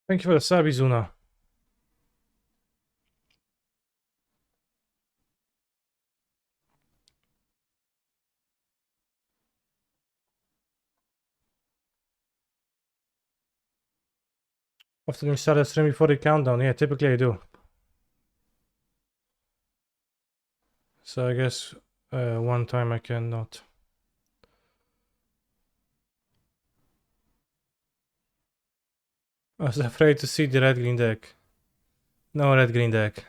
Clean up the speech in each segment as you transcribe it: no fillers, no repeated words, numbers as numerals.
Thank you for the sub, Izuna. Often you start a stream before the countdown. Yeah, typically I do. So I guess one time I cannot. I was afraid to see the red-green deck. No red-green deck.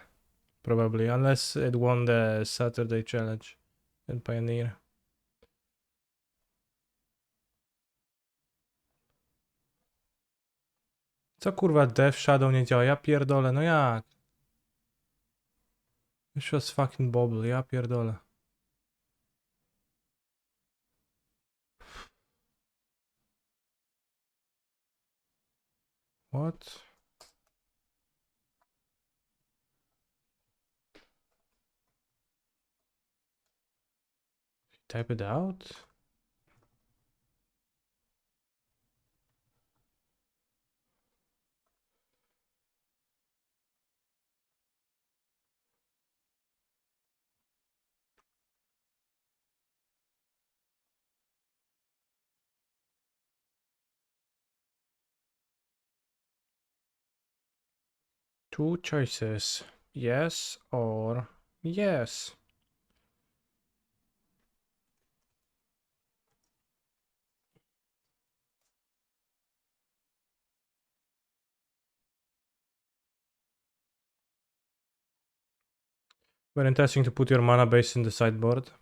Probably. Unless it won the Saturday challenge in Pioneer. Co kurwa Death Shadow nie działa? Ja pierdolę, no jak? This was fucking bobble, ja pierdolę. What? Type it out? Two choices. Yes or yes. Very interesting to put your mana base in the sideboard.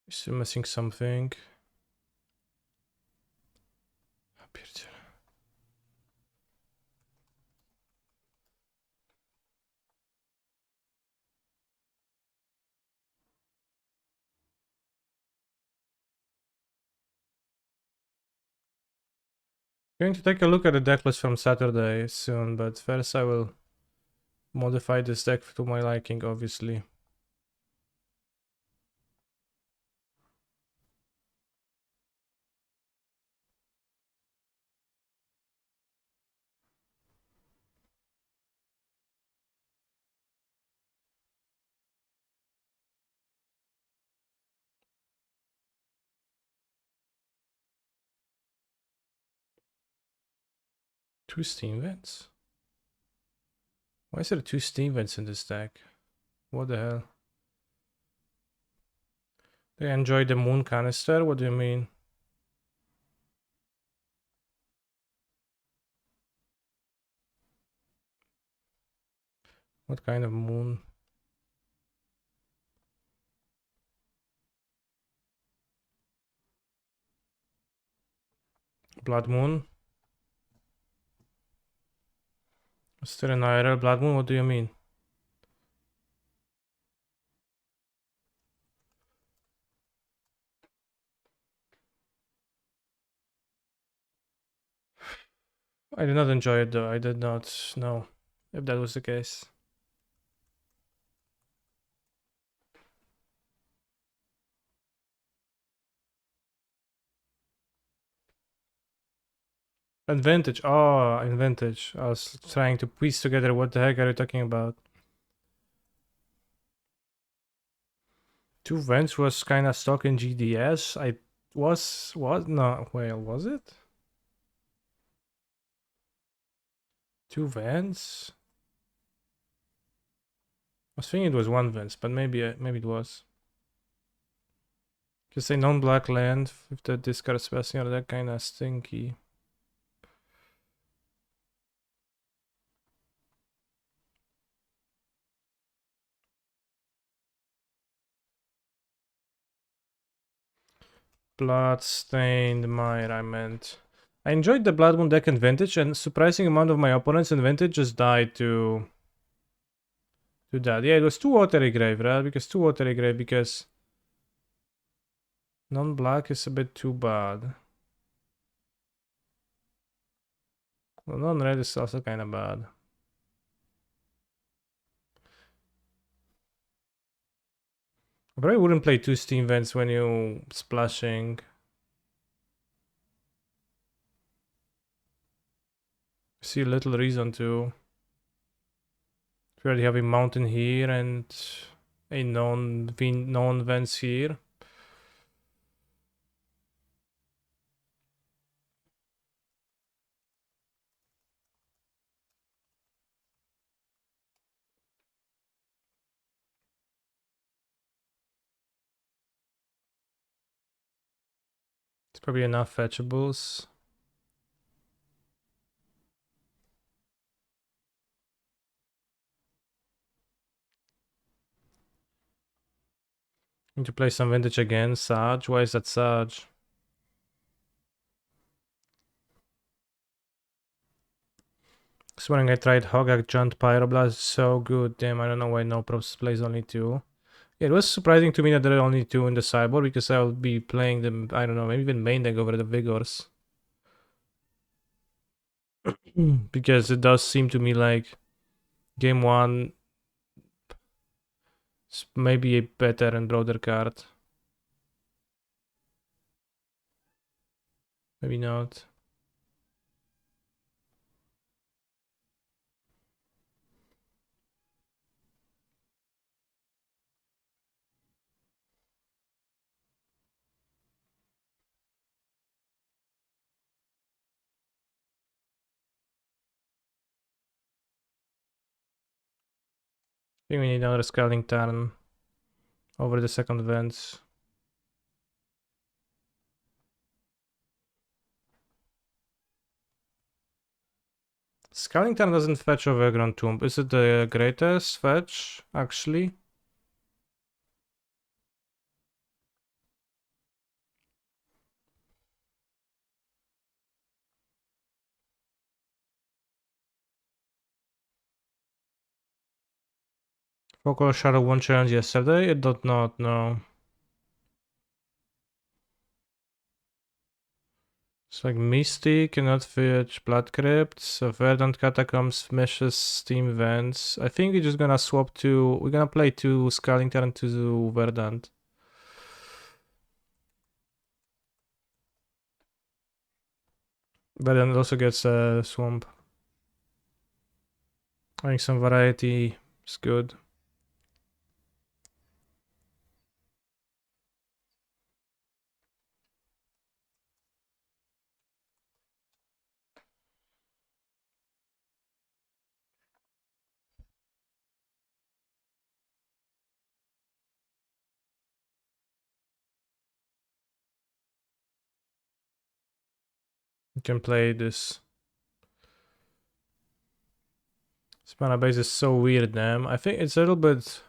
Still missing something. Going to take a look at the deck list from Saturday soon, but first I will modify this deck to my liking, obviously. Two Steam Vents? Why is there two Steam Vents in this deck? What the hell? They enjoy the Moon Canister? What do you mean? What kind of moon? Blood Moon? Still an IRL Blood Moon? What do you mean? I did not enjoy it though. I did not know if that was the case. And Vintage. Oh, in Vintage. I was trying to piece together what the heck are you talking about. Two Vents was kinda stuck in GDS. I was no, well, was it? Two Vents? I was thinking it was one Vents, but maybe it was. Just a non-black land with the discard spacing are that kinda stinky. Bloodstained Mire, I meant. I enjoyed the Blood Moon deck in Vintage, and surprising amount of my opponents in Vintage just died to that. Yeah, it was two Watery Grave, right? Because two Watery Grave, because non-black is a bit too bad. Well, non-red is also kind of bad. I probably wouldn't play 2 steam vents when you splashing. See little reason to. If you already have a mountain here and a non vents here. It's probably enough fetchables. Need to play some vintage again. Sarge. Why is that Sarge? This morning I tried Hogak Giant Pyroblast. So good. Damn, I don't know why no props plays only 2. Yeah, it was surprising to me that there are only 2 in the sideboard because I'll be playing them, I don't know, maybe even main deck over the Vigors. Because it does seem to me like game 1 is maybe a better and broader card. Maybe not. I think we need another Scalding Tarn over the second vents. Scalding Tarn doesn't fetch Overgrown Tomb. Is it the greatest fetch, actually? Focal Shadow won challenge yesterday? It did not, no. It's like Mystic cannot fetch Blood Crypt, so Verdant Catacombs meshes Steam Vents. I think we're just gonna swap to. We're gonna play 2 Scalding Tarn to Verdant. Verdant also gets a Swamp. I think some variety is good. You can play this. This mana base is so weird, damn. I think it's a little bit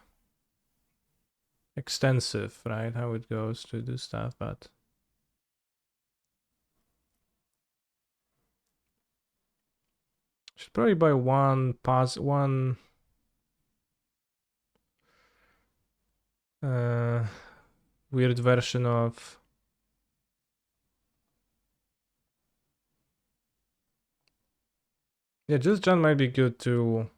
extensive, right? How it goes to do stuff, but should probably buy one weird version of. Yeah, just John might be good to.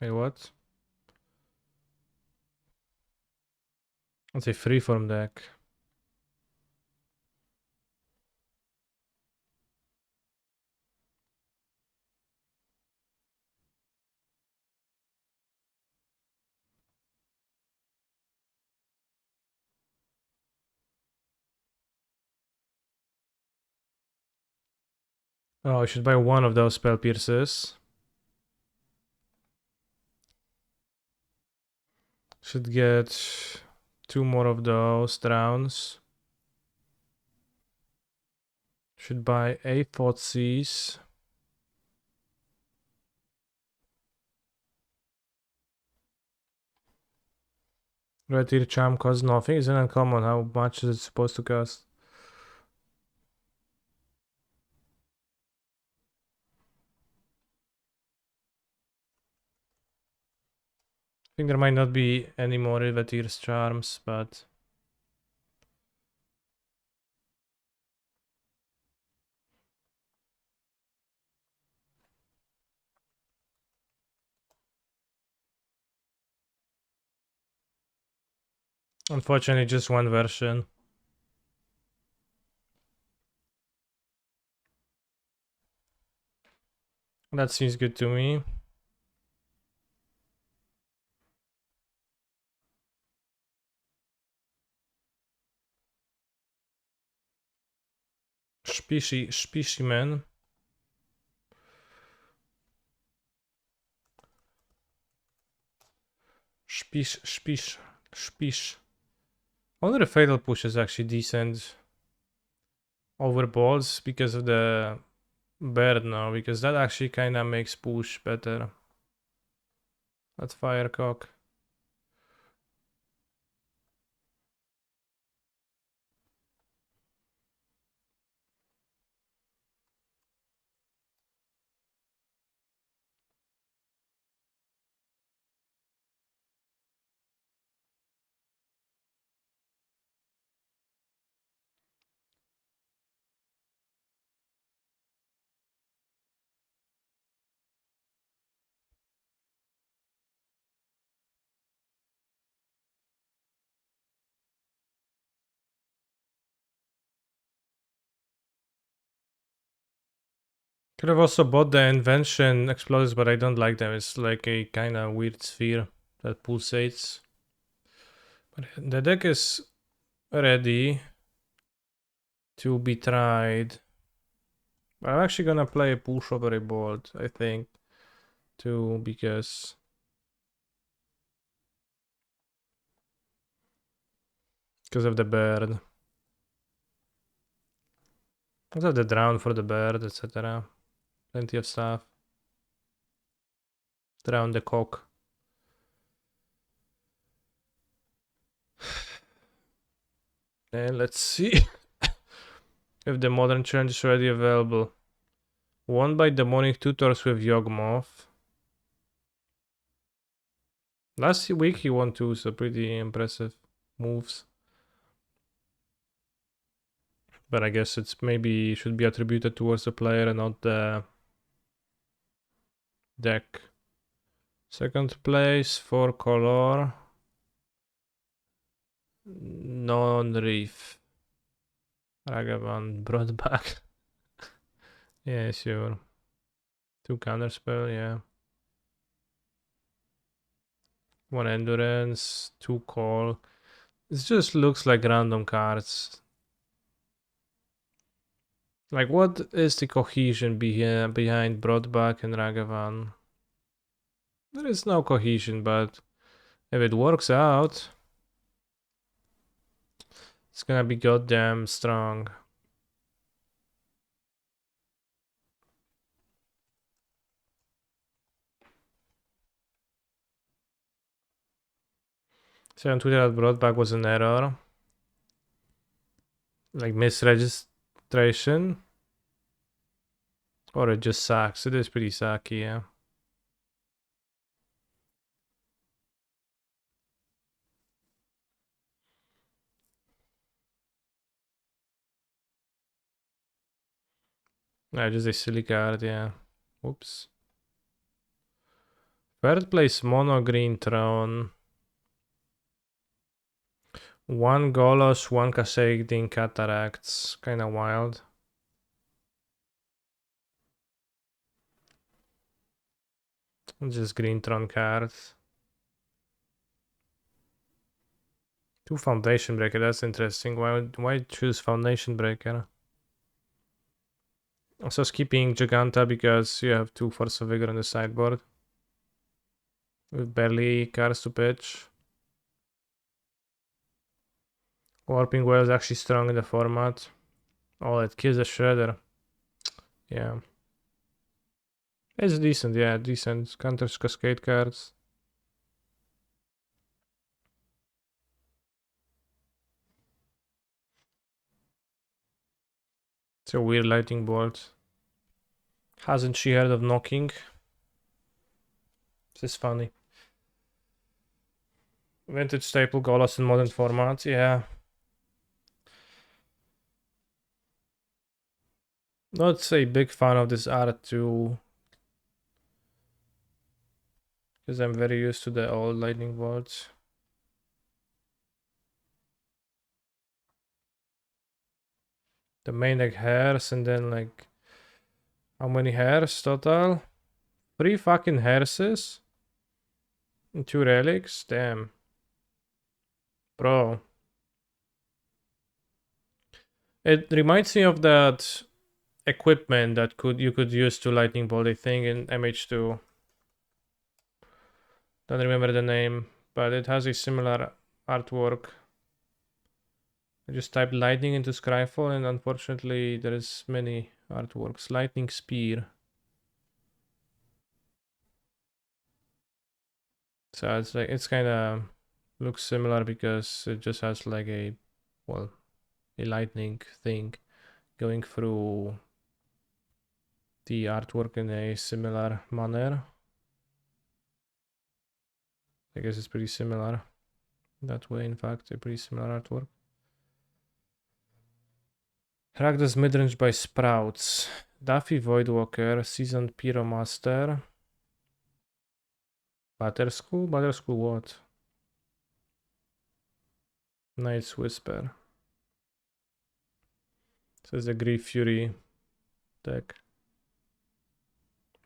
Hey, what? It's a freeform deck. Oh, I should buy one of those spell pierces. Should get 2 more of those drowns. Should buy a Thoughtseize. Red Tear Charm costs nothing. It's an uncommon. How much is it supposed to cost? think there might not be any more Riveteer's charms, but unfortunately just one version. That seems good to me. Specimen. Spish. Only the fatal push is actually decent over balls because of the bird now, because that actually kinda makes push better. That firecock. Could have also bought the invention explosives, but I don't like them. It's like a kind of weird sphere that pulsates. But the deck is ready to be tried. I'm actually gonna play a push over a board, I think, too, because of the bird. Because of the drown for the bird, etc. Plenty of stuff. Drown the cock. And let's see if the modern challenge is already available. Won by demonic tutors with Yawgmoth. Last week he won two, so pretty impressive moves. But I guess it's maybe should be attributed towards the player and not the deck. Second place for color. Non-reef. Ragavan brought back. Yeah, sure. 2 counterspell, yeah. 1 endurance, 2 call. It just looks like random cards. Like, what is the cohesion behind Broadback and Ragavan? There is no cohesion, but if it works out, it's gonna be goddamn strong. So on Twitter that Broadback was an error. Like misregistration. Or it just sucks. It is pretty sucky, yeah. Yeah, just a silly card, yeah. Whoops. Third place mono green throne. 1 Golos, 1 Kassadin Cataracts. Kinda wild. Just green throne cards. 2 Foundation Breaker, that's interesting. Why choose Foundation Breaker? Also skipping Giganta because you have 2 Force of Vigor on the sideboard. With barely cards to pitch. Warping Well is actually strong in the format. Oh, it kills the Shredder. Yeah. It's decent, yeah, decent. Counters Cascade cards. It's a weird lightning bolt. Hasn't she heard of knocking? This is funny. Vintage staple Golos in modern format, yeah. Not a big fan of this art too. Because I'm very used to the old lightning bolts. The main like hairs and then like how many hairs total? 3 fucking hairs and 2 relics? Damn. Bro. It reminds me of that equipment that you could use to lightning bolt a thing in MH2. Don't remember the name, but it has a similar artwork. I just typed lightning into Scryfall and unfortunately there is many artworks. Lightning spear. So it's like it's kind of looks similar because it just has like a lightning thing going through the artwork in a similar manner. I guess it's pretty similar that way. In fact, a pretty similar artwork. Rakdos Midrange by Sprouts. Daffy Voidwalker, Seasoned Pyromaster. Batterskull? Batterskull what? Knight's Whisper. Says the Grief Fury deck.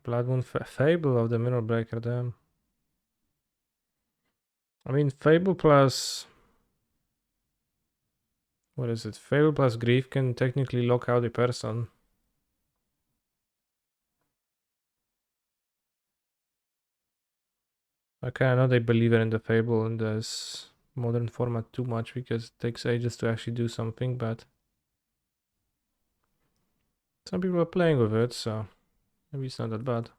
Blood Moon Fable of the Mirror Breaker, damn. I mean, Fable plus... What is it? Fable plus Grief can technically lock out a person. Okay, I'm not a believer in the Fable in this modern format too much because it takes ages to actually do something, but some people are playing with it, so maybe it's not that bad.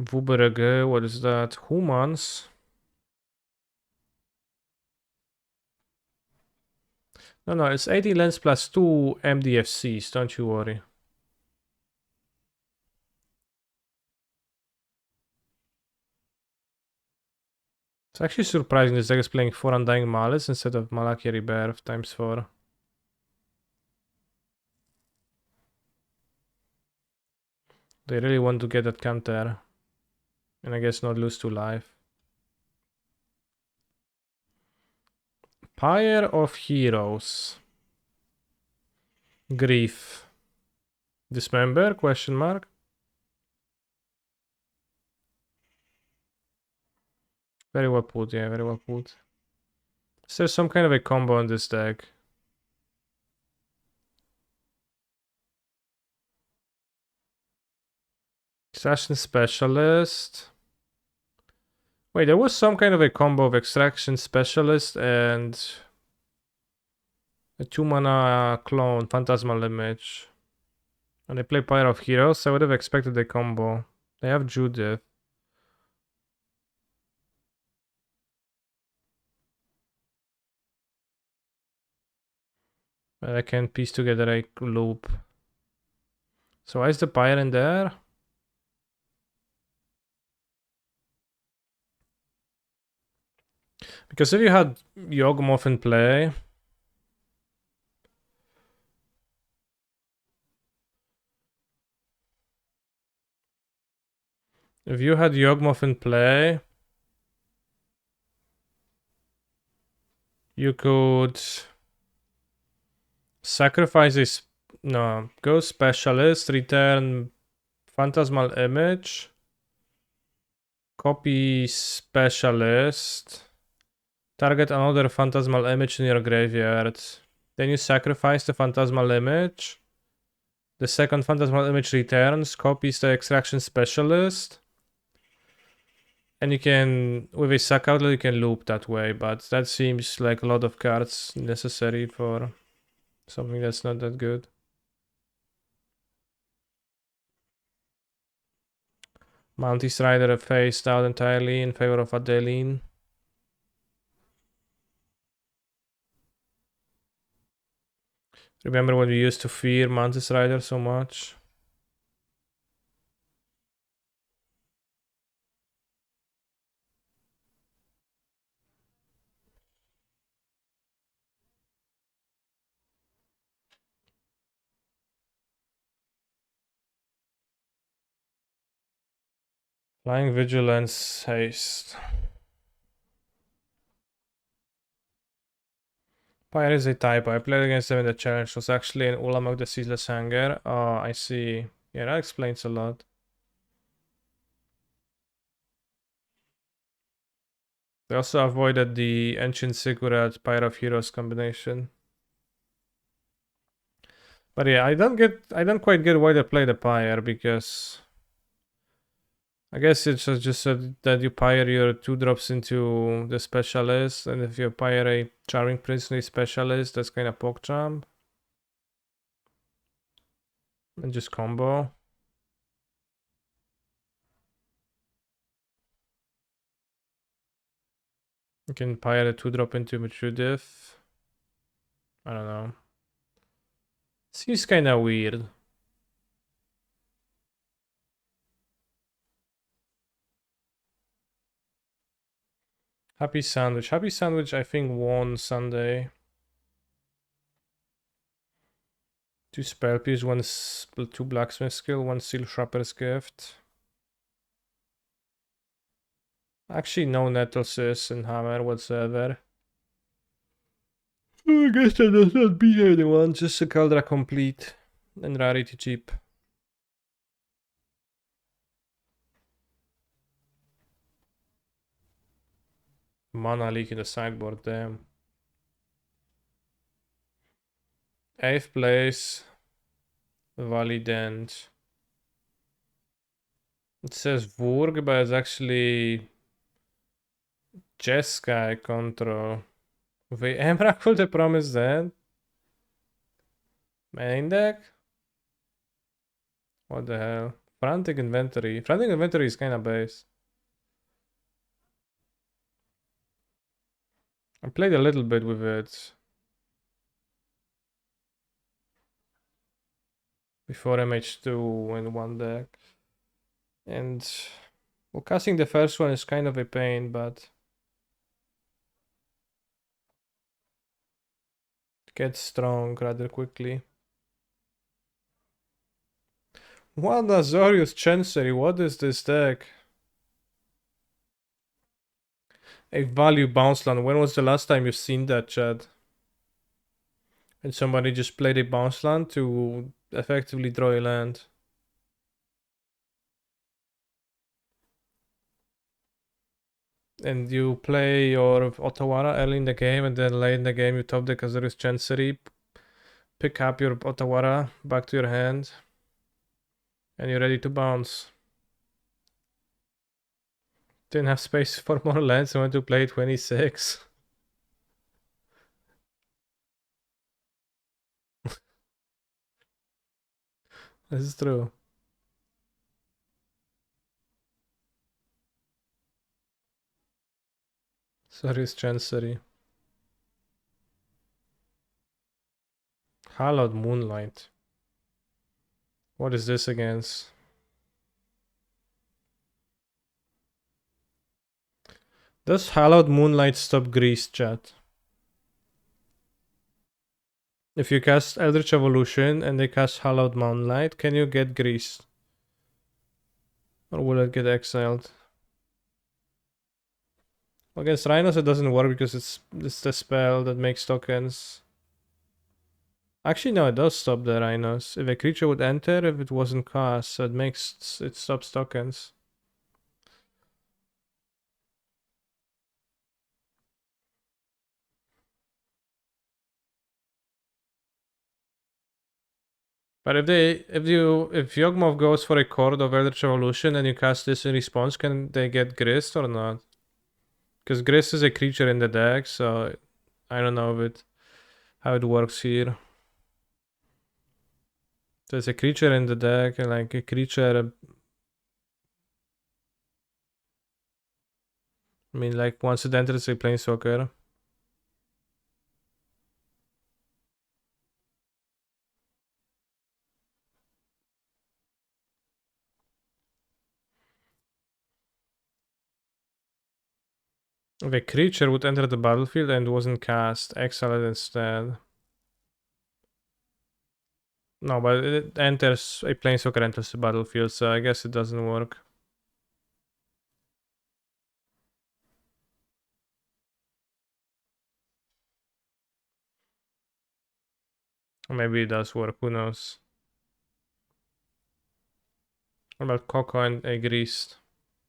Wuberege, what is that? Humans. No, it's 80 lens plus 2 MDFCs, don't you worry. It's actually surprising this deck is playing 4 Undying Malice instead of Malachi Rebirth times 4. They really want to get that counter. And I guess not lose to life. Pyre of Heroes. Grief. Dismember? Question mark. Very well put, yeah, very well put. Is there some kind of a combo in this deck? Extraction Specialist. Wait, there was some kind of a combo of Extraction Specialist and a 2-mana clone, Phantasmal Image. And they play Pyre of Heroes, so I would have expected a combo. They have Judith. But I can piece together a loop. So why is the Pyre in there? Because if you had Yawgmoth in play... If you had Yawgmoth in play... You could... Sacrifice a... No, go Specialist, return Phantasmal Image... Copy Specialist... Target another Phantasmal Image in your graveyard. Then you sacrifice the Phantasmal Image. The second Phantasmal Image returns, copies the Extraction Specialist. And you can, with a sack outlet, you can loop that way, but that seems like a lot of cards necessary for something that's not that good. Mantis Rider phased out entirely in favor of Adeline. Remember when we used to fear Mantis Rider so much? Flying Vigilance, Haste. Pyre is a typo. I played against them in the challenge. It was actually an Ulamog the Ceaseless Hanger. Oh, I see. Yeah, that explains a lot. They also avoided the Ancient Sigurd Pyre of Heroes combination. But yeah, I don't quite get why they play the Pyre, because I guess it's just that you pyre your 2-drops into the specialist, and if you pyre a Charming Princely specialist, that's kind of PogChamp. And just combo. You can pyre a 2-drop into Mature Diff. I don't know. Seems kind of weird. Happy Sandwich. Happy Sandwich, I think, won Sunday. 2 Spell Pierce, 2 Blacksmith Skill, 1 Steel Sharper's Gift. Actually, no Nettlesis and Hammer whatsoever. I guess that does not beat anyone, just a Caldra complete and rarity cheap. Mana leak in the sideboard, damn. 8th place. Validant. It says Vurg, but it's actually Jeskai control. Wait, Emrakul the Promised Land? Main deck? What the hell? Frantic Inventory. Frantic Inventory is kinda base. I played a little bit with it before MH2 in one deck. And well, casting the first one is kind of a pain, but it gets strong rather quickly. What Azorius Chancery? What is this deck? A value bounce land. When was the last time you've seen that, Chad? And somebody just played a bounce land to effectively draw a land. And you play your Otawara early in the game, and then late in the game you top deck Azorius Chancery, pick up your Otawara back to your hand, and you're ready to bounce. Didn't have space for more lands, I went to play 26. This is true. Azorius Chancery. Hallowed Moonlight. What is this against? Does Hallowed Moonlight stop Grease, chat? If you cast Eldritch Evolution and they cast Hallowed Moonlight, can you get Greased? Or will it get exiled? Against Rhinos it doesn't work because it's the spell that makes tokens. Actually no, it does stop the Rhinos. If a creature would enter if it wasn't cast, so it stops tokens. But if Yawgmoth goes for a Chord of Eldritch Evolution and you cast this in response, can they get Grist or not? Because Grist is a creature in the deck, so I don't know how it works here. There's a creature in the deck, and like a creature. I mean, like once it enters a Planeswalker. If a creature would enter the battlefield and wasn't cast, exile it instead. No, but it enters, a Planeswalker enters the battlefield, so I guess it doesn't work. Or maybe it does work, who knows. What about Coco and a Greased?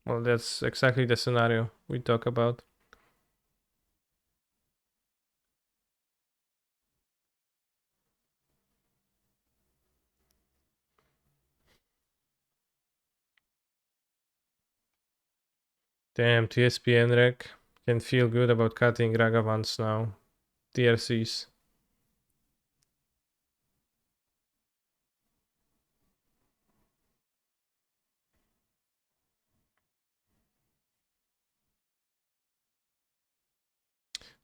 Well, that's exactly the scenario we talk about. Damn, TSPN rec. Can feel good about cutting Ragavans now. TRCs.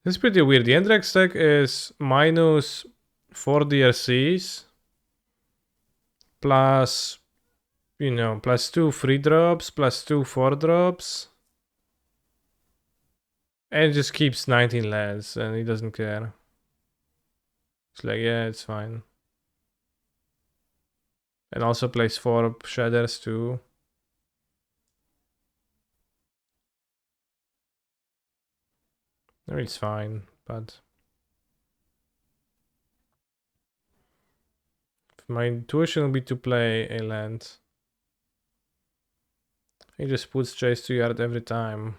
This is pretty weird. The Endrex deck is minus 4 DRCs plus, you know, plus 2 free drops, plus 2 4 drops. And it just keeps 19 lands and he doesn't care. It's like, yeah, it's fine. And also plays 4 Shadders too. No, it's fine, but my intuition will be to play a land. He just puts Chase 2 yard every time.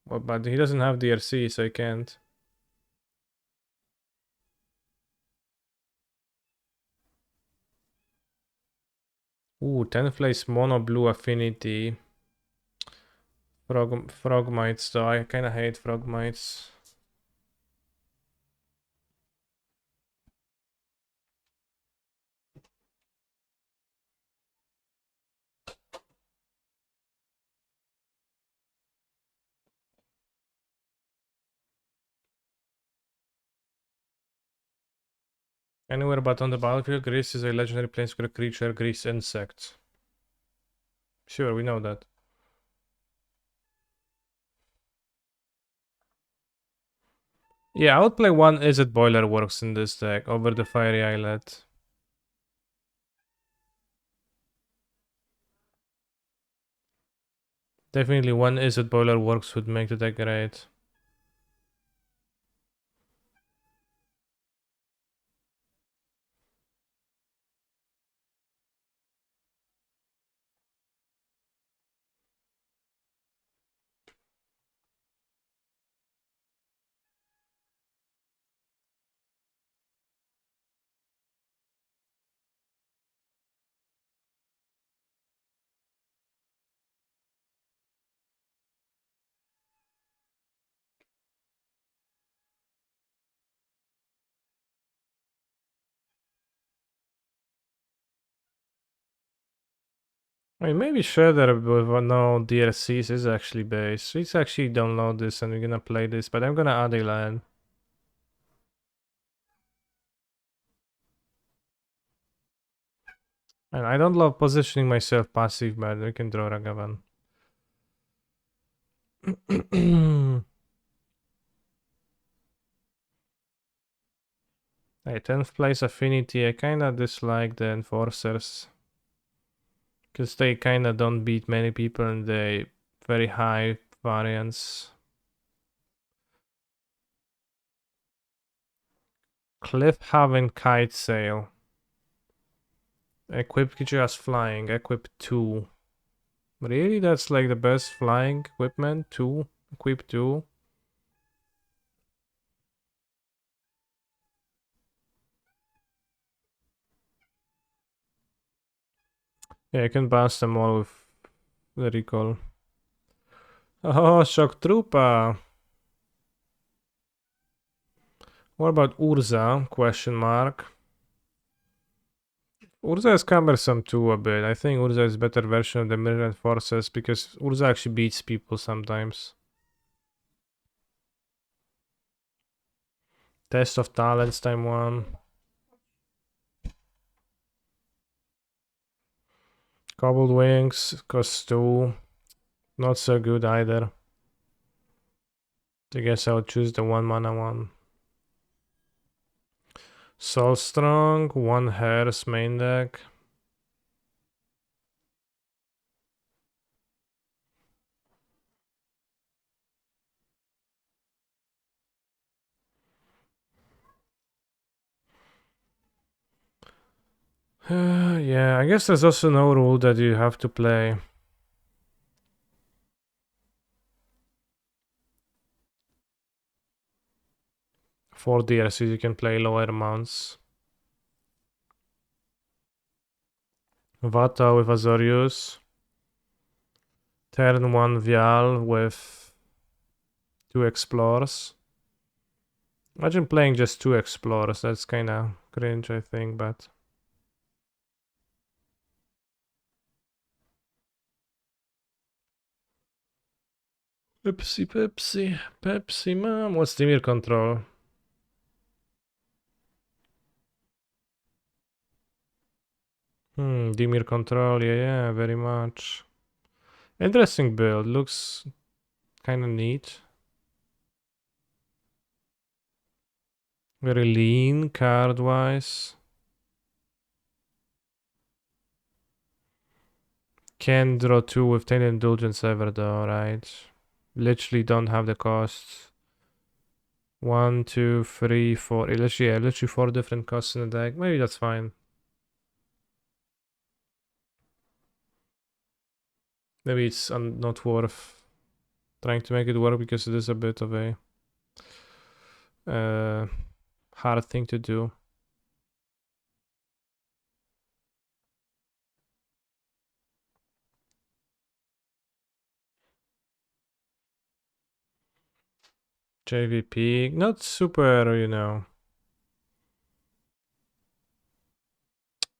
Well, but he doesn't have DRC, so I can't. Ooh, 10th place mono blue affinity. Frogmites though, I kinda hate Frogmites. Anywhere but on the battlefield, Gris is a legendary planeswalker creature, Gris insect. Sure, we know that. Yeah, I would play one Izzet Boiler Works in this deck over the Fiery Islet. Definitely one Izzet Boiler Works would make the deck great. I mean, maybe Shredder with no DLCs is actually base. Let's actually download this and we're gonna play this, but I'm gonna add a land. And I don't love positioning myself passive, but we can draw Ragavan. Hey, 10th place affinity. I kinda dislike the enforcers. Because they kinda don't beat many people and they very high variance. Cliffhaven Kite Sail. Equip creature as flying. Equip 2. Really? That's like the best flying equipment? 2? Equip 2? Yeah, I can bounce them all with the recall. Oh, Shock Trooper. What about Urza? Question mark. Urza is cumbersome too a bit. I think Urza is a better version of the Mirror Forces because Urza actually beats people sometimes. Test of Talents time 1. Cobbled Wings costs 2. Not so good either. I guess I'll choose the 1 mana one. Soul Strong, 1 Hair's main deck. Yeah, I guess there's also no rule that you have to play 4 DLCs, you can play lower amounts. Vata with Azorius. Turn 1 Vial with 2 Explorers. Imagine playing just 2 Explorers, that's kinda cringe, I think, but... Pepsi, Pepsi, Pepsi, mom. What's Dimir control? Dimir control, yeah, very much. Interesting build, looks kinda neat. Very lean card-wise. Can draw 2 with 10 Indulgence ever though, right? Literally don't have the costs. 1, 2, 3, 4. Literally 4 different costs in the deck. Maybe that's fine. Maybe it's not worth trying to make it work because it is a bit of a hard thing to do. JVP, not super, you know.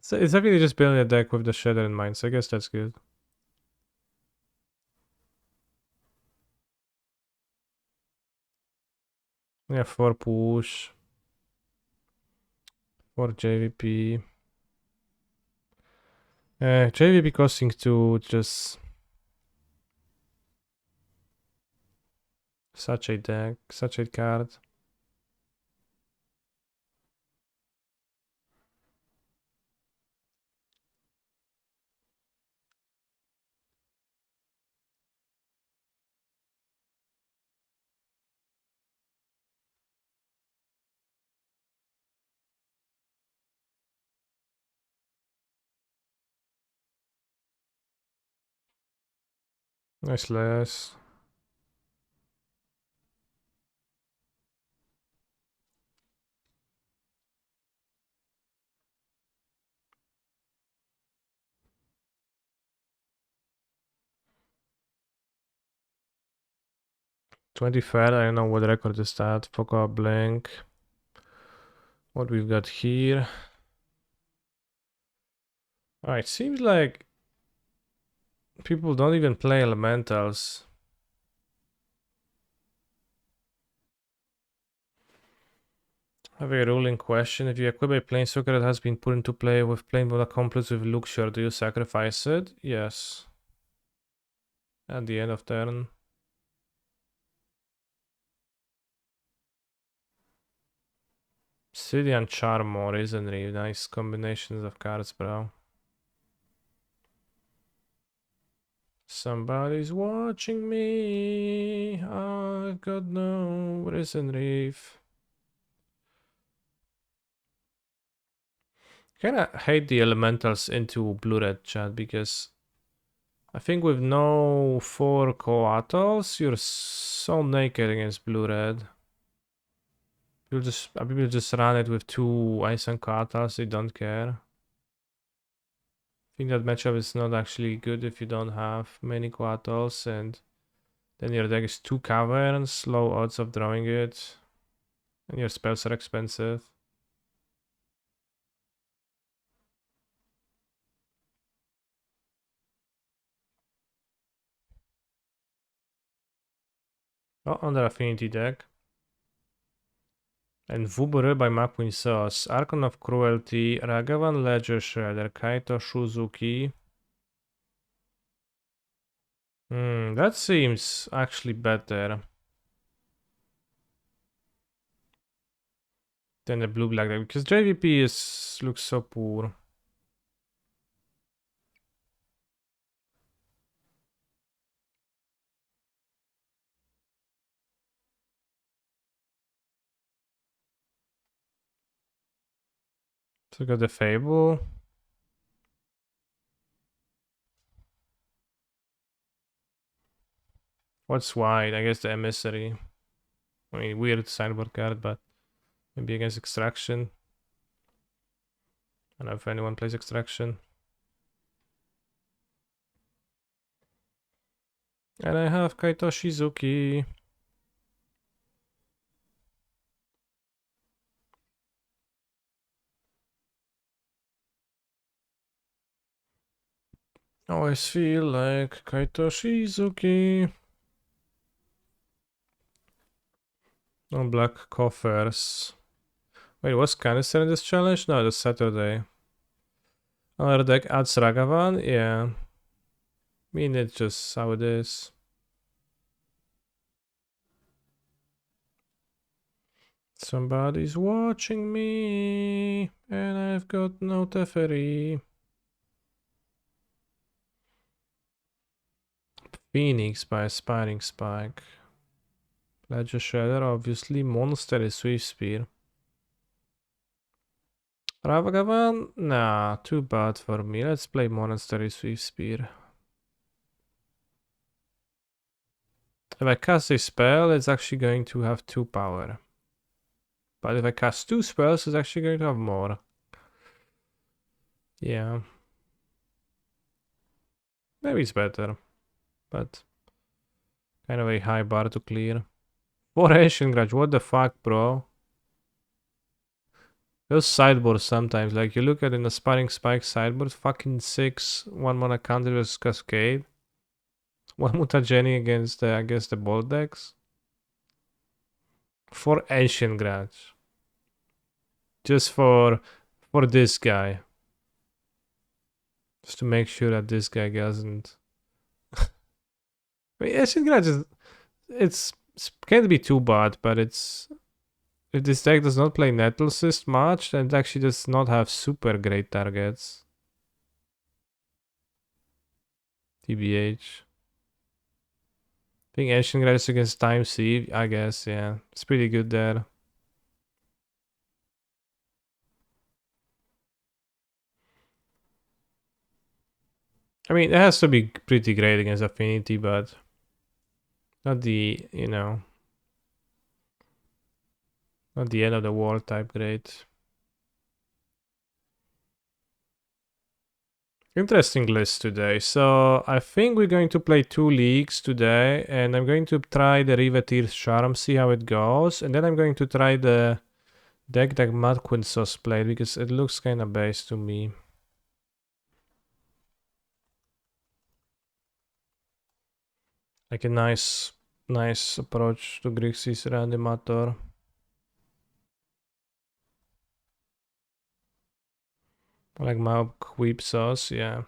So it's actually just building a deck with the Shadow in mind, so I guess that's good. Yeah, 4 push. 4 JVP. JVP costing 2, just such a deck, such a card. Nice less. '25, I don't know what record is that. Poco blank. What we've got here. Alright, seems like people don't even play elementals. I have a ruling question. If you equip a planeswalker that has been put into play with Planeswalker accomplice with Luxor, do you sacrifice it? Yes. At the end of turn. City and Charmor, isn't it? Nice combinations of cards, bro. Somebody's watching me. I've got no Risen Reef. Kinda hate the elementals into blue-red chat because I think with no 4 coatls, you're so naked against blue-red. People just run it with 2 ice and coatls, they don't care. I think that matchup is not actually good if you don't have many coatls and then your deck is 2 caverns, low odds of drawing it, and your spells are expensive. Oh, on the Affinity deck. And Wubry by Maquin Sauce, Archon of Cruelty, Ragavan Ledger Shredder, Kaito Shuzuki. That seems actually better than the blue black deck because JVP looks so poor. So we got the Fable. What's white? I guess the emissary. I mean, weird sideboard card, but maybe against extraction. I don't know if anyone plays extraction. And I have Kaito Shizuki. Always feel like Kaito Shizuki. No black coffers. Wait, was Canister in this challenge? No, it's Saturday. Our deck adds Ragavan? Yeah. I mean, it's just how it is. Somebody's watching me, and I've got no Teferi. Phoenix by Aspiring Spike. Ledger Shredder, obviously. Monster is Swift Spear. Ragavan? Nah, too bad for me. Let's play Monastery Swift Spear. If I cast a spell, it's actually going to have 2 power. But if I cast 2 spells, it's actually going to have more. Yeah. Maybe it's better. But kind of a high bar to clear. 4 Ancient Grudge, what the fuck, bro? Those sideboards sometimes, like you look at in the Sparring Spike sideboard, fucking 6, 1 mana counter versus Cascade. 1 Mutageni against the bold decks. 4 Ancient Grudge. Just for this guy. Just to make sure that this guy doesn't. I mean, Ancient Grudge is, it's can't be too bad, but it's, if this deck does not play Nettle Cyst much, then it actually does not have super great targets. TBH. I think Ancient Grudge against Time Thief, I guess, yeah. It's pretty good there. I mean, it has to be pretty great against Affinity, but not the, you know, not the end of the world type great. Interesting list today. So I think we're going to play 2 leagues today, and I'm going to try the Riveteer's Charm, see how it goes, and then I'm going to try the deck that Matt Quinsos played, because it looks kind of base to me. Like a nice approach to Grixis Reanimator. Like Mauk Whip Sauce, yeah.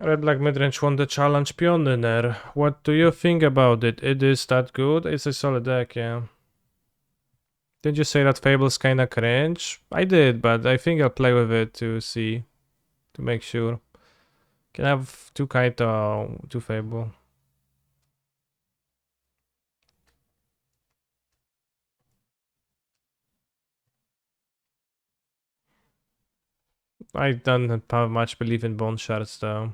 Red Black Midrange won the challenge Pioneer. What do you think about it? It is that good? It's a solid deck, yeah. Did you say that Fable's kinda cringe? I did, but I think I'll play with it to see, to make sure. Can I have 2 Kaito, 2 Fable? I don't have much belief in Bone Shards though.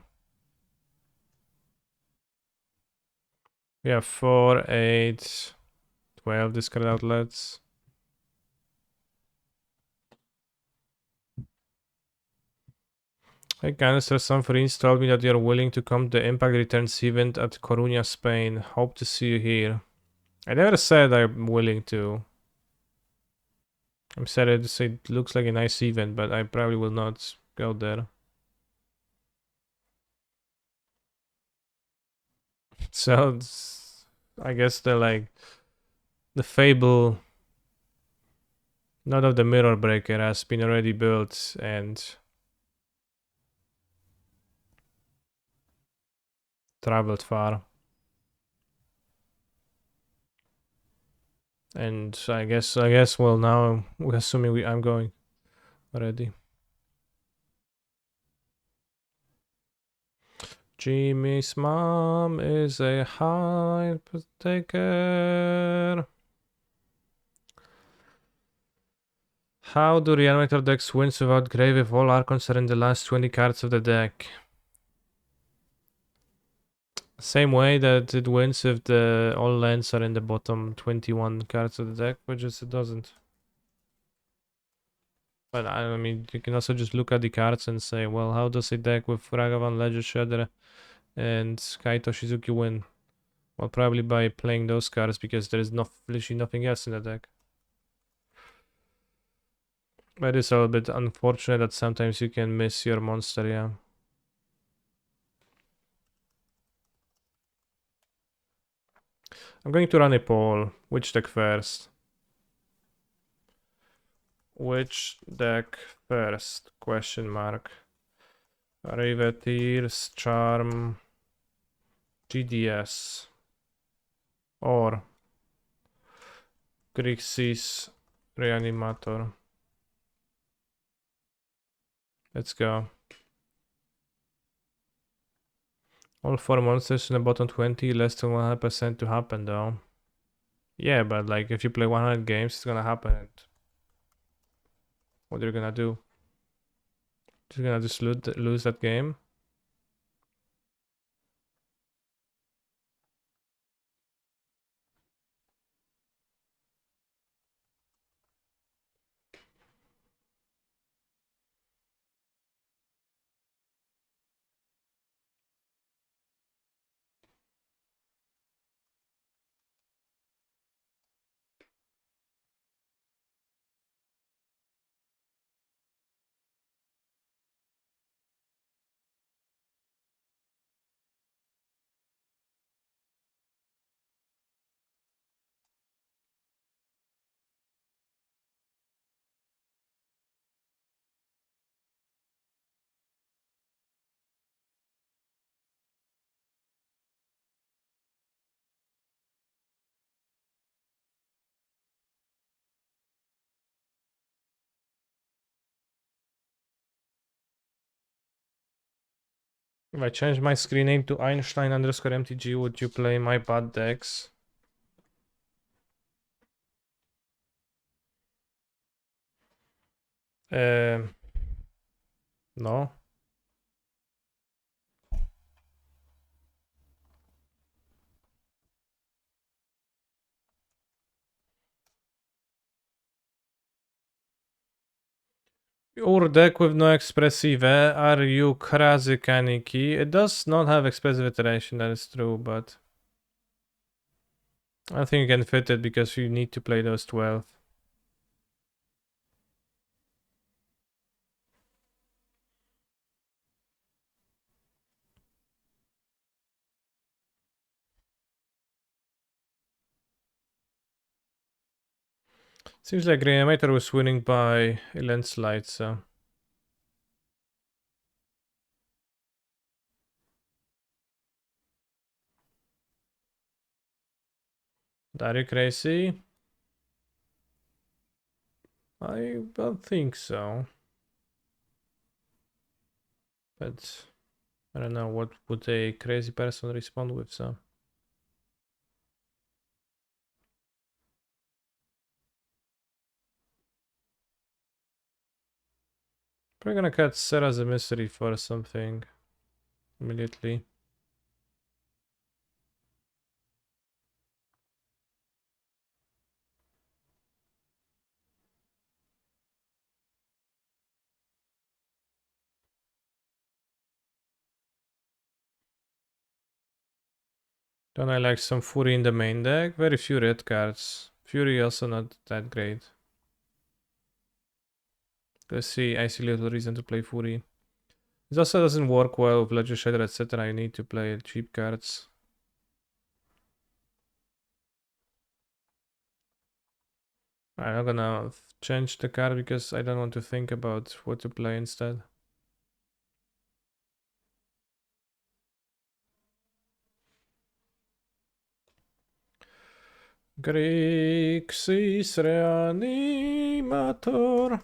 We have 4, 8, 12 discard outlets. Hey Canister, some friends told me that you're willing to come to the Impact Returns event at Coruña, Spain. Hope to see you here. I never said I'm willing to. I said it looks like a nice event, but I probably will not go there. So I guess the Fable, not of the Mirror Breaker, has been already built and traveled far. And I guess well, now we're assuming I'm going already. Jimmy's mom is a high taker. How do Reanimator decks wins without grave if all Archons are in the last 20 cards of the deck? Same way that it wins if the all lands are in the bottom 21 cards of the deck, which is it doesn't. But I mean, you can also just look at the cards and say, well, how does a deck with Ragavan, Ledger Shredder, and Kaito Shizuki win? Well, probably by playing those cards because there is literally nothing else in the deck. But it's a little bit unfortunate that sometimes you can miss your monster, yeah. I'm going to run a poll. Which deck first? Which deck first? Question mark. Riveteers, Charm, GDS, or Grixis Reanimator. Let's go. All 4 monsters in the bottom 20, less than 100% to happen though. Yeah, but like if you play 100 games, it's gonna happen. And what are you gonna do? You're gonna just lose that game? If I change my screen name to Einstein_MTG, would you play my bad decks? No. Your deck with no expressive, are you crazy, Kaniki? It does not have expressive iteration, that is true, but I think you can fit it because you need to play those 12. Seems like Reanimator was winning by a landslide, so. Are you crazy? I don't think so. But I don't know, what would a crazy person respond with, so. Probably gonna cut Sarah the Mystery for something immediately. Don't I like some Fury in the main deck? Very few red cards. Fury also not that great. Let's see, I see little reason to play Fury. It also doesn't work well with Ledger Shader, etc. You need to play cheap cards. I'm not gonna change the card because I don't want to think about what to play instead. Grixis Reanimator.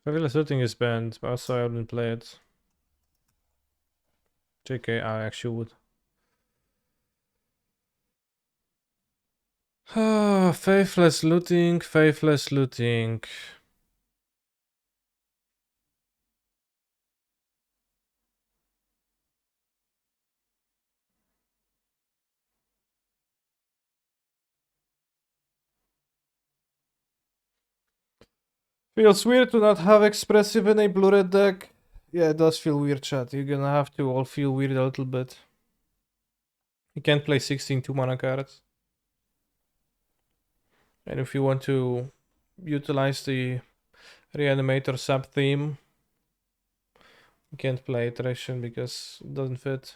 Faithless Looting is banned, but also I wouldn't play it. JK, I actually would. Faithless Looting, Faithless Looting. Feels weird to not have expressive in a blue-red deck. Yeah, it does feel weird, chat. You're gonna have to all feel weird a little bit. You can't play 16 2-mana cards. And if you want to utilize the Reanimator sub-theme, you can't play Iteration because it doesn't fit.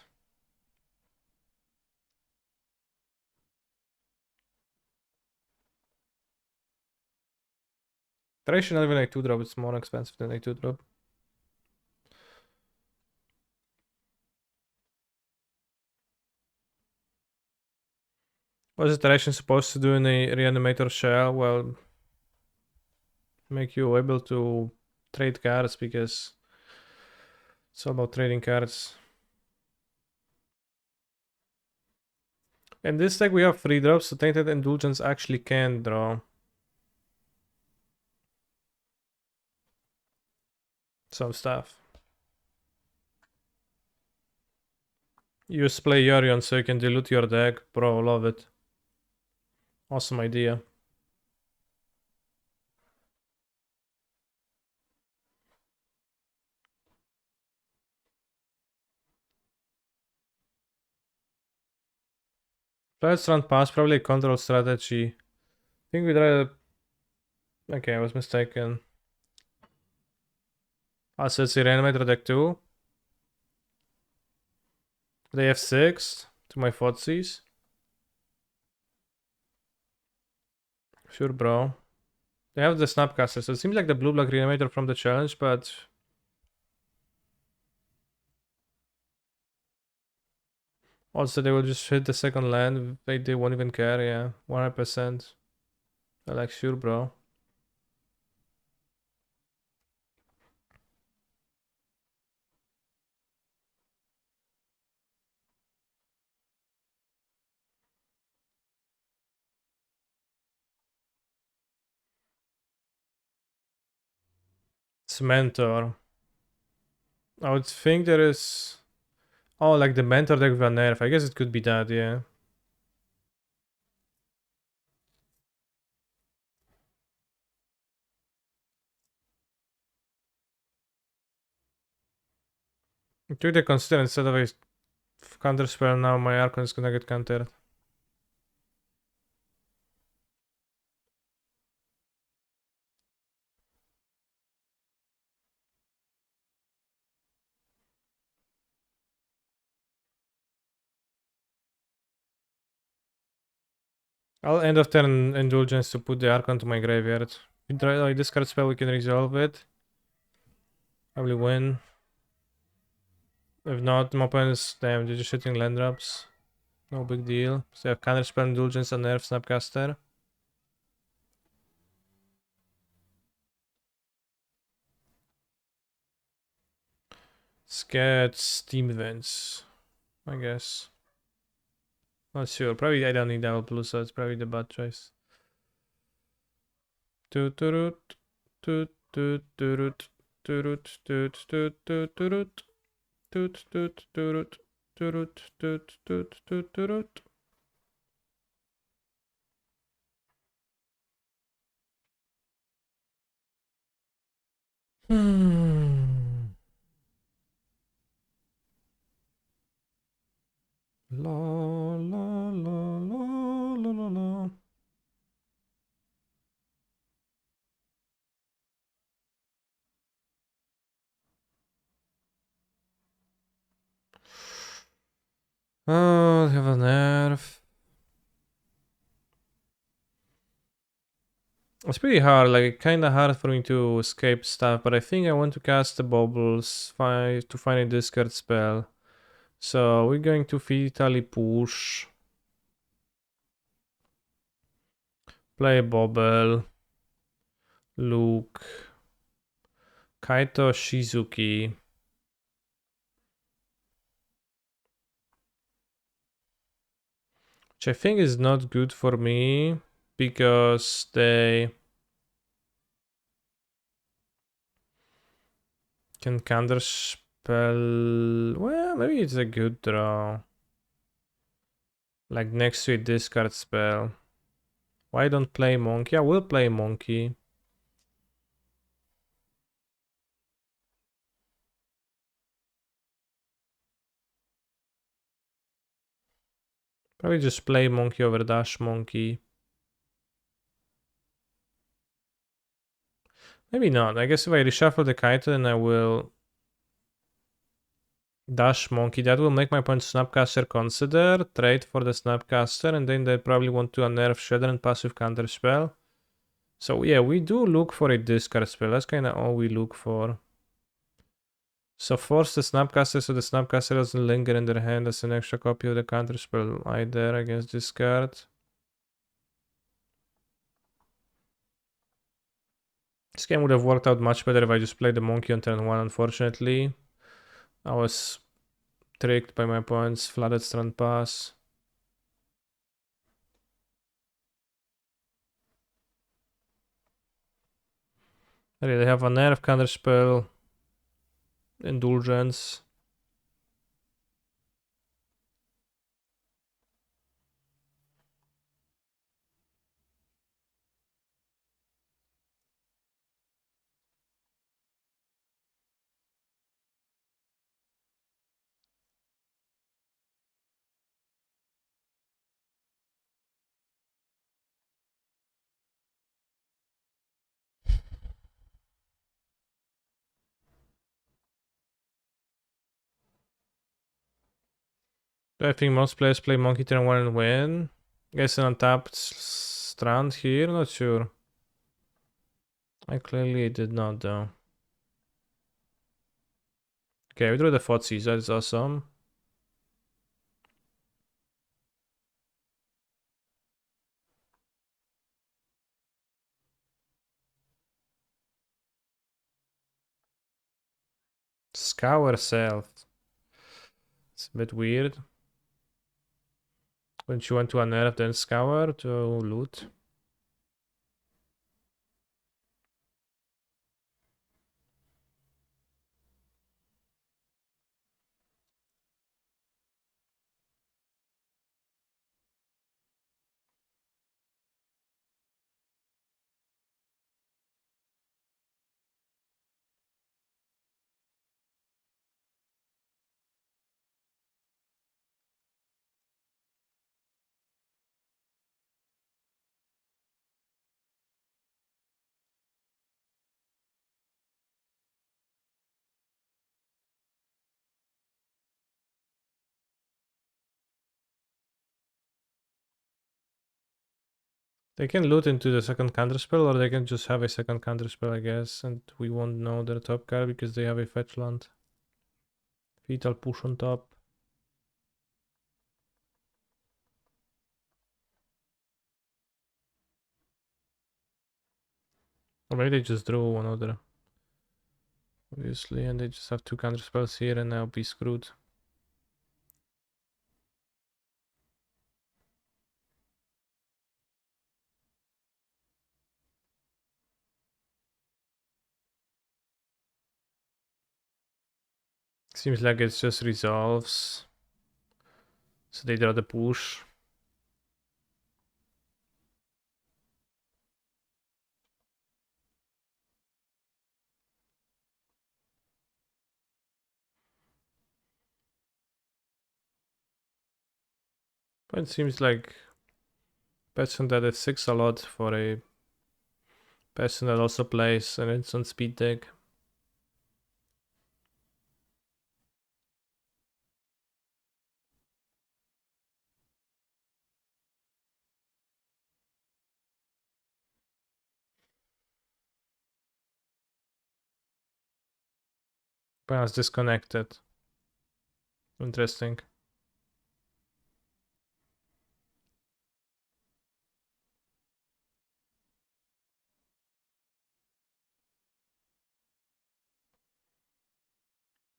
Iteration not even a 2-drop, it's more expensive than a 2-drop. What is Iteration supposed to do in a Reanimator shell? Well, make you able to trade cards because it's all about trading cards. In this deck we have 3 drops, so Tainted Indulgence actually can draw some stuff. Use play Yorion so you can dilute your deck. Bro, love it. Awesome idea. Let's run pass, probably a control strategy. I think we tried. Okay, I was mistaken. Ah, so it's a Reanimator deck too. They have 6 to my Fotsies. Sure, bro. They have the Snapcaster, so it seems like the blue-black Reanimator from the challenge, but also they will just hit the second land. They won't even care, yeah. 100%. I like, sure, bro. It's Mentor. I would think there is... Oh, like the Mentor deck with a nerf. I guess it could be that, yeah. Took the consider instead of a counter spell, now my Archon is gonna get countered. I'll end of turn Indulgence to put the Archon to my graveyard. If you try like discard spell, we can resolve it. Probably win. If not, my opponent's damn, they're just shooting land drops. No big deal. So they have counter spell, Indulgence, and nerf Snapcaster. Scared Steam Events, I guess. Not sure. Probably I don't need double blue, so it's probably the bad choice. Toot toot toot toot toot toot toot toot toot toot. Toot toot toot toot toot toot toot toot. La la la la la la la. Oh, they have a nerf. It's pretty hard, like kinda hard for me to escape stuff, but I think I want to cast the bubbles to find a discard spell. So we're going to Vitally push. Play a bubble. Luke. Kaito Shizuki. Which I think is not good for me because they can counterspell. Well, maybe it's a good draw. Like next to a discard spell. Why don't play monkey? I will play monkey. Probably just play monkey over dash monkey. Maybe not. I guess if I reshuffle the Kaito, then I will dash monkey. That will make my opponent Snapcaster consider, trade for the Snapcaster, and then they probably want to unnerve Shredder and passive counter spell. So yeah, we do look for a discard spell. That's kind of all we look for. So force the Snapcaster so the Snapcaster doesn't linger in their hand as an extra copy of the counter spell either against this card. This game would have worked out much better if I just played the monkey on turn 1, unfortunately. I was tricked by my opponent's flooded strand pass. Okay, they have a nerve counter spell, indulgence. I think most players play monkey turn 1 and win. Guess an untapped strand here, not sure. I clearly did not though. Okay, we drew the Fotsies, that is awesome. Scour Self. It's a bit weird. Wouldn't you want to unnerve then Scour to loot? They can loot into the second counterspell, or they can just have a second counterspell, I guess, and we won't know their top card because they have a fetch land. Fetal push on top. Or maybe they just drew one other. Obviously, and they just have two counterspells here and I'll be screwed. Seems like it just resolves. So they draw the push. But it seems like person that is 6 a lot for a person that also plays an instant speed deck. Perhaps disconnected. Interesting.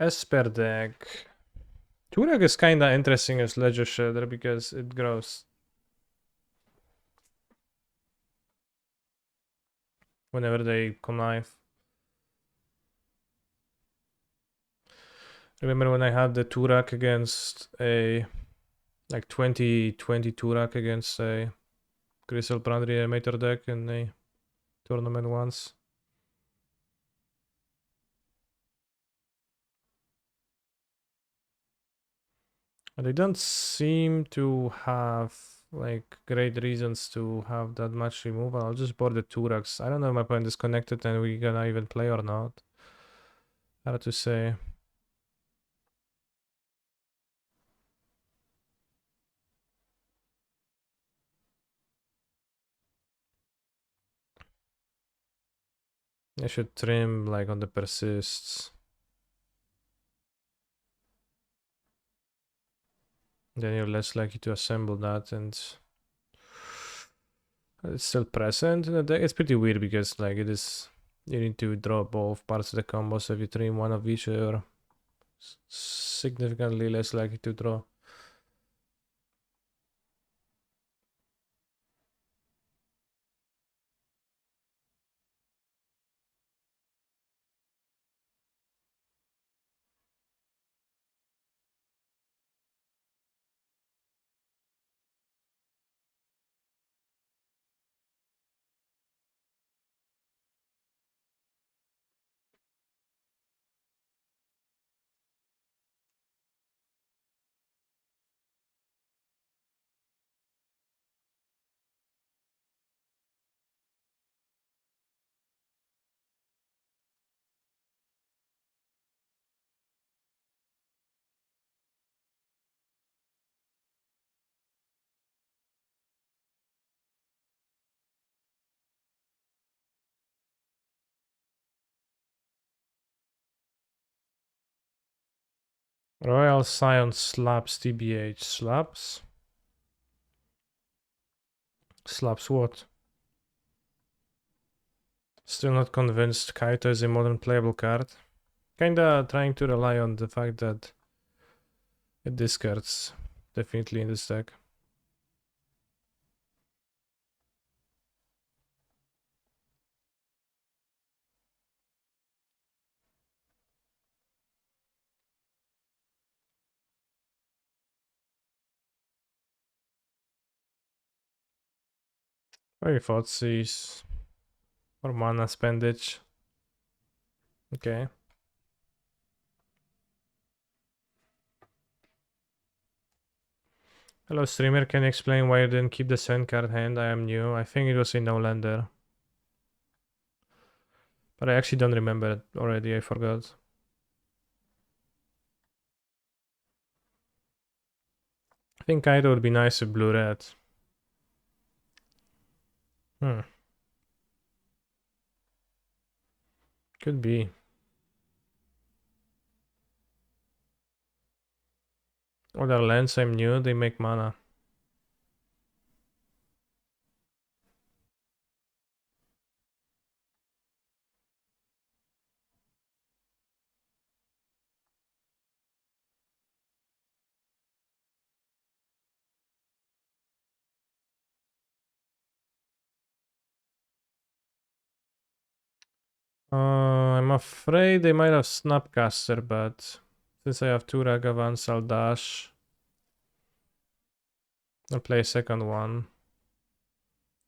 Esper deck. Turok is kinda interesting as Ledger Shredder because it grows whenever they connive. Remember when I had the Turok against a like 2020 Turok against a Grixis Reanimator deck in a tournament once. And they don't seem to have like great reasons to have that much removal. I'll just board the Turax. I don't know if my opponent is connected and we're gonna even play or not. Hard to say. I should trim like on the persists. Then you're less likely to assemble that, and it's still present in the deck. It's pretty weird because like it is, you need to draw both parts of the combo, so if you trim one of each, you're significantly less likely to draw. Royal Scion slaps TBH. Slaps? Slaps what? Still not convinced Kaito is a modern playable card. Kinda trying to rely on the fact that it discards definitely in this deck. Maybe Thoughtseize or mana spendage. Okay. Hello streamer, can you explain why you didn't keep the send card hand? I am new. I think it was a no-lander. But I actually don't remember it already, I forgot. I think Kaito would be nice with blue-red. Could be. Other lands I'm new, they make mana. I'm afraid they might have Snapcaster, but since I have two Ragavans, I'll dash. I'll play a second one.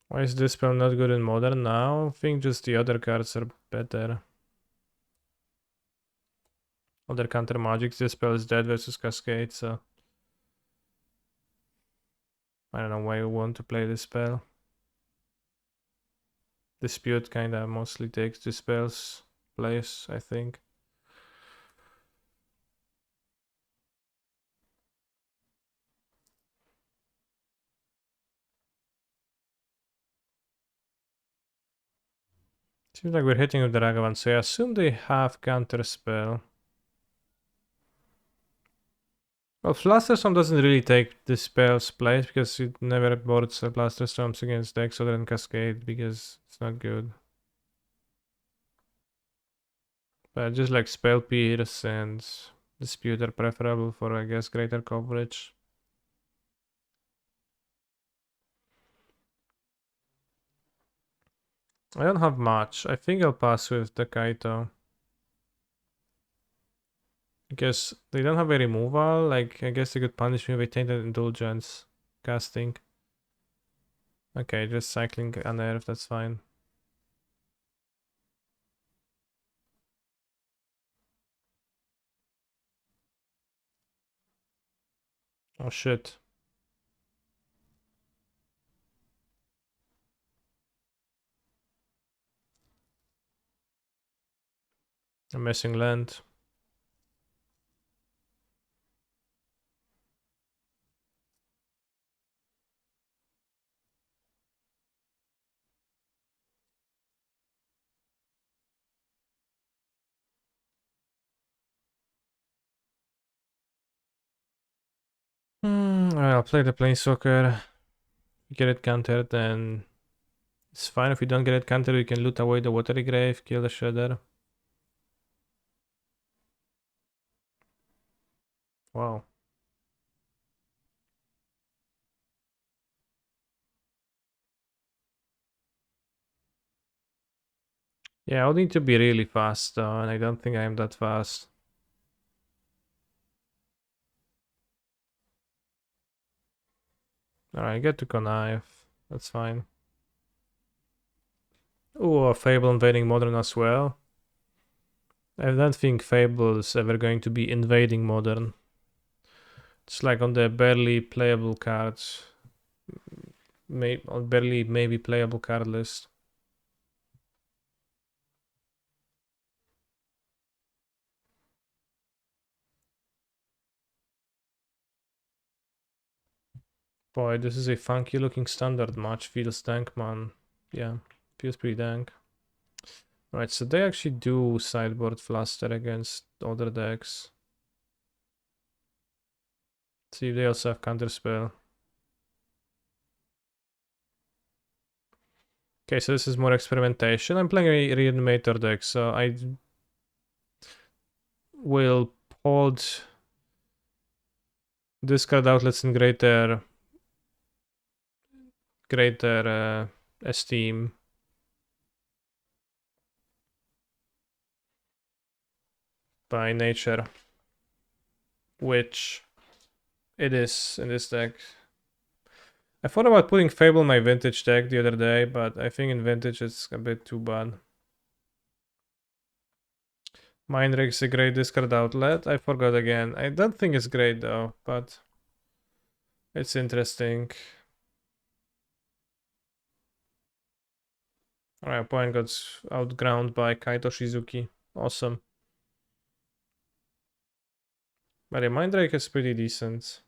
Why is this spell not good in Modern now? I think just the other cards are better. Other counter magics, this spell is dead versus Cascade, so I don't know why you want to play this spell. Dispute kinda mostly takes the spell's place, I think. Seems like we're hitting with the Ragavan, so I assume they have counter spell. Well, Flusterstorm doesn't really take the spell's place because it never boards Flusterstorms against decks other than Cascade because it's not good. But just like Spell Pierce and Disputer preferable for, I guess, greater coverage. I don't have much. I think I'll pass with the Kaito. I guess they don't have a removal. Like, I guess they could punish me with Tainted Indulgence casting. Okay, just cycling Unnerve, that's fine. Oh shit. I'm missing land. Alright, I'll play the Planeswalker. Get it countered, then it's fine. If we don't get it countered, we can loot away the Watery Grave, kill the Shredder. Wow. Yeah, I'll need to be really fast though, and I don't think I am that fast. Alright, get to connive. That's fine. Oh, a Fable invading Modern as well. I don't think Fable is ever going to be invading Modern. It's like on the barely playable cards. Barely maybe playable card list. Boy, this is a funky looking standard match. Feels dank, man. Yeah, feels pretty dank. Right, so they actually do sideboard Fluster against other decks. See if they also have Counterspell. Okay, so this is more experimentation. I'm playing a Reanimator deck, so I will hold discard outlets in greater esteem. By nature, which it is in this deck. I thought about putting Fable in my Vintage deck the other day, but I think in Vintage it's a bit too bad. Mind Rig's a great discard outlet. I forgot again. I don't think it's great though, but it's interesting. Alright, opponent got outground by Kaito Shizuki. Awesome. But yeah, Mind Drake is pretty decent.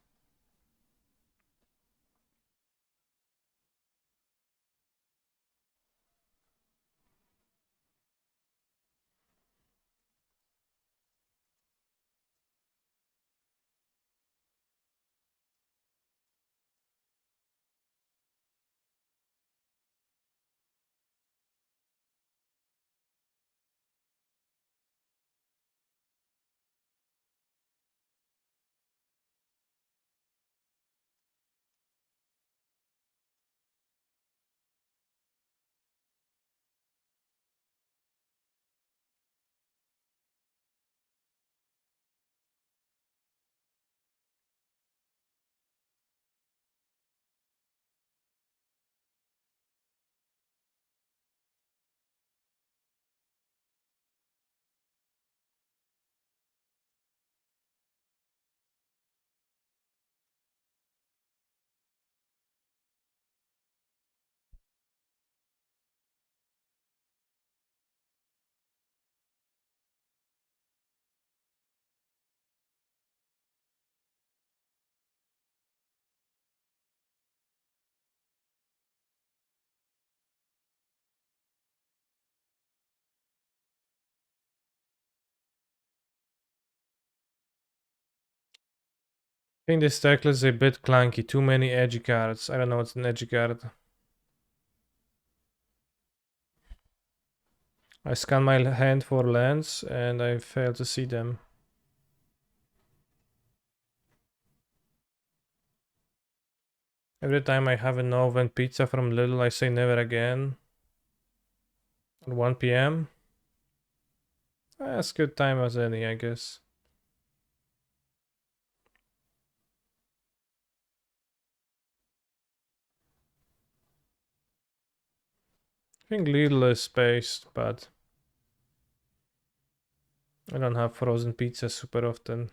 I think this deck is a bit clunky. Too many edgy cards. I don't know what's an edgy card. I scan my hand for lands and I fail to see them. Every time I have a no and pizza from Lidl, I say never again. At 1 p.m. That's good time as any, I guess. I think Lidl is spaced, but I don't have frozen pizza super often.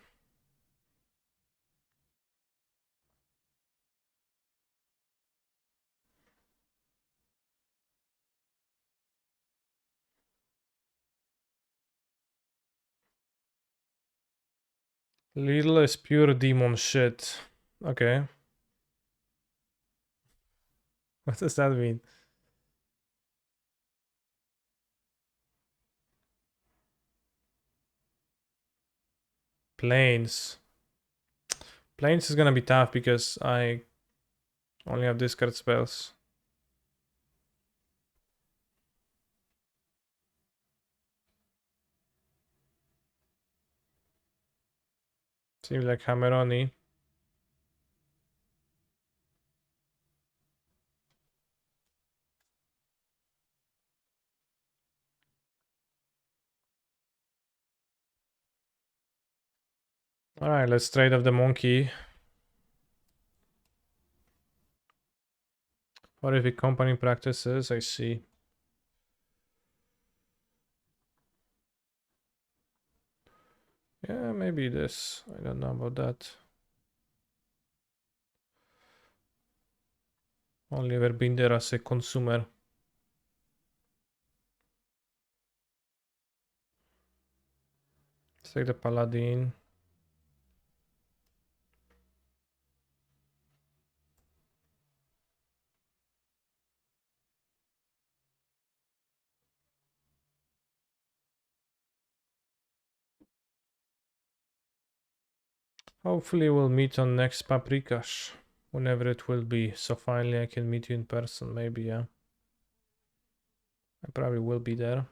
Lidl is pure demon shit. Okay. What does that mean? Planes. Planes is gonna be tough because I only have discard spells. Seems like Hammeroni. Alright, let's trade off the monkey. Horrific company practices, I see. Yeah, maybe this. I don't know about that. Only ever been there as a consumer. Let's take the paladin. Hopefully we'll meet on next Paprikash. Whenever it will be. So finally I can meet you in person, maybe, yeah. I probably will be there.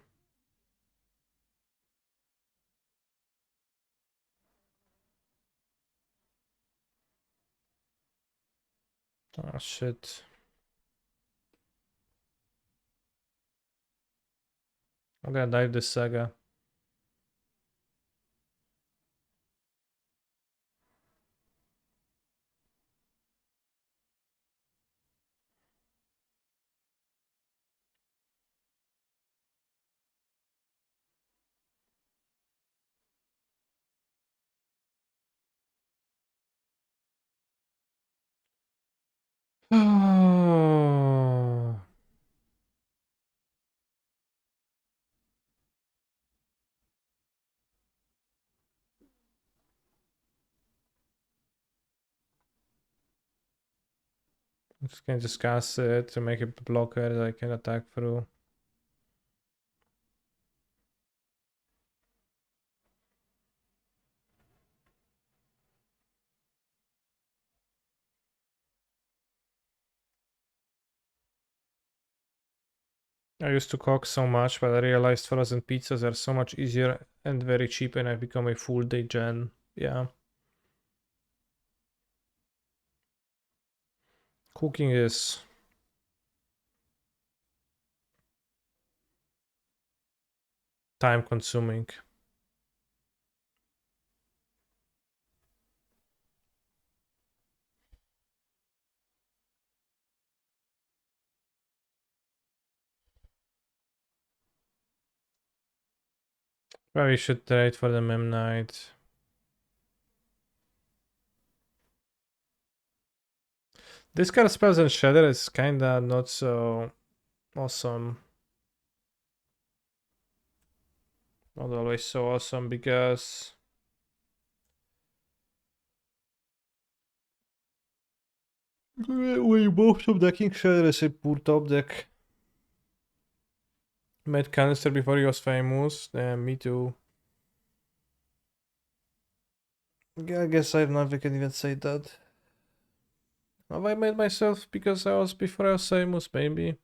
Ah, shit. I'm gonna dive this saga. Just can discuss it to make a blocker that I can attack through. I used to cook so much, but I realized frozen pizzas are so much easier and very cheap, and I've become a full day gen. Yeah. Cooking is time consuming. Probably should trade for the Mem Knight. This card spells and Shatter is kinda not so awesome. Not always so awesome because we both top decking Shatter is a poor top deck. Made Canister before he was famous. Me too. Yeah, I guess I never can even say that. Have I made myself because before I was famous, maybe?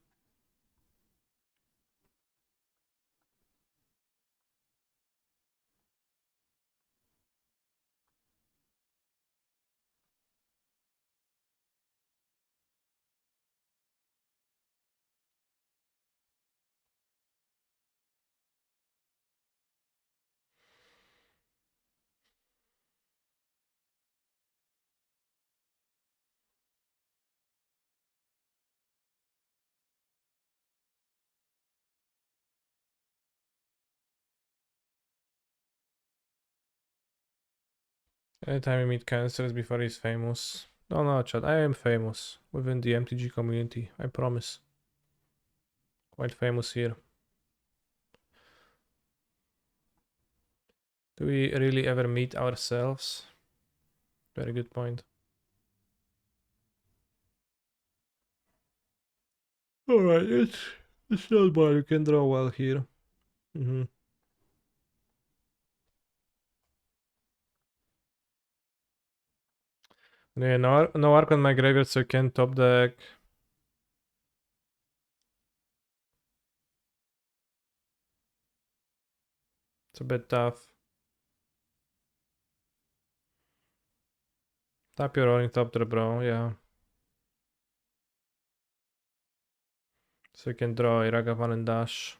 Anytime you meet cancers before he's famous. No, no, Chad, I am famous within the MTG community, I promise. Quite famous here. Do we really ever meet ourselves? Very good point. Alright, it's not bad, you can draw well here. Yeah, no arc on my graveyard, so I can top deck. It's a bit tough. Tap your rolling top there, bro, yeah. So you can draw Iragavan and dash.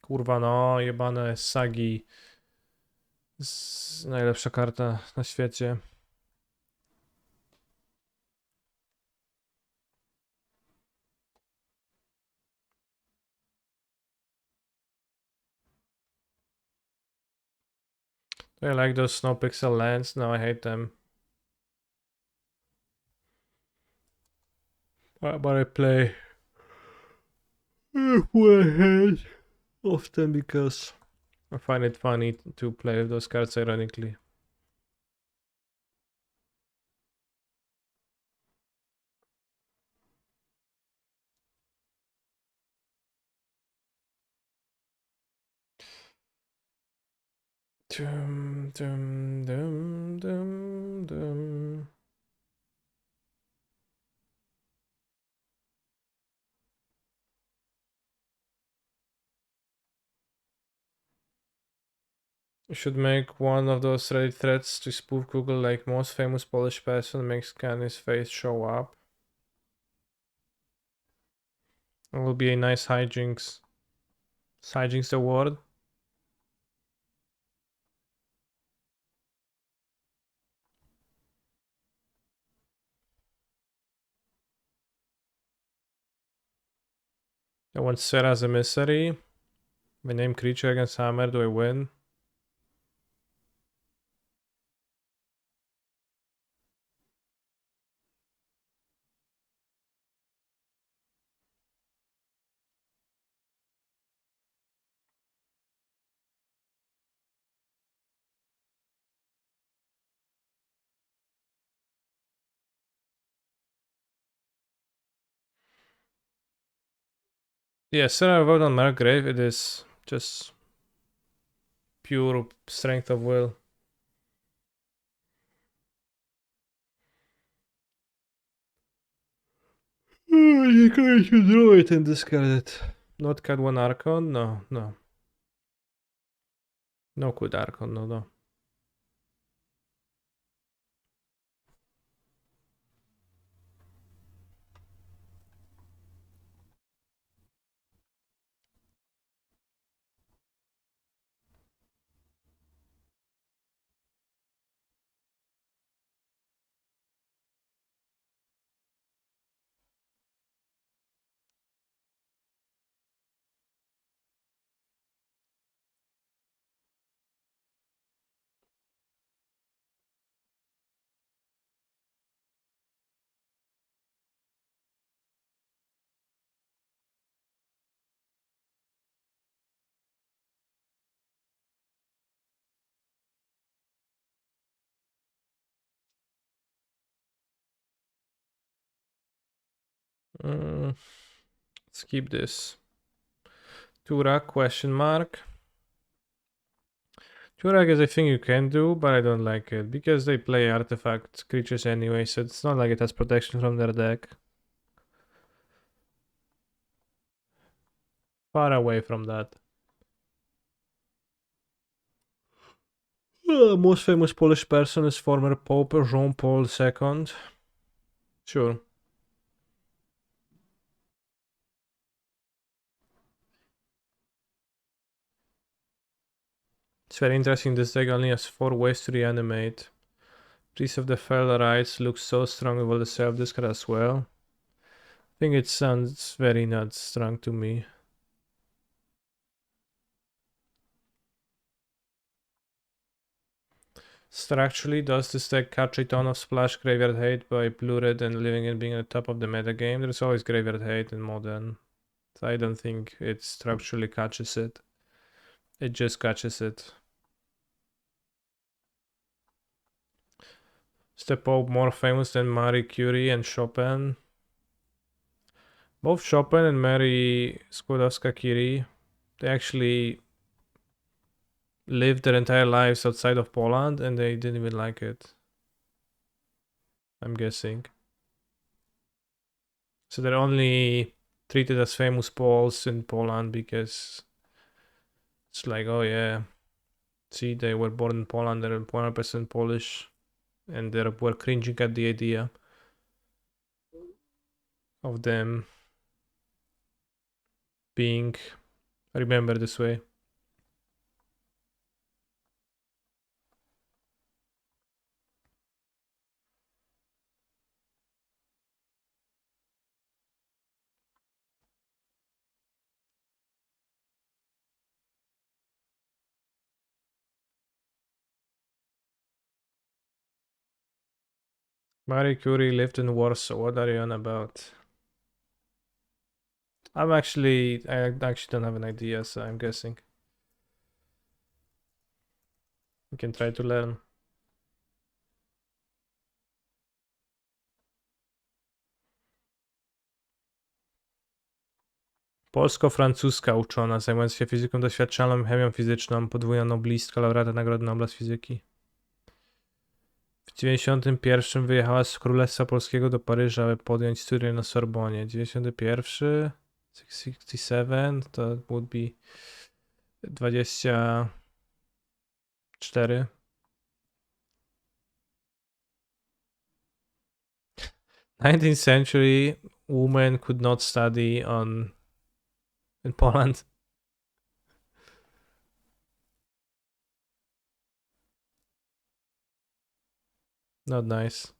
Kurwa no, jebane Sagi. Najlepsza karta na świecie. Do I like those snow pixel lands? No, I hate them. But I play full hand often because I find it funny to play with those cards ironically. Dum, dum, dum, dum, dum. You should make one of those Reddit threads to spoof Google like most famous Polish person makes Kanye's face show up. It will be a nice hijinks. Is hijinks the word? I want Sera as a mystery. My name creature against hammer, do I win? Yeah, Sera vote on Margrave, it is just pure strength of will. You should draw it and discard it. Not cut one Archon? No, no. No good Archon, no, no. Let's keep this. Turak, question mark. Turak is a thing you can do, but I don't like it, because they play artifact creatures anyway, so it's not like it has protection from their deck. Far away from that. Most famous Polish person is former Pope Jean-Paul II. Sure. It's very interesting, this deck only has 4 ways to reanimate. Priest of the Fell Rights looks so strong with all the self-discard as well. I think it sounds very not strong to me. Structurally, does this deck catch a ton of splash graveyard hate by blue-red and leaving it being at the top of the metagame? There's always graveyard hate in Modern. So I don't think it structurally catches it. It just catches it. Is the Pope more famous than Marie Curie and Chopin? Both Chopin and Marie Skłodowska-Curie, they actually lived their entire lives outside of Poland and they didn't even like it. I'm guessing. So they're only treated as famous Poles in Poland because it's like, oh yeah, see, they were born in Poland, they're 100% Polish, and they were cringing at the idea of them being remembered this way. Marie Curie lived in Warsaw. What are you on about? I actually don't have an idea, so I'm guessing. We can try to learn. Polsko-francuska uczona, zajmując się fizyką doświadczalną i chemią fizyczną, podwójna noblistka, laureata Nagrody Nobla z fizyki. W 91 wyjechała z Królestwa Polskiego do Paryża, aby podjąć studia na Sorbonie. 91, 67, to would be 24. 19th century women could not study in Poland. Not nice.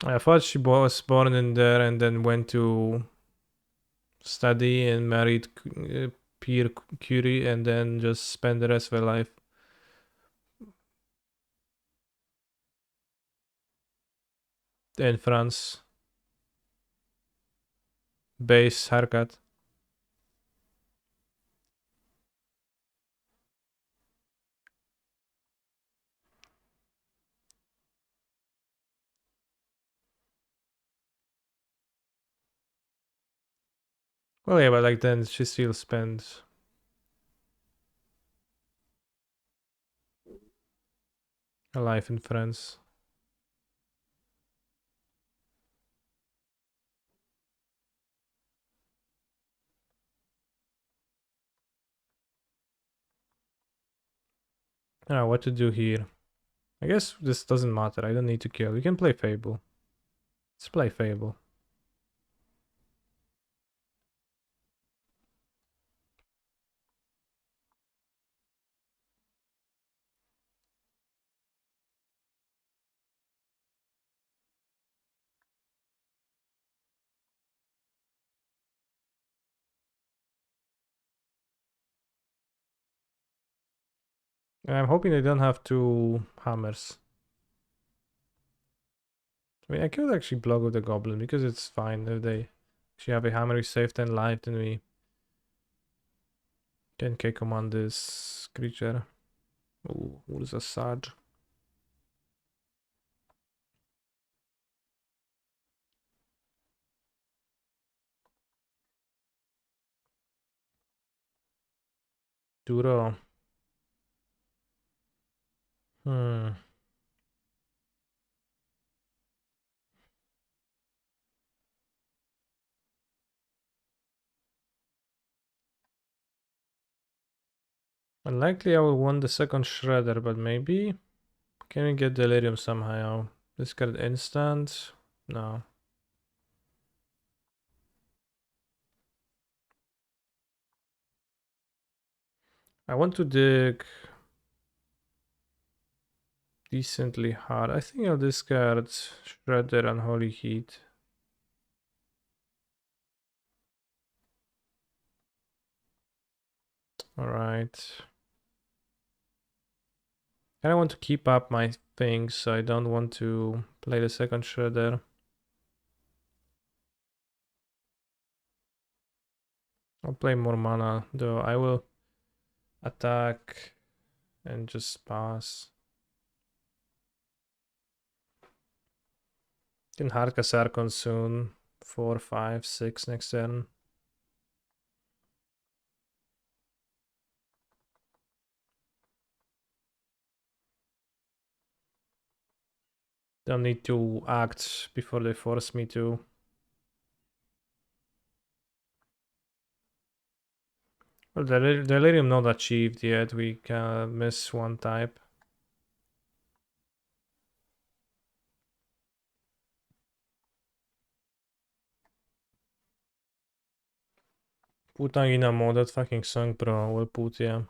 I thought she was born in there and then went to study and married Pierre Curie and then just spent the rest of her life in France. Base haircut. Well, yeah, but like then she still spent a life in France. Ah, what to do here? I guess this doesn't matter. I don't need to kill. We can play Fable. Let's play Fable. I'm hoping they don't have two hammers. I mean, I could actually block with the goblin because it's fine if they actually have a hammer is safe 10 life, then we can K-command this creature. Ooh, what is a Sarge? Duro. Hmm. Unlikely I will want the second Shredder, but maybe? Can we get Delirium somehow? This card instant? No. I want to dig decently hard. I think I'll discard Shredder and Holy Heat. Alright. I want to keep up my things, so I don't want to play the second Shredder. I'll play more mana, though. I will attack and just pass. Can hardcast Archon soon. 4, 5, 6 next turn. Don't need to act before they force me to. Well, the Delirium not achieved yet. We can miss one type. Putangina mod, that fucking song, bro. Will put, yeah.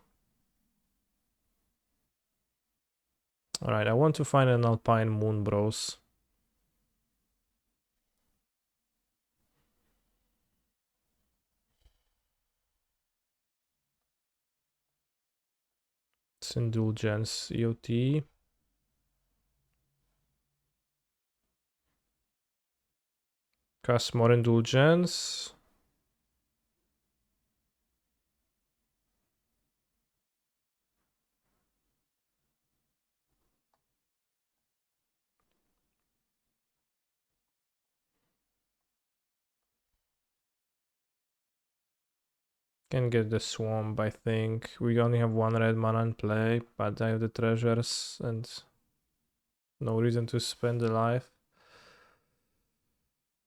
Alright, I want to find an Alpine Moon, bros. It's Indulgence, EOT. Cast more Indulgence. Can get the Swamp, I think. We only have one red mana in play, but I have the treasures and no reason to spend the life.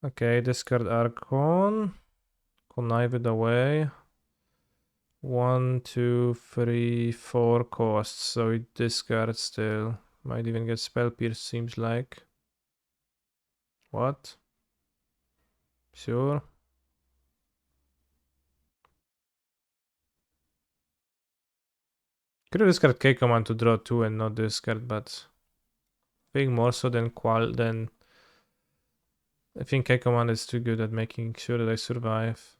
Okay, discard Archon. Connive it away. 1, 2, 3, 4 costs, so it discards still. Might even get Spell Pierce, seems like. What? Sure. Could have discarded K command to draw 2 and not discard, but I think more so than I think K command is too good at making sure that I survive.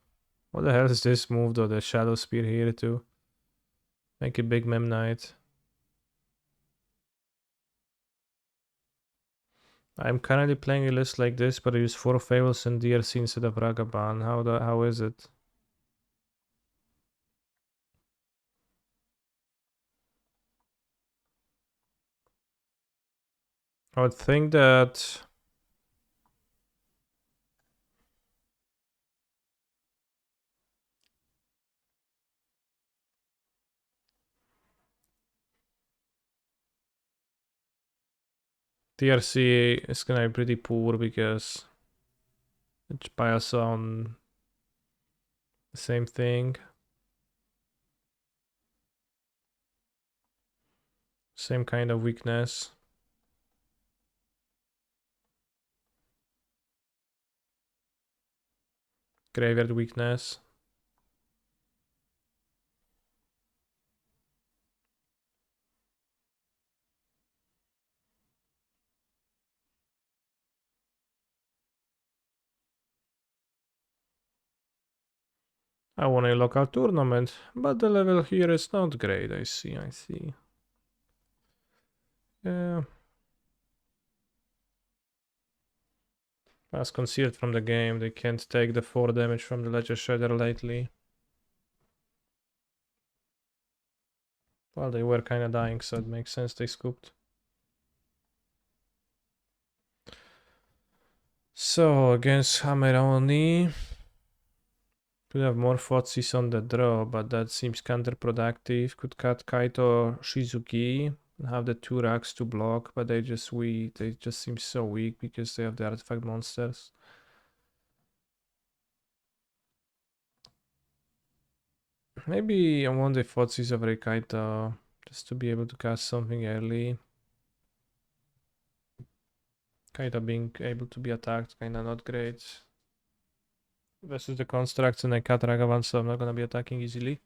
What the hell is this move though? The Shadow Spear here to make a big Mem Knight. I'm currently playing a list like this, but I use 4 Fables and DRC instead of Ragavan. How is it? I would think that TRC is gonna be pretty poor because it's bias on the same thing. Same kind of weakness. Graveyard weakness. I won a local tournament, but the level here is not great. I see. Yeah. As concealed from the game, they can't take the 4 damage from the Ledger Shredder lately. Well, they were kinda dying, so it makes sense they scooped. So, against Hameroni, could have more Fotsis on the draw, but that seems counterproductive. Could cut Kaito Shizuki and have the 2 racks to block, but they just seem so weak because they have the artifact monsters. Maybe I want the Fotsis over Kaito just to be able to cast something early. Kaito being able to be attacked, kinda not great. Versus the constructs and I cut Ragavan, so I'm not gonna be attacking easily.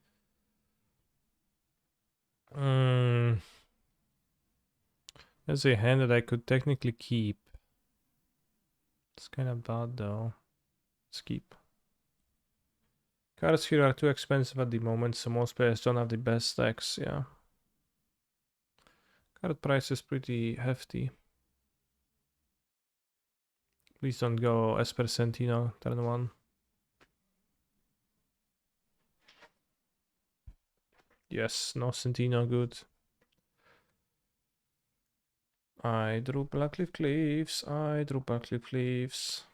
As a hand that I could technically keep. It's kind of bad though. Let's keep. Cards here are too expensive at the moment, so most players don't have the best stacks, yeah. Card price is pretty hefty. Please don't go Esper Sentino, turn 1. Yes, no Sentino, good. I drew Blackleaf Cleaves, I drew Blackleaf Cleaves.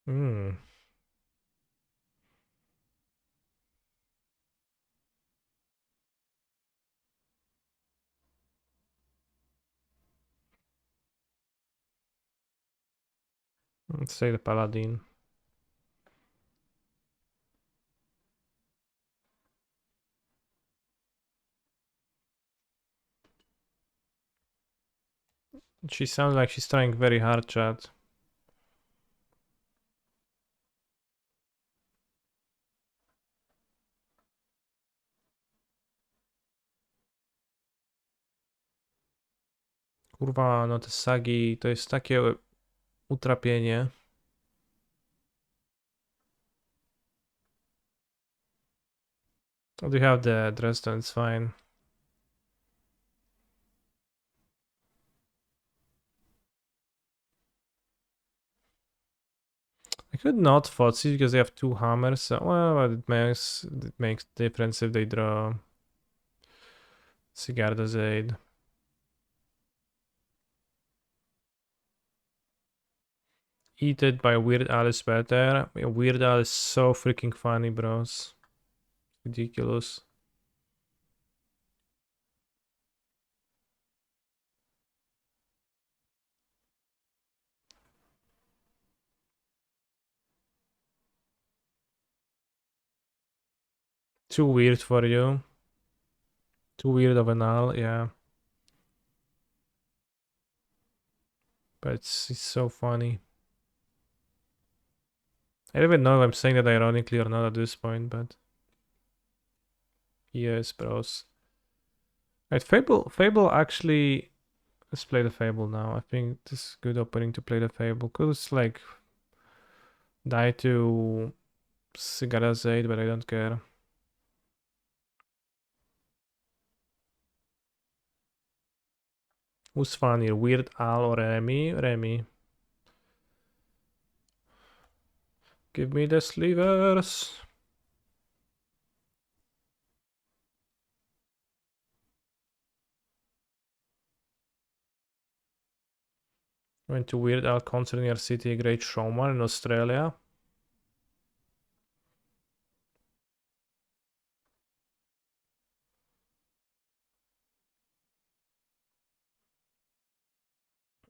Hmm. Let's say the Paladin. She sounds like she's trying very hard, chat. Kurwa, no te sagi, to jest takie utrapienie. Oh, we have the Dresden, it's fine. I could not Fozzy because they have 2 hammers, so well, it makes difference if they draw Sigarda's Aid. Eat It by Weird Al is better. Weird Al is so freaking funny, bros. Ridiculous. Too weird for you. Too weird of an Al, yeah. But it's so funny. I don't even know if I'm saying that ironically or not at this point, but yes, bros. Right, Fable actually. Let's play the Fable now. I think this is a good opening to play the Fable. Could it's like die to Sigara's Aid, but I don't care. Who's funnier, Weird Al or Remy? Remy. Give me the slivers. Went to Weird Al concert near City, a great showman in Australia.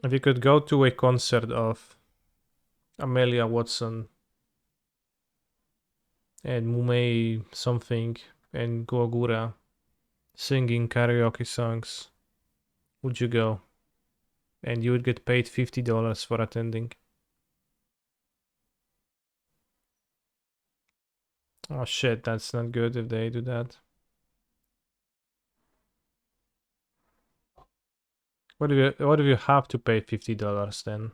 If you could go to a concert of Amelia Watson and Mumei something and Gogura singing karaoke songs, would you go? And you would get paid $50 for attending. Oh shit, that's not good if they do that. What if you have to pay $50 then?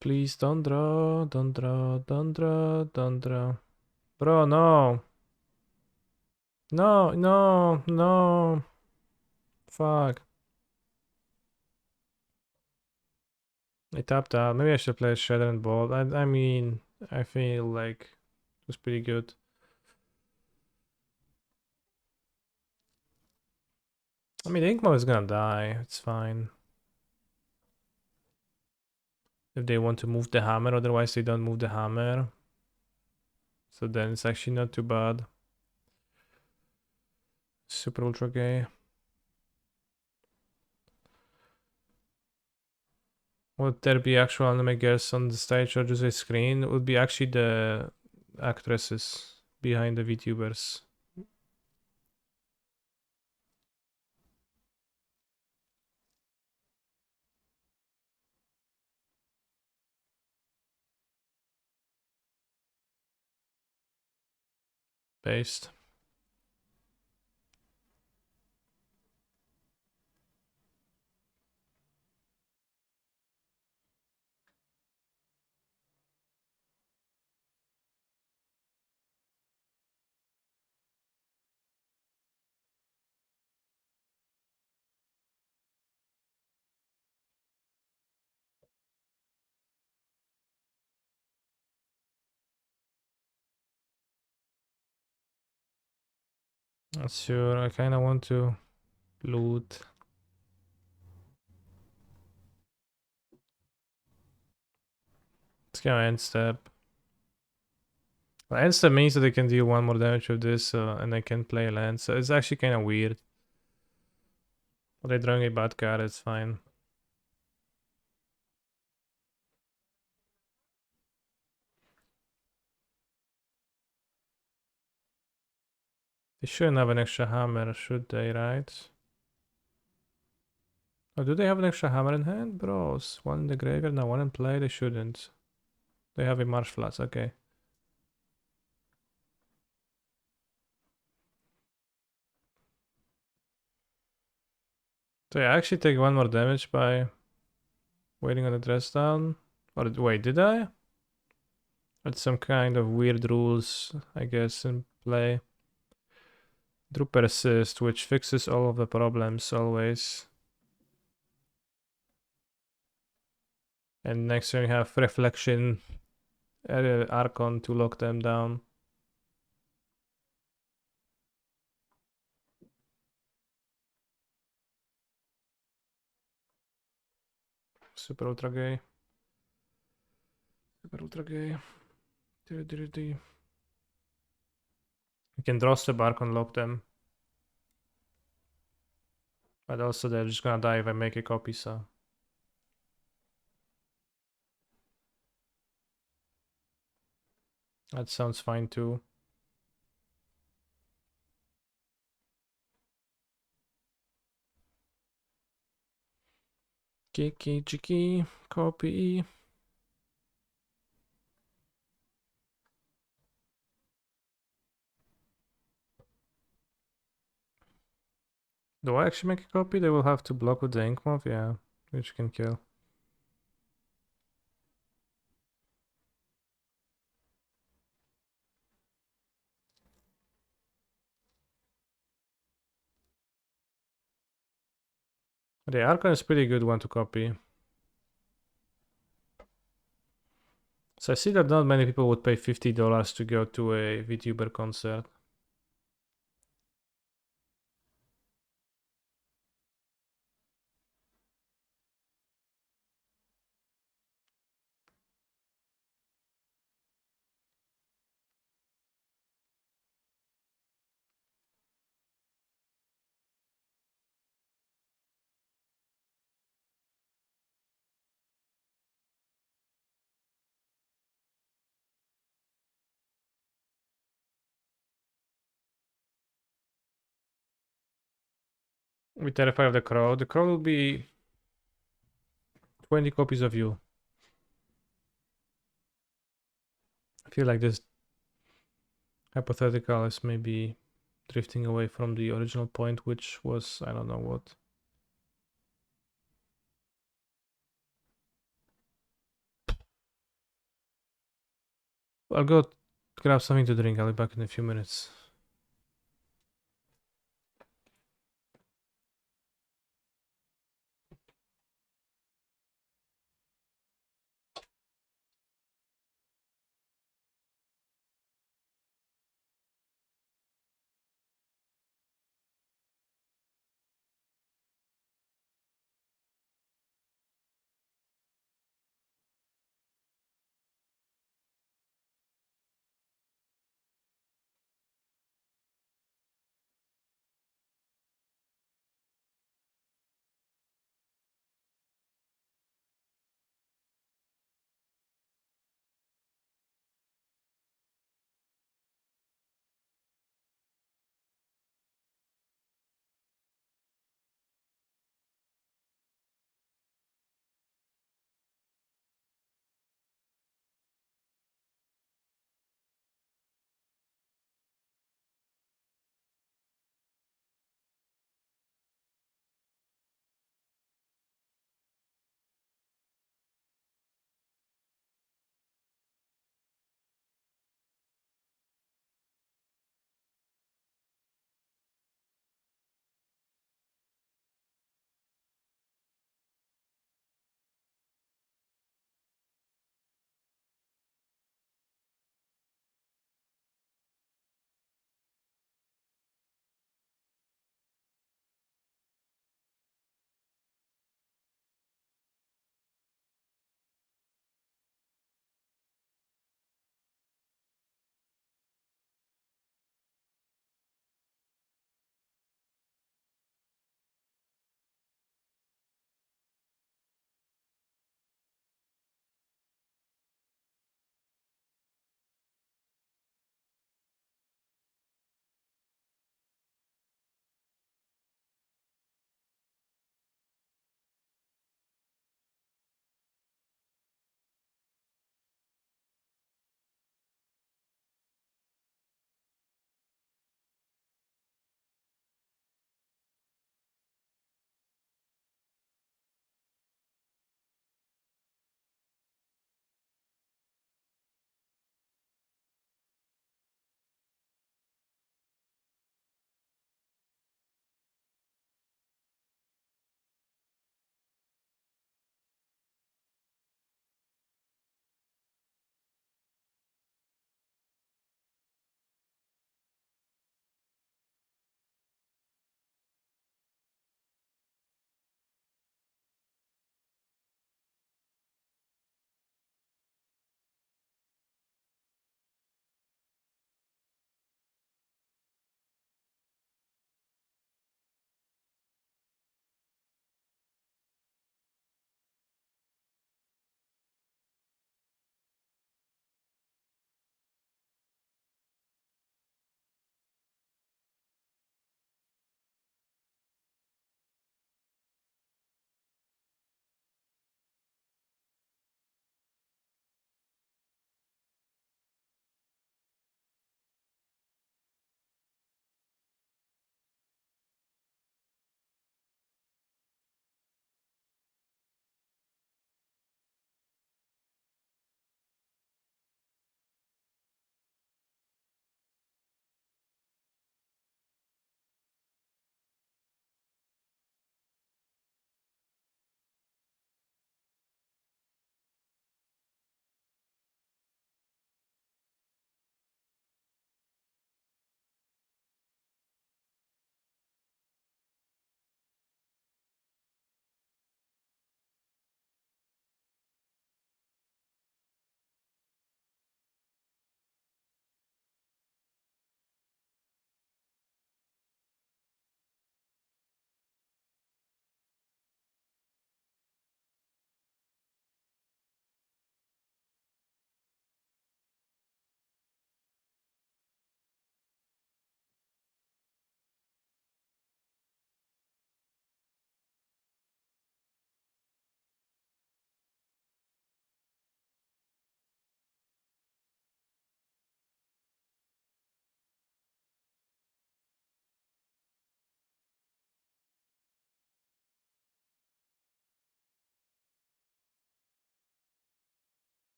Please don't draw, don't draw, don't draw, don't draw. Bro, no. No, no, no. Fuck. I tapped out. Maybe I should play Shadow and Bolt. I mean, I feel like it was pretty good. I mean, Inkmo is gonna die. It's fine. If they want to move the hammer, otherwise they don't move the hammer. So then it's actually not too bad. Super ultra gay. Would there be actual anime girls on the stage or just a screen? It would be actually the actresses behind the VTubers. Paste. Not sure. I kind of want to loot. Let's go end step. Well, end step means that I can deal one more damage with this, and I can play land. So it's actually kind of weird. But they're drawing a bad card. It's fine. They shouldn't have an extra hammer, should they? Right? Oh, do they have an extra hammer in hand, bros? One in the graveyard, now one in play. They shouldn't. They have a marsh flats. Okay. So I actually take one more damage by waiting on the dress down. Or wait, did I? That's some kind of weird rules, I guess, in play. Drew Persist, which fixes all of the problems always. And next turn you have Reflection, Archon to lock them down. Super ultra gay. Super ultra gay. You can draw step Archon, lock them. But also they're just gonna die if I make a copy, so. That sounds fine too. Kiki, Chiki, copy. Do I actually make a copy? They will have to block with the ink moth, yeah, which can kill. The Archon is pretty good one to copy. So I see that not many people would pay $50 to go to a VTuber concert. We terrify of the crow. The crow will be 20 copies of you. I feel like this hypothetical is maybe drifting away from the original point, which was, I don't know what. I'll go grab something to drink. I'll be back in a few minutes.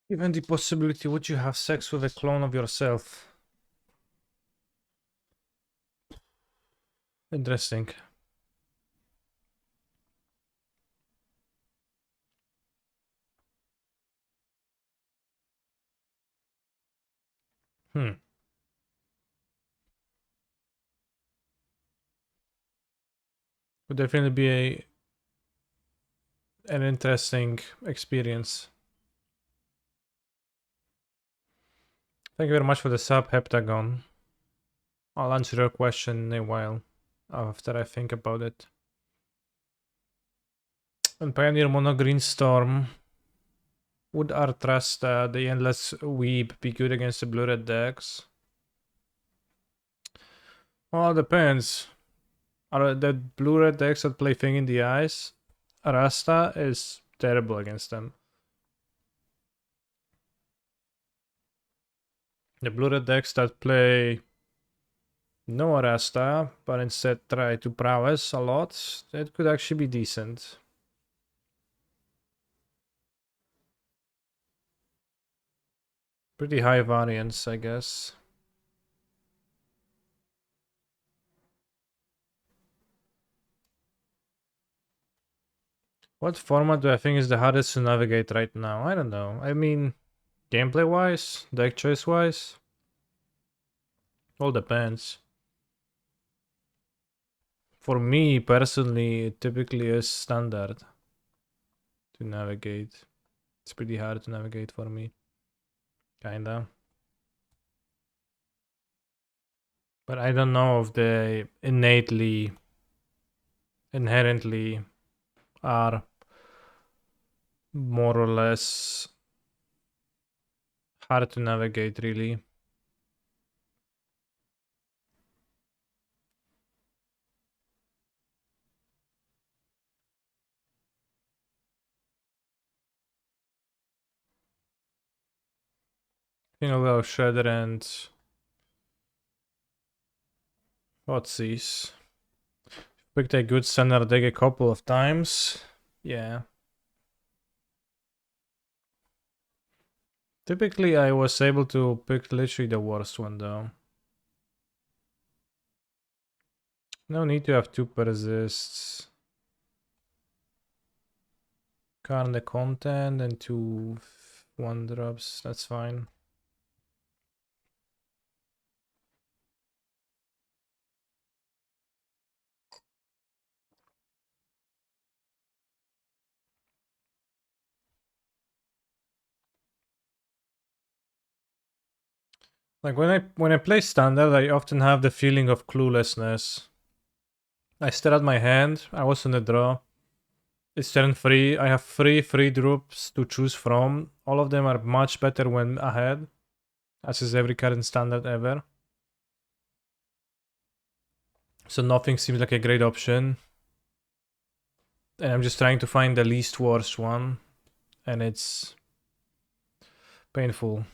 Even the possibility, would you have sex with a clone of yourself? Interesting. Hmm. Would definitely be an interesting experience. Thank you very much for the sub, Heptagon. I'll answer your question in a while after I think about it. And Pioneer Mono Green Storm. Would Artrasta, the Endless Weeb, be good against the Blue Red decks? Well, it depends. Are the Blue Red decks that play Thing in the Eyes? Arasta is terrible against them. The Blue Red decks that play no Arasta, but instead try to prowess a lot, it could actually be decent. Pretty high variance, I guess. What format do I think is the hardest to navigate right now? I don't know. I mean, gameplay-wise, deck choice-wise, all depends. For me, personally, it typically is standard to navigate. It's pretty hard to navigate for me. Kinda. But I don't know if they inherently are more or less hard to navigate, really. You know, well, Shredder and Hotsies. Picked a good standard deck a couple of times. Yeah. Typically, I was able to pick literally the worst one, though. No need to have two persists. Carn the content and two 1-drops. That's fine. Like when I play standard, I often have the feeling of cluelessness. I stare at my hand. I was on the draw. It's turn 3. I have 3 drops to choose from. All of them are much better when ahead, as is every card in standard ever. So nothing seems like a great option. And I'm just trying to find the least worst one. And it's painful.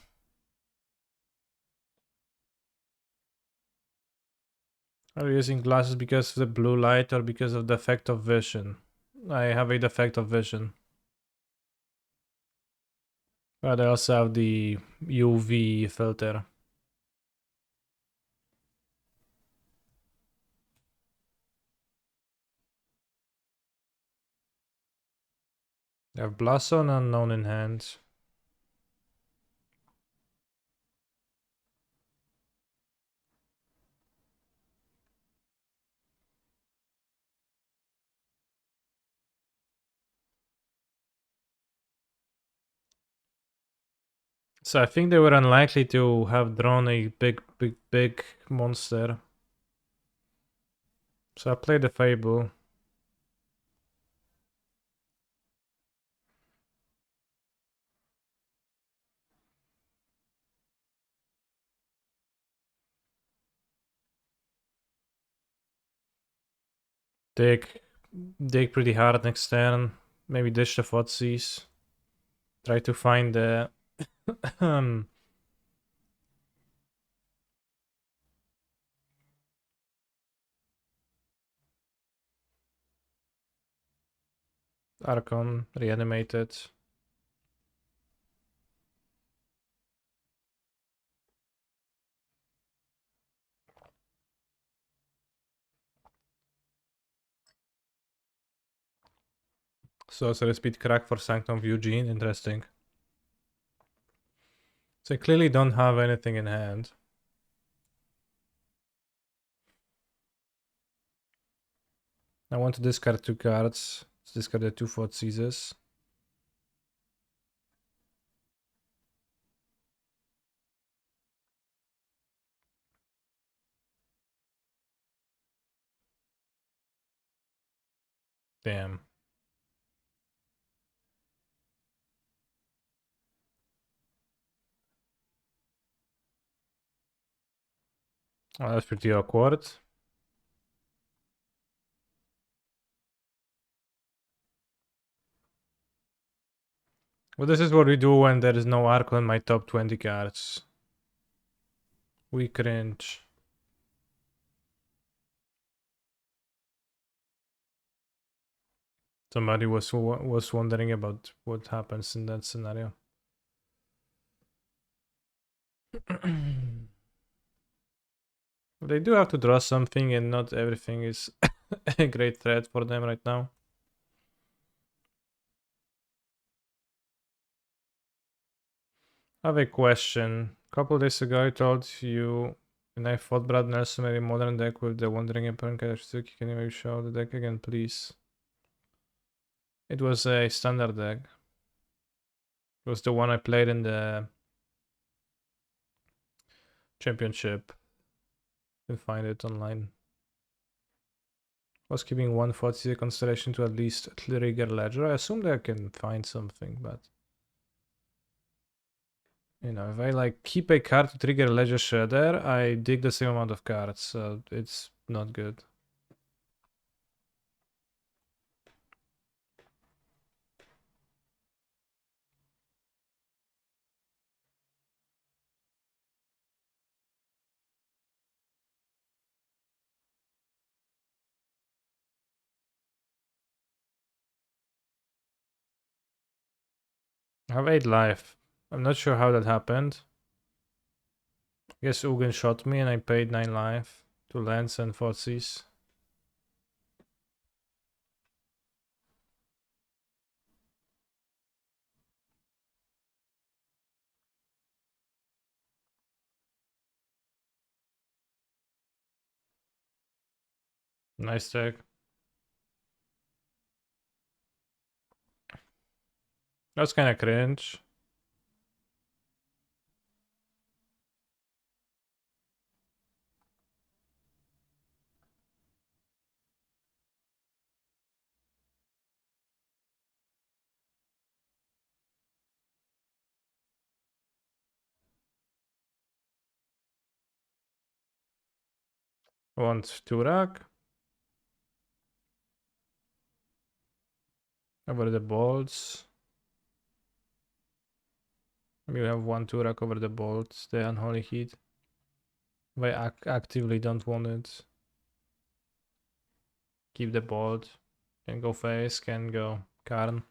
Are you using glasses because of the blue light or because of the effect of vision? I have a defect of vision. But I also have the UV filter. I have Blason Unknown in hand. So I think they were unlikely to have drawn a big monster. So I played the Fable. Dig pretty hard next turn. Maybe dish the Fotsies. Try to find the Archon reanimated. Sorcerer speed crack for Sanctum of Eugene, interesting. So I clearly don't have anything in hand. I want to discard 2 cards. Let's discard the 2 Fort Caesars. Damn. Oh, that's pretty awkward. Well, this is what we do when there is no Arco in my top 20 cards. We cringe. Somebody was wondering about what happens in that scenario. They do have to draw something, and not everything is a great threat for them right now. I have a question. A couple days ago, I told you, and I fought Brad Nelson a modern deck with the Wandering Emperor and Katsuki. Can you maybe show the deck again, please? It was a standard deck. It was the one I played in the championship. You can find it online. I was keeping 140 constellation to at least trigger ledger. I assume that I can find something, but you know, if I like keep a card to trigger ledger shredder, I dig the same amount of cards, so it's not good. I have 8 life. I'm not sure how that happened. I guess Ugin shot me and I paid 9 life to Lance and Fotsis. Nice tag. That's kinda cringe. Want Turak. Over the bolts. We have 1 Turak over the bolts, the Unholy Heat. If I actively don't want it. Keep the bolt. Can go face, can go Karn.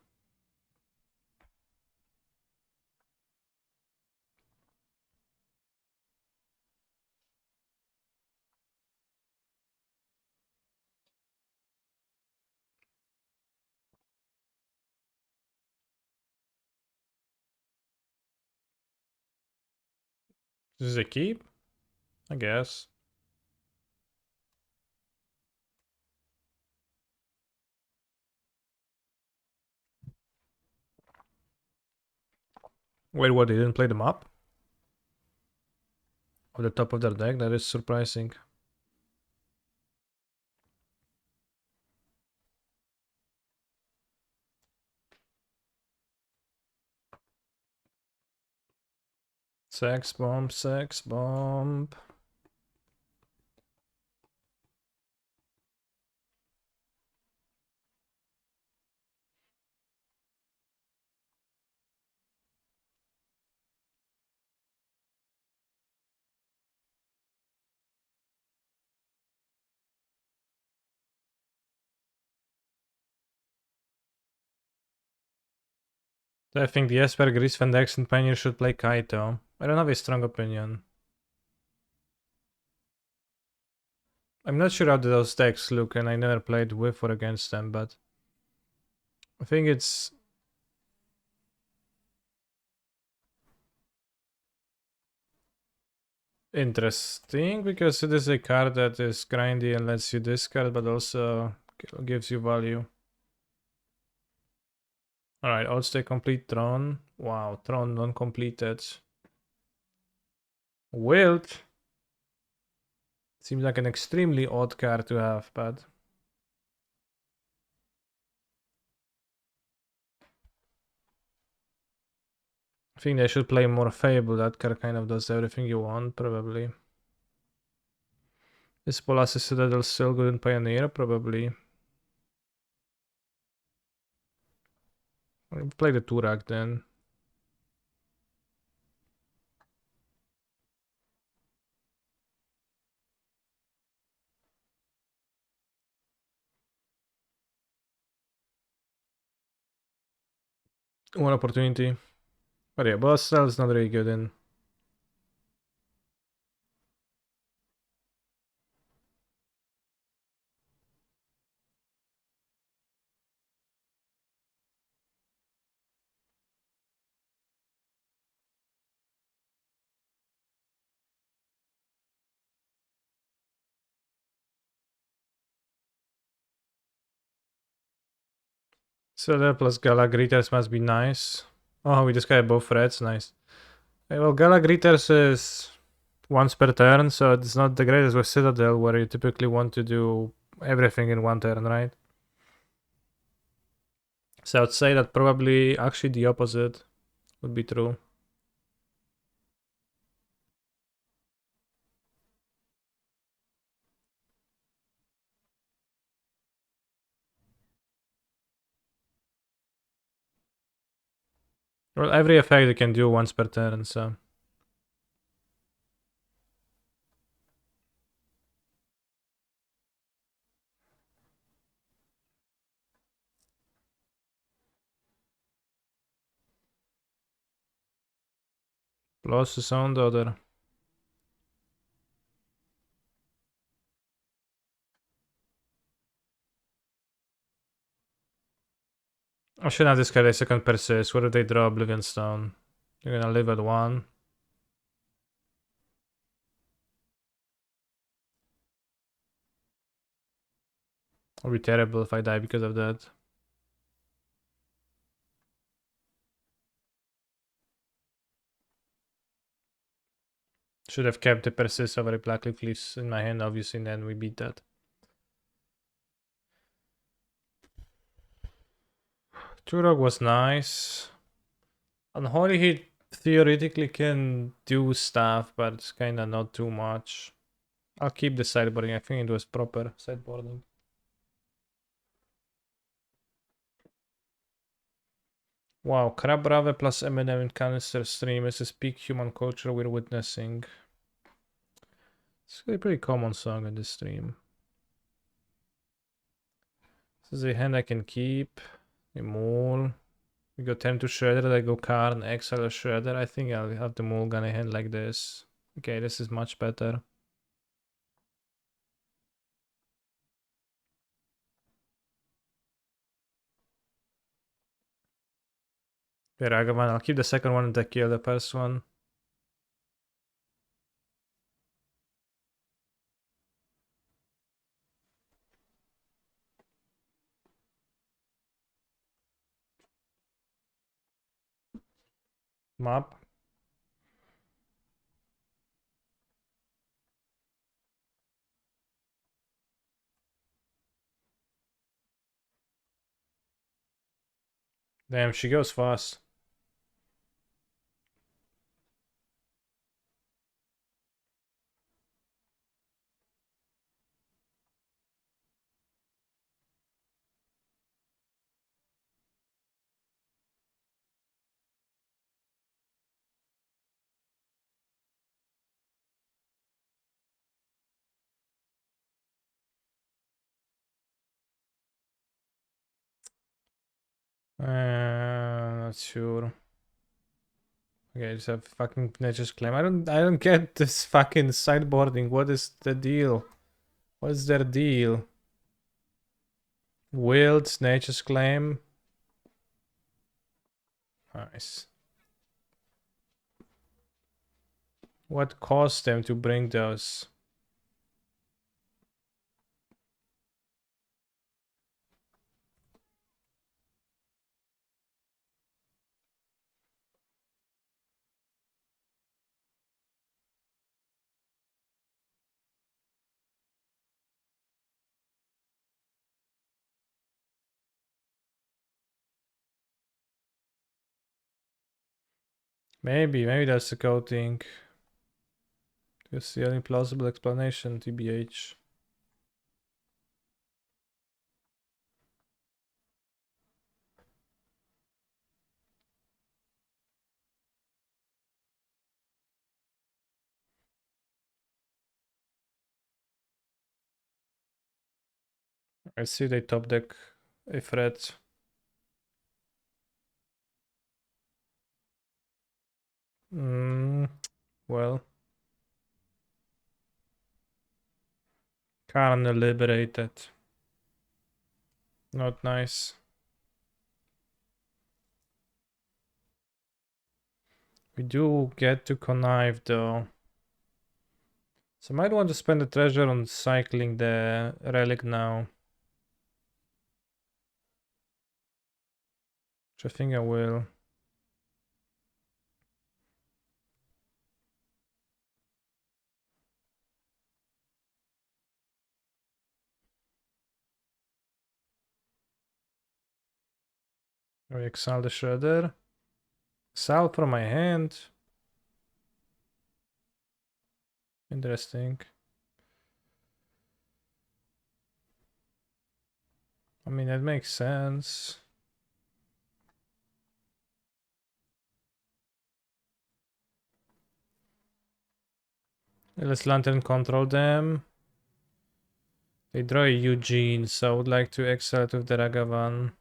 This is a keep? I guess. Wait, what? They didn't play them up? On the top of their deck? That is surprising. Sex bomb, sex bomb. I think the Esper, Gris, Vendex, and Pioneer should play Kaito. I don't have a strong opinion. I'm not sure how those decks look, and I never played with or against them, but I think it's interesting because it is a card that is grindy and lets you discard, but also gives you value. Alright, odds to complete Tron. Wow, Tron non-completed. Wilt. Seems like an extremely odd card to have, but... I think they should play more Fable. That card kind of does everything you want, probably. Is Polaris Citadel still good in Pioneer? Probably. I'll play the Turak then. One opportunity. But yeah, boss style is not really good in. So that plus Gala Greeters must be nice. Oh, we just got both reds, nice. Okay, well, Gala Greeters is once per turn, so it's not the greatest with Citadel, where you typically want to do everything in one turn, right? So I'd say that probably actually the opposite would be true. Well, every effect you can do once per turn, so... Plus the sound other. I should have discarded a second Persist. What if they draw Oblivion Stone? You're gonna live at 1. It'll be terrible if I die because of that. Should have kept the Persist over the Blackleaf Leaves in my hand, obviously, and then we beat that. Turok was nice. Unholy Heat theoretically can do stuff, but it's kinda not too much. I'll keep the sideboarding. I think it was proper sideboarding. Wow, Crab Rave plus Eminem in Canister Stream is this peak human culture we're witnessing. It's a pretty common song in this stream. This is a hand I can keep. A Mole. We go 10 to Shredder, I go Karn, exile a Shredder. I think I'll have the Mulligan a hand like this. Okay, this is much better. The Ragavan, I'll keep the second one and then kill the first one. Map. Damn, she goes fast. Not sure. Okay, just have fucking Nature's Claim. I don't get this fucking sideboarding. What is the deal? What is their deal? Wild, Nature's Claim. Nice. What caused them to bring those? Maybe that's the coating. That's the only plausible explanation, TBH. I see they top deck a threat. Well. Kinda liberated. Not nice. We do get to connive though. So I might want to spend the treasure on cycling the relic now. Which I think I will. I exile the shredder. Exile from my hand. Interesting. I mean, that makes sense. Let's lantern control them. They draw a Eugene, so I would like to exile it with the Ragavan.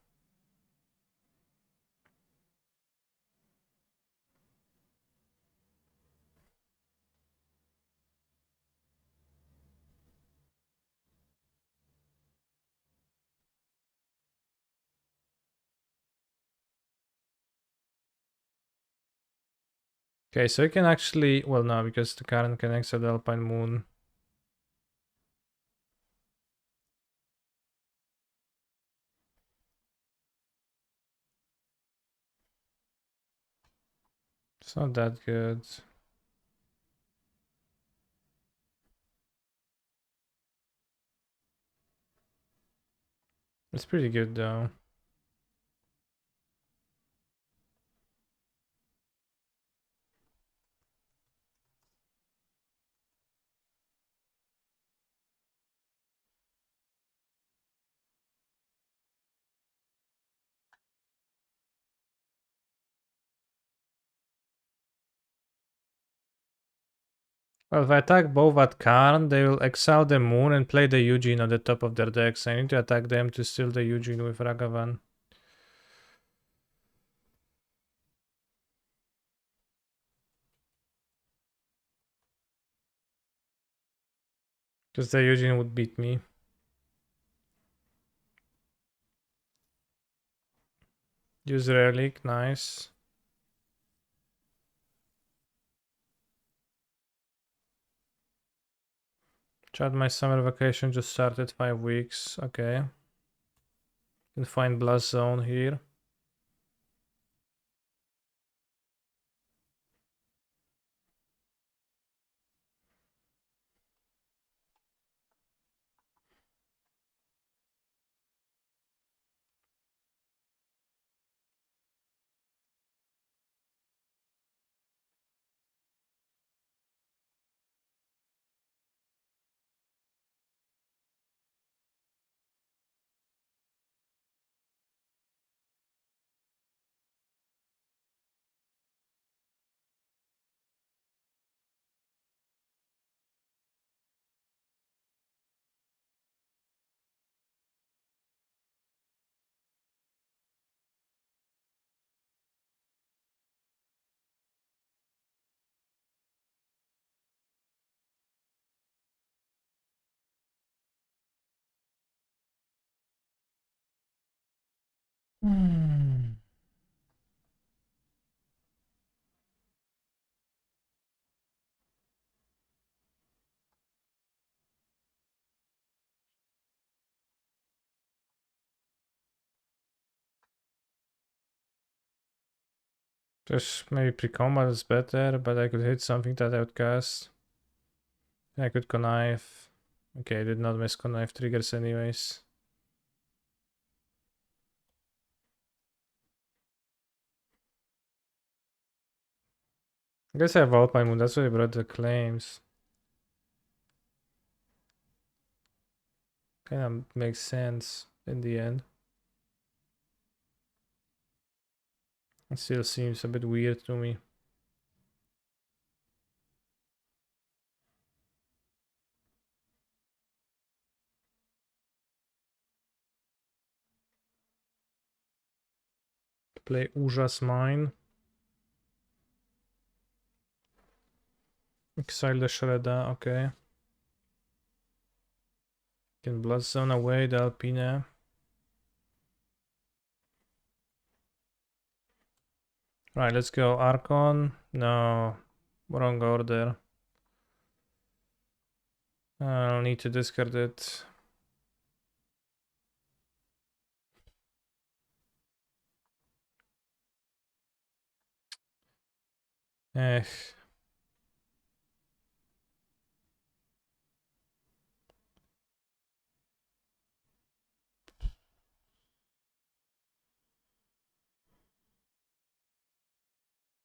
Okay, so you can actually, well, no, because the Karen can exile the Alpine Moon. It's not that good. It's pretty good though. Well, if I attack both at Karn, they will exile the moon and play the Eugene on the top of their decks. I need to attack them to steal the Eugene with Ragavan. Because the Eugene would beat me. Use Relic, nice. Chat, my summer vacation just started 5 weeks. Okay. Can find Blast Zone here. Just maybe pre-combat is better, but I could hit something that I would cast. I could connive. Okay, I did not miss connive triggers anyways. I guess I have Alpine Moon, that's why I brought the claims. Kinda makes sense in the end. It still seems a bit weird to me. Play Uja's Mine. Exile the Shredder, okay. Can Bloodzone away the Alpine. Right, let's go. Archon. No, wrong order. I'll need to discard it. Eh.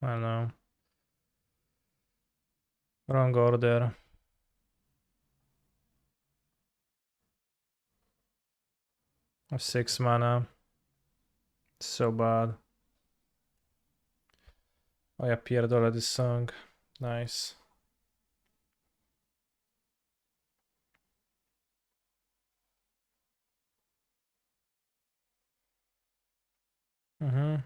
I don't know. Wrong order. A 6 mana. So bad. Oh ja pierdolę this song. Nice. Mhm.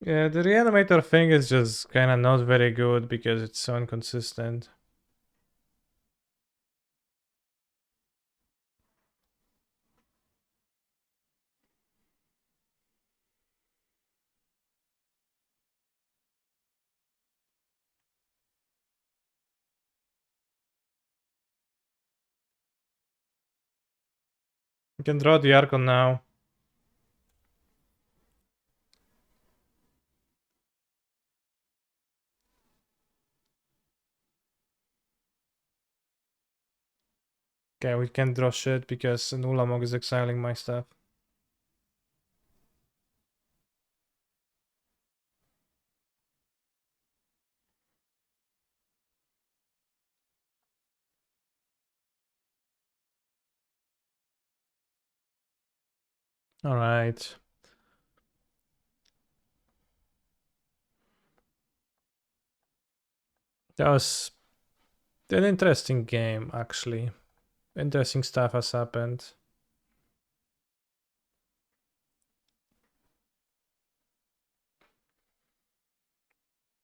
Yeah, the Reanimator thing is just kinda not very good because it's so inconsistent. You can draw the Archon now. Okay, we can't draw shit because Nulamog is exiling my stuff. Alright. That was an interesting game, actually. Interesting stuff has happened.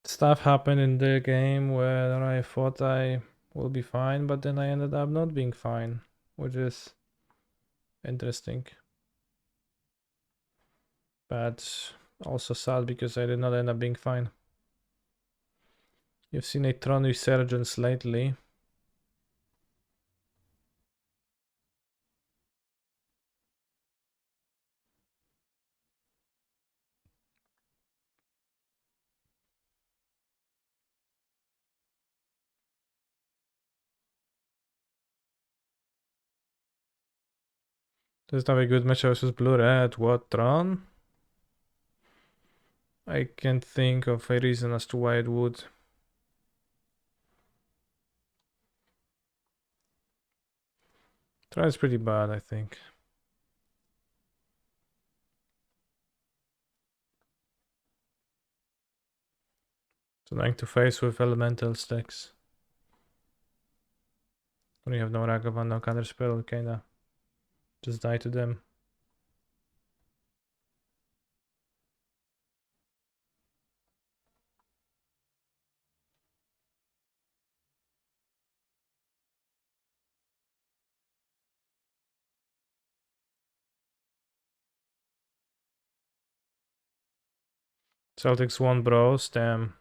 Stuff happened in the game where I thought I will be fine, but then I ended up not being fine, which is interesting. But also sad because I did not end up being fine. You've seen a Tron resurgence lately. Does not have a good match versus Blue Red. What, Tron? I can't think of a reason as to why it would. Tron is pretty bad, I think. So going to face with elemental stacks. When you have no Ragavan, no counter spell, kinda just die to them. Celtics won, bros. Damn.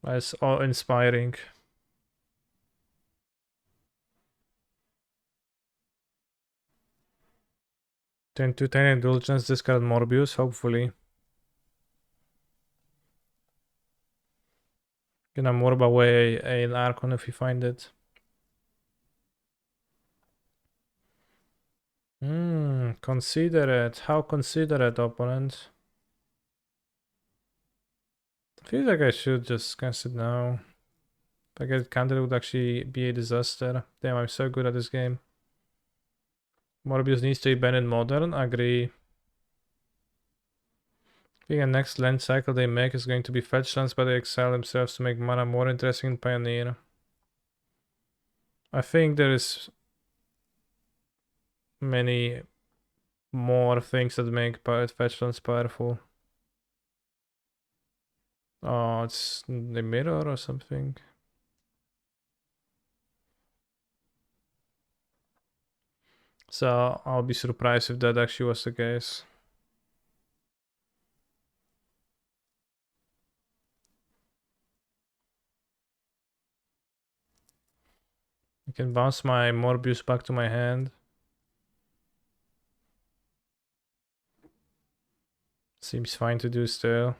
That's all inspiring. 10 to 10 indulgence, discard Morbius, hopefully. Gonna morb away an Archon if you find it. Considerate. How considerate, opponent? I feel like I should just cast it now. If I get it countered, it would actually be a disaster. Damn, I'm so good at this game. Morbius needs to be banned in Modern, agree. I think the next land cycle they make is going to be fetch lands, but they exile themselves to make mana more interesting in Pioneer. I think there is many more things that make fetch lands powerful. Oh, it's the mirror or something. So I'll be surprised if that actually was the case. I can bounce my Morbius back to my hand. Seems fine to do still.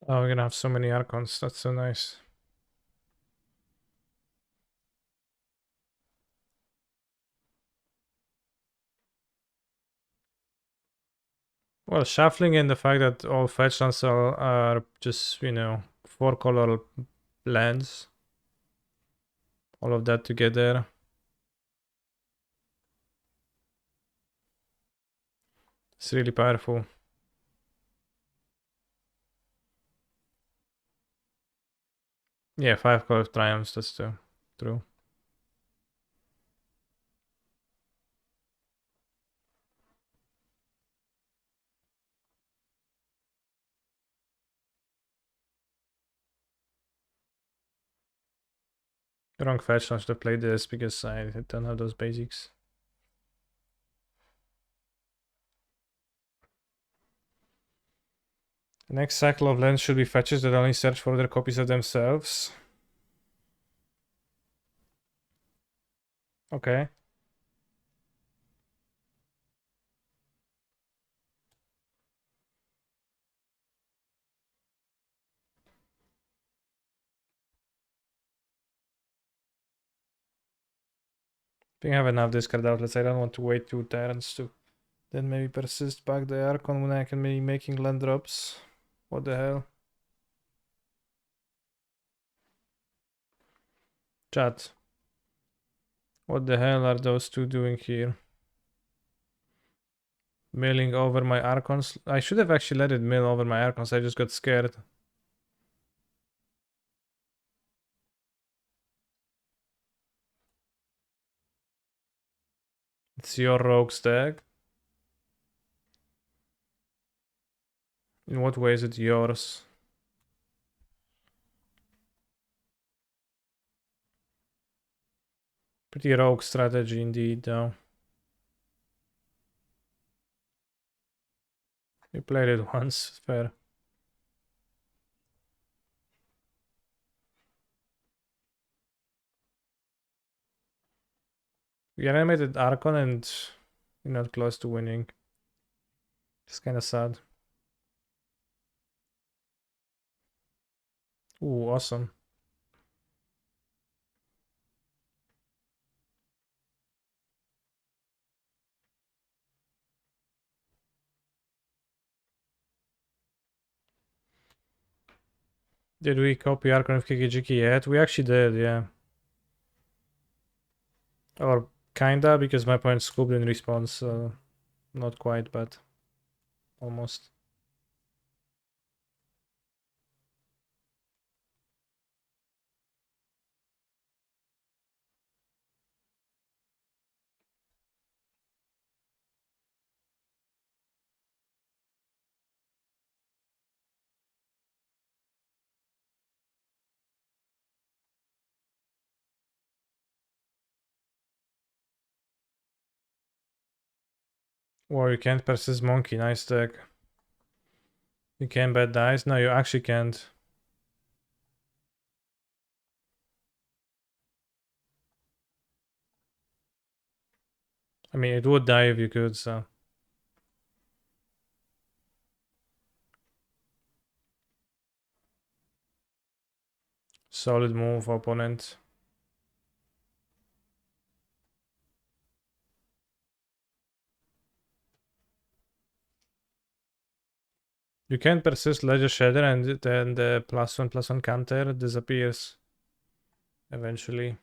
Oh, we're gonna have so many Archons. That's so nice. Well, shuffling in the fact that all fetch lands are just, 4-color lands. All of that together. It's really powerful. Yeah, 5-color triumphs, that's true. Wrong fetch lands to play this because I don't have those basics. The next cycle of lands should be fetches that only search for their copies of themselves. Okay. I think I have enough discard outlets. I don't want to wait 2 turns to then maybe persist back the Archon when I can be making land drops. What the hell? Chat. What the hell are those two doing here? Milling over my Archons. I should have actually let it mill over my Archons. I just got scared. It's your rogue stack. In what way is it yours? Pretty rogue strategy indeed, though. You played it once, fair. We animated Archon and you're not close to winning. It's kind of sad. Ooh, awesome. Did we copy Archon of Kikijiki yet? We actually did, yeah. Or kinda, because my point scooped in response, so not quite, but almost. Or you can't persist monkey, nice deck. You can bet dice? No, you actually can't. I mean, it would die if you could, so. Solid move, opponent. You can persist Ledger Shatter and then the +1/+1 counter disappears eventually.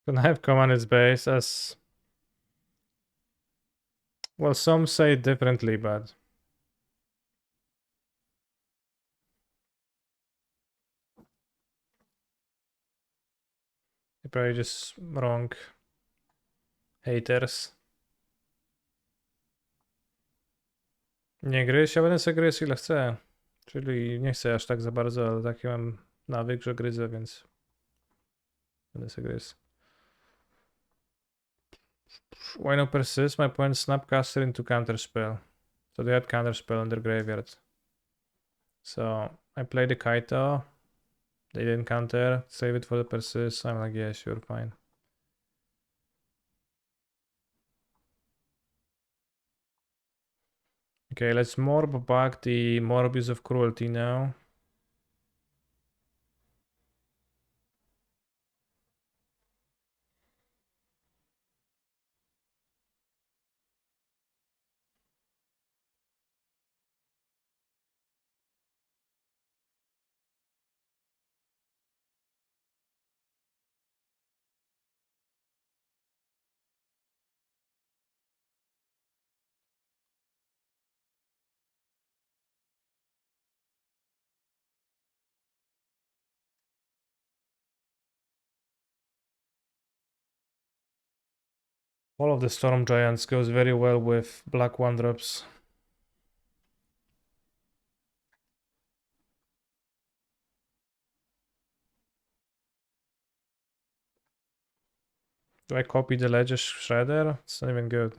Can have command its base as well, some say it differently, but you're probably just wrong. Haters. Nie gryź, ja będę sobie gryźć ile chcę. Czyli nie chcę aż tak za bardzo, ale taki mam nawyk, że gryzę, więc będę sobie gryźć. Why not persist? My opponent snapcaster into counterspell. So they had counterspell in their graveyard. So I play the Kaito. They didn't counter. Save it for the persist. I'm like, yeah, sure, fine. Okay, let's morb back the Morbius of Cruelty now. All of the Storm Giants goes very well with black 1-drops. Do I copy the Ledger Shredder? It's not even good.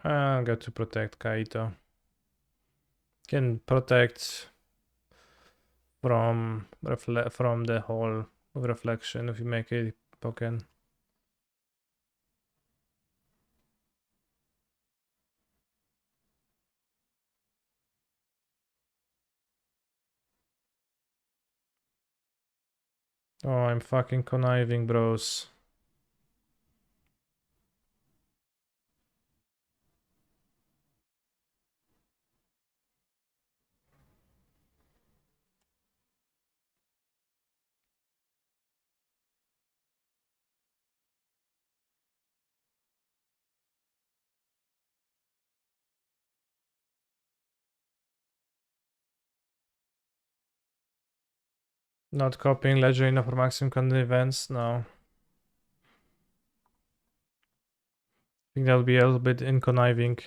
I got to protect Kaito. Can protect from the hole of reflection if you make a token. Oh, I'm fucking conniving, bros. Not copying Ledger enough for maximum content events? No. I think that'll be a little bit inconniving.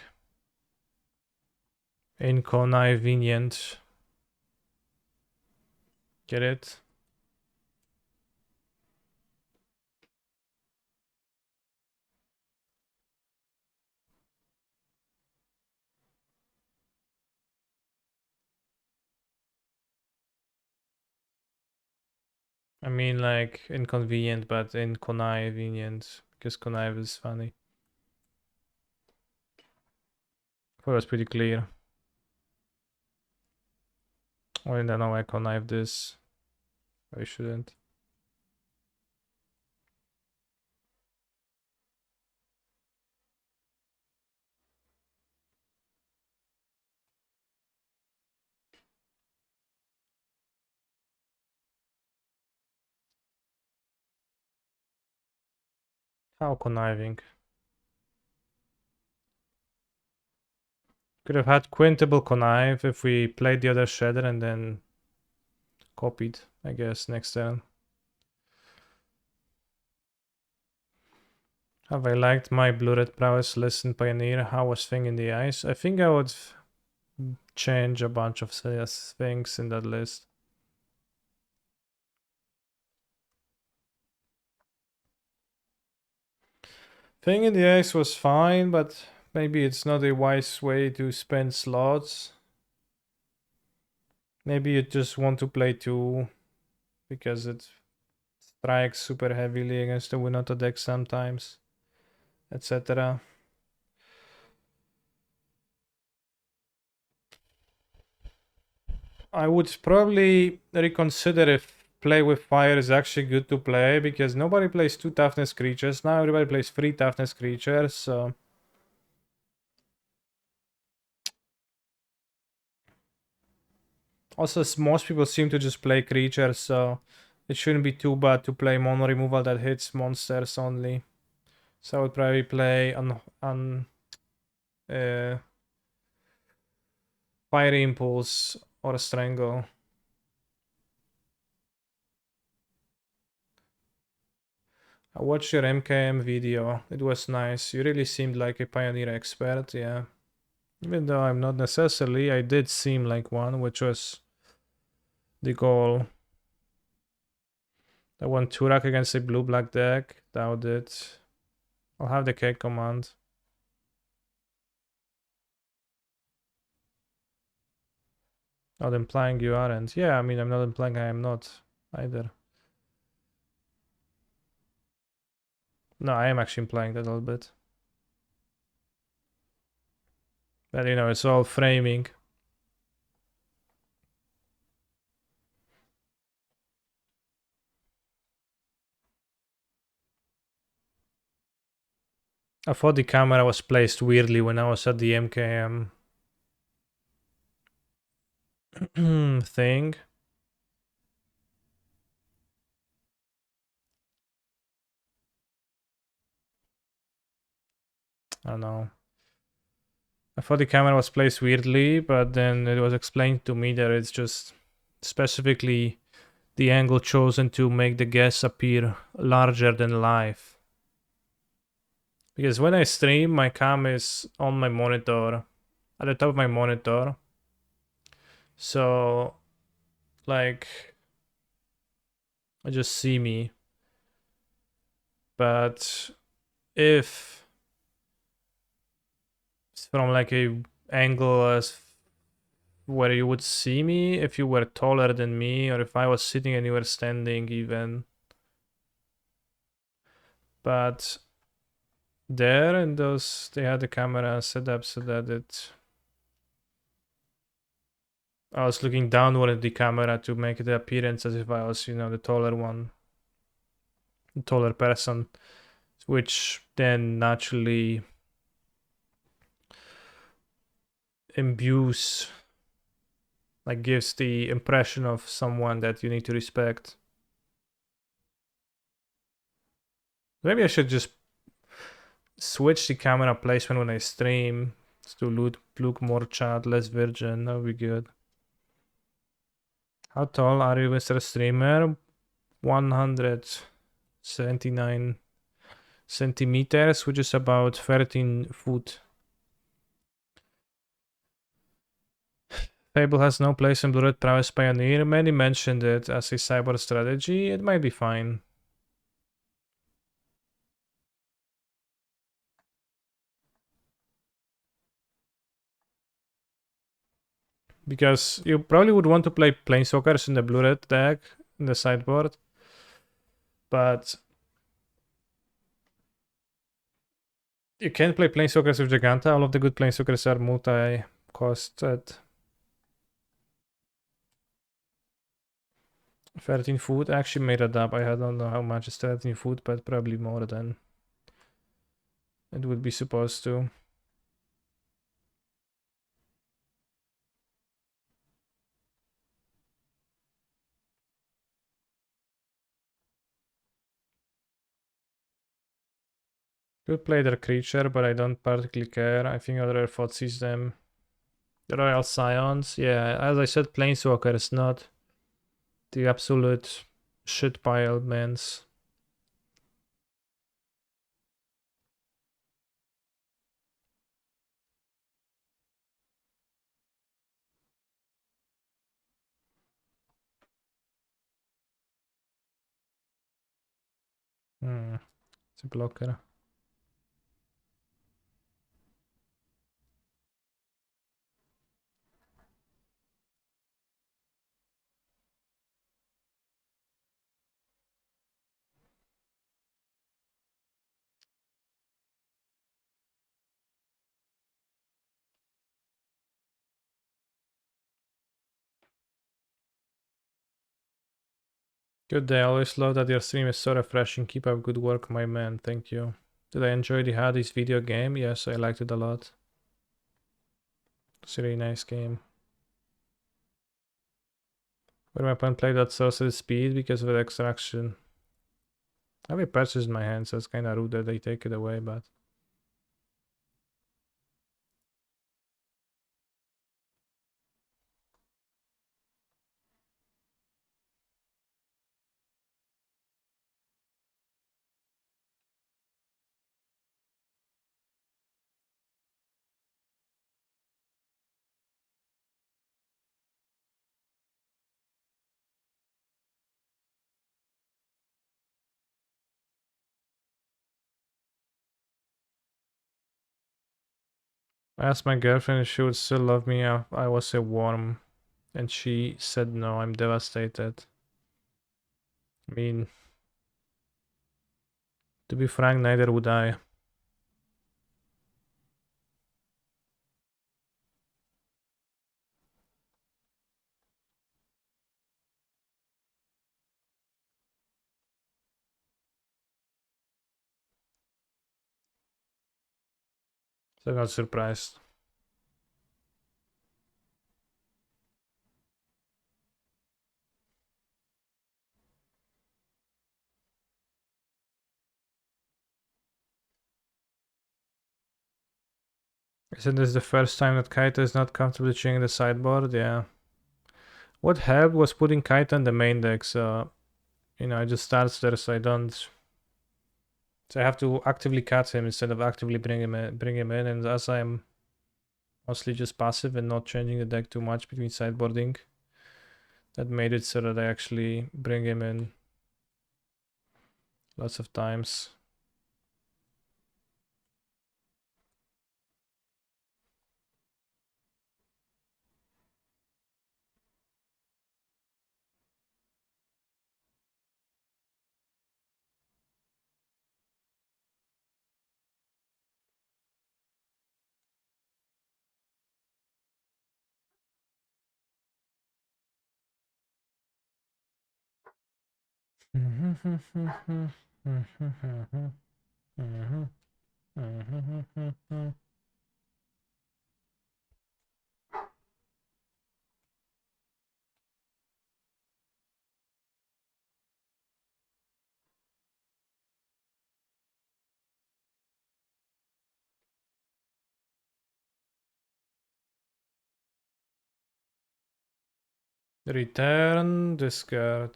Inconvenient. Get it? I mean, like, inconvenient, but inconvenient, because connive is funny. That was pretty clear. Well, I don't know why I connive this. I shouldn't. How conniving. Could have had quintable connive if we played the other shredder and then copied, I guess, next turn. Have I liked my blue-red prowess list in Pioneer? How was Thing in the Ice? I think I would change a bunch of things in that list. Thing in the Ice was fine, but maybe it's not a wise way to spend slots. Maybe you just want to play 2 because it strikes super heavily against the win-auto deck sometimes, etc. I would probably reconsider if play with fire is actually good to play, because nobody plays 2 toughness creatures. Now everybody plays 3 toughness creatures, so... Also, most people seem to just play creatures, so it shouldn't be too bad to play mono removal that hits monsters only. So I would probably play on Fire Impulse or Strangle. I watched your MKM video. It was nice. You really seemed like a Pioneer expert, yeah. Even though I'm not necessarily, I did seem like one, which was the goal. I won Turak against a blue-black deck. Doubt it. I'll have the K command. Not implying you aren't. Yeah, I mean, I'm not implying I am not either. No, I am actually implying that a little bit. But you know, it's all framing. I thought the camera was placed weirdly when I was at the MKM thing. I don't know. I thought the camera was placed weirdly, but then it was explained to me that it's just specifically the angle chosen to make the guests appear larger than life. Because when I stream, my cam is on my monitor, at the top of my monitor. So, like, I just see me. But if it's from like a angle as where you would see me if you were taller than me, or if I was sitting and you were standing even. But there in those, they had the camera set up so that I was looking downward at the camera to make the appearance as if I was, you know, the taller one, the taller person, which then naturally imbues, like gives the impression of someone that you need to respect. Maybe I should just switch the camera placement when I stream to look more child, less virgin. That would be good. How tall are you, Mr. Streamer? 179 centimeters, which is about 13 foot. Fable has no place in Blue-Red Prowess Pioneer. Many mentioned it as a cyber strategy. It might be fine. Because you probably would want to play Planeswalkers in the Blue-Red deck in the sideboard. But you can't play Planeswalkers with Giganta. All of the good Planeswalkers are multi-costed. 13 foot. I actually made it up. I don't know how much is 13 foot, but probably more than it would be supposed to. Could play their creature, but I don't particularly care. I think I'd rather Thoughtseize them. The Royal Scions, yeah, as I said, Planeswalker is not the absolute shit pile mans. It's a blocker. Good day, I always love that your stream is so refreshing. Keep up good work, my man. Thank you. Did I enjoy the Hades video game? Yes, I liked it a lot. It's a really nice game. When my opponent played that sorcery speed because of the extraction. I have a patches in my hand, so it's kinda rude that they take it away, but I asked my girlfriend if she would still love me if I was a worm, and she said no. I'm devastated. I mean, to be frank, neither would I. So I'm not surprised. Isn't this the first time that Kaito is not comfortably chewing the sideboard? Yeah. What helped was putting Kaito in the main deck, so it just starts there, so I don't. So I have to actively cut him instead of actively bring him in, and as I'm mostly just passive and not changing the deck too much between sideboarding, that made it so that I actually bring him in lots of times. Return, discard.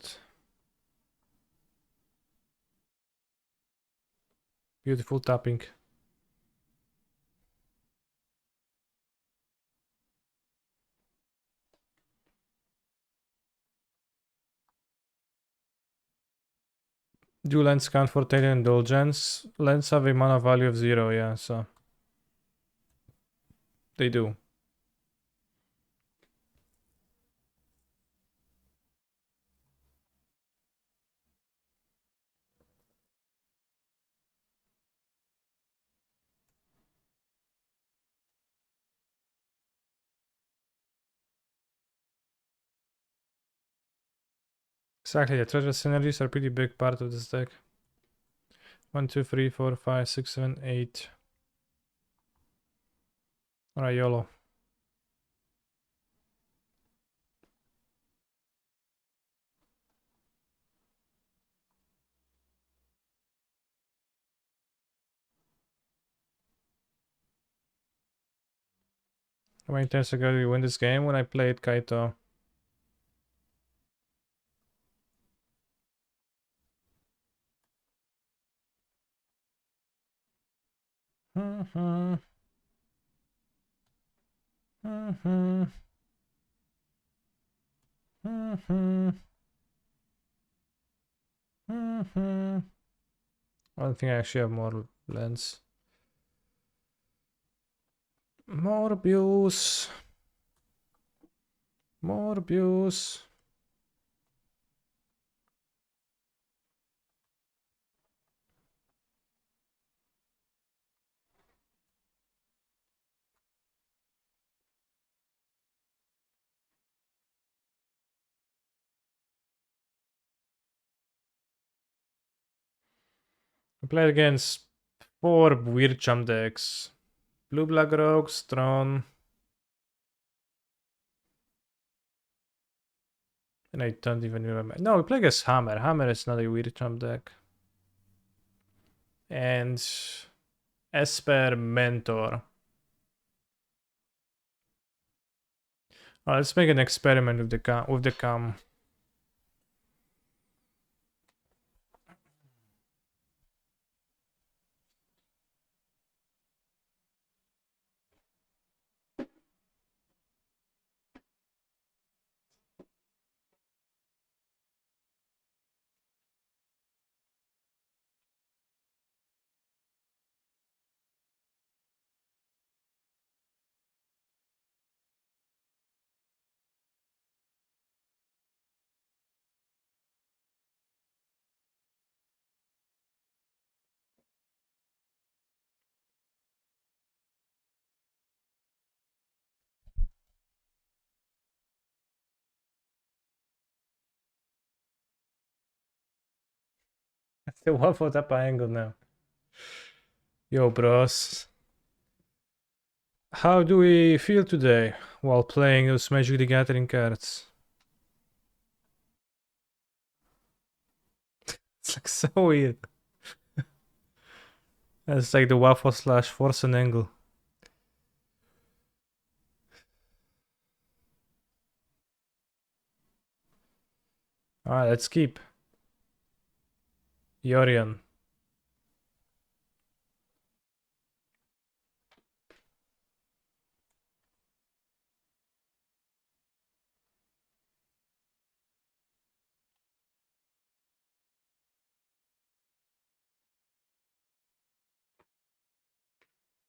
Beautiful tapping. Do lands count for Tail Indulgence? Lands have a mana value of 0, yeah, so they do. Exactly, the treasure synergies are a pretty big part of this deck. 1, 2, 3, 4, 5, 6, 7, 8. Alright, YOLO. How many times ago did we win this game? When I played Kaito. I don't think I actually have more lens. Morbius. Morbius. I played against 4 weird jump decks. Blue Black Rogue, Throne. And I don't even remember. No, we play against Hammer. Hammer is not a weird jump deck. And Esper Mentor. Let's make an experiment with the cam. The waffle tapa angle now. Yo, bros. How do we feel today while playing those Magic the Gathering cards? It's like so weird. It's like the waffle slash force and angle. Alright, let's keep. Yorion.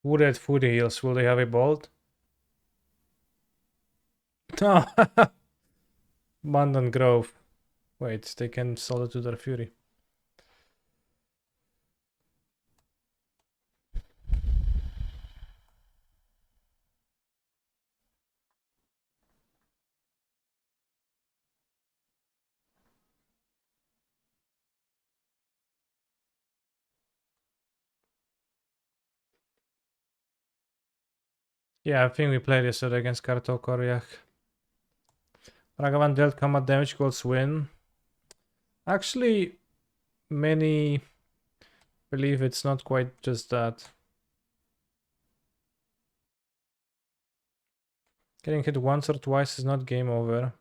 Wooded Foodie Hills, will they have a bolt? No. Abandon Grove. Wait, they can Solitude or Fury. Yeah, I think we played yesterday against Karto Koryak. Ragavan dealt combat damage equals win. Actually, many believe it's not quite just that. Getting hit once or twice is not game over.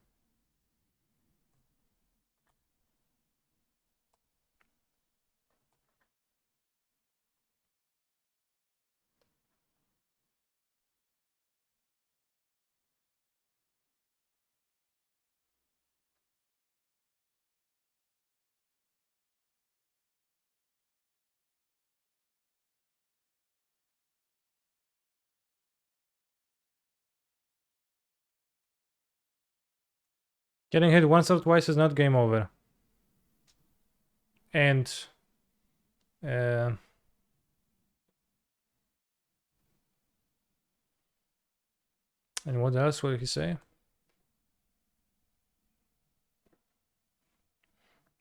Getting hit once or twice is not game over. And and what else will he say?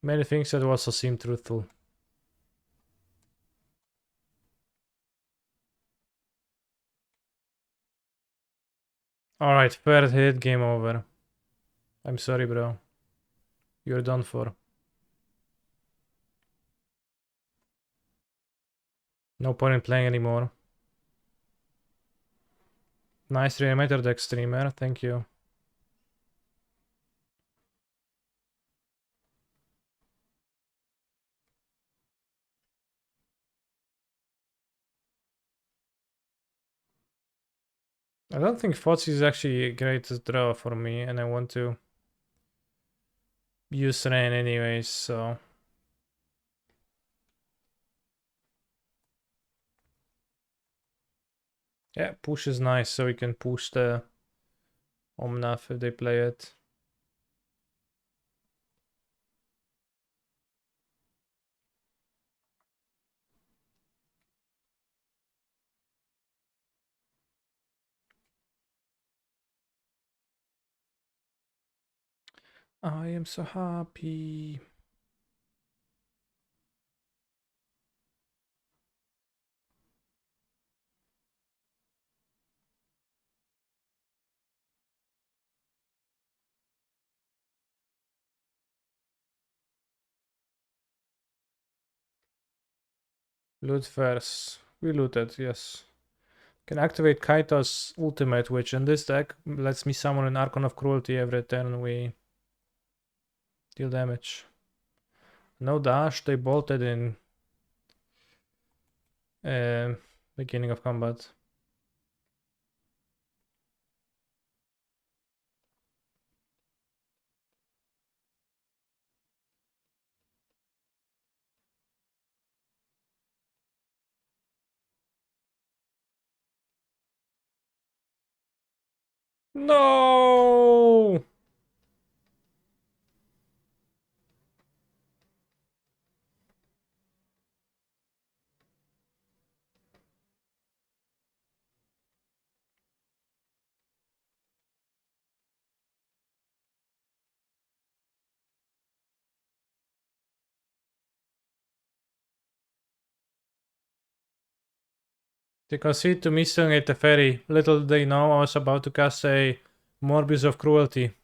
Many things that also seem truthful. Alright, third hit, game over. I'm sorry, bro. You're done for. No point in playing anymore. Nice Reanimator deck streamer, thank you. I don't think Fox is actually a great draw for me, and I want to use Rain anyways, so... Yeah, push is nice, so we can push the Omnath if they play it. I am so happy. Loot first. We looted, yes. Can activate Kaito's ultimate, which in this deck lets me summon an Archon of Cruelty every turn we deal damage. No dash, they bolted in beginning of combat. No! They concede to me stealing at the ferry. Little they know I was about to cast a Morbius of Cruelty.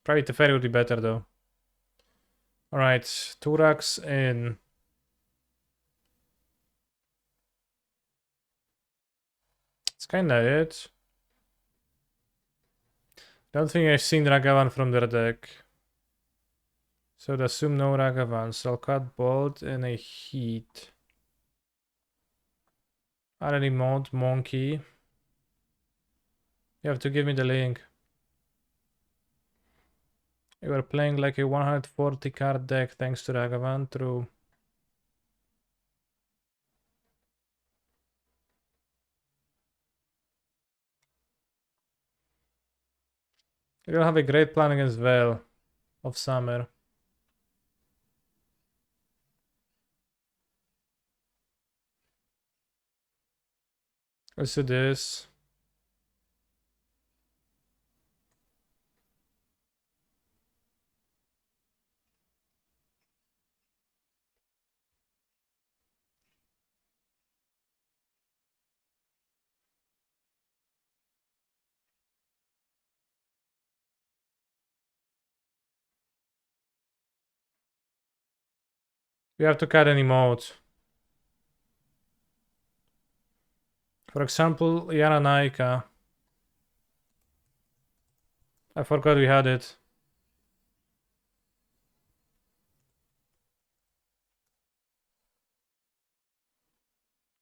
Probably the ferry would be better though. Alright, Turax in. It's kinda it. Don't think I've seen Ragavan from their deck. So I'd assume no Ragavan. So I'll cut Bolt in a heat. Already mode Monkey. You have to give me the link. You are playing like a 140 card deck thanks to Ragavan. True. You'll have a great plan against Veil of Summer. Let's do this. You have to cut any modes. For example, Yaranaika. I forgot we had it.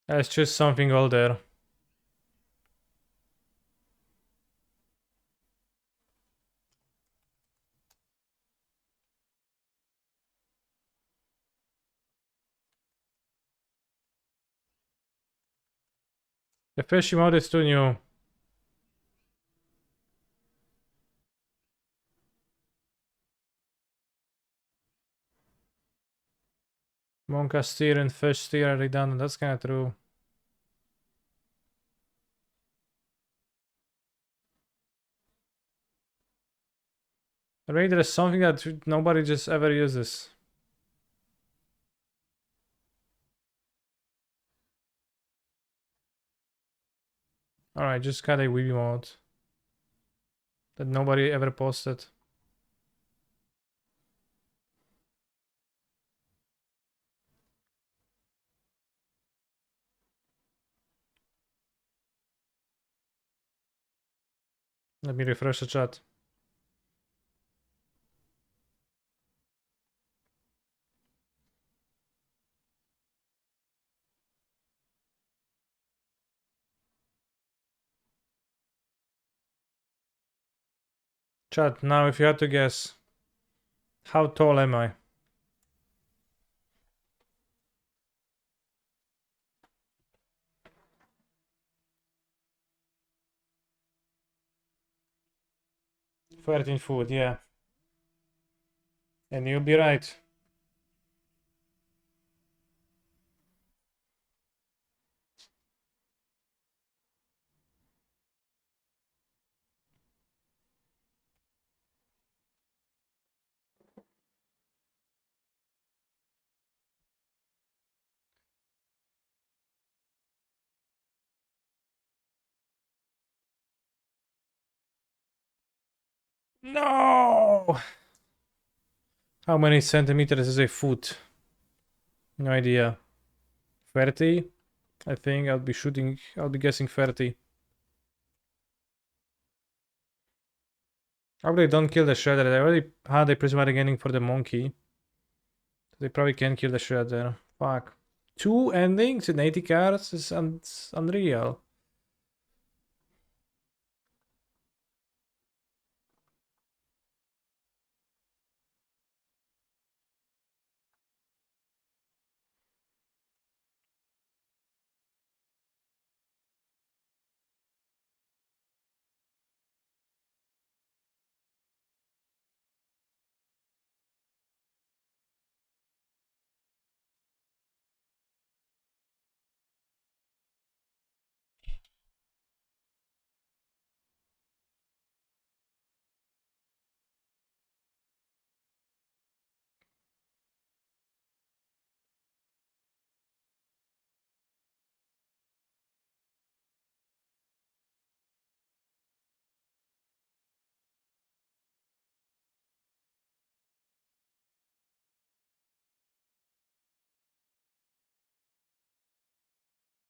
Let's choose something older. The fishy mode is too new. Monka steer and fish steer are redundant. That's kind of true. Raider is something that nobody just ever uses. Alright, just got a Weeby mode that nobody ever posted. Let me refresh the chat. Chat, now if you had to guess, how tall am I? $13 yeah. And you'll be right. No! How many centimeters is a foot? No idea. 30? I think I'll be guessing 30. Probably don't kill the shredder. They already had a prismatic ending for the monkey. They probably can't kill the shredder. Fuck. 2 endings in 80 cards is unreal.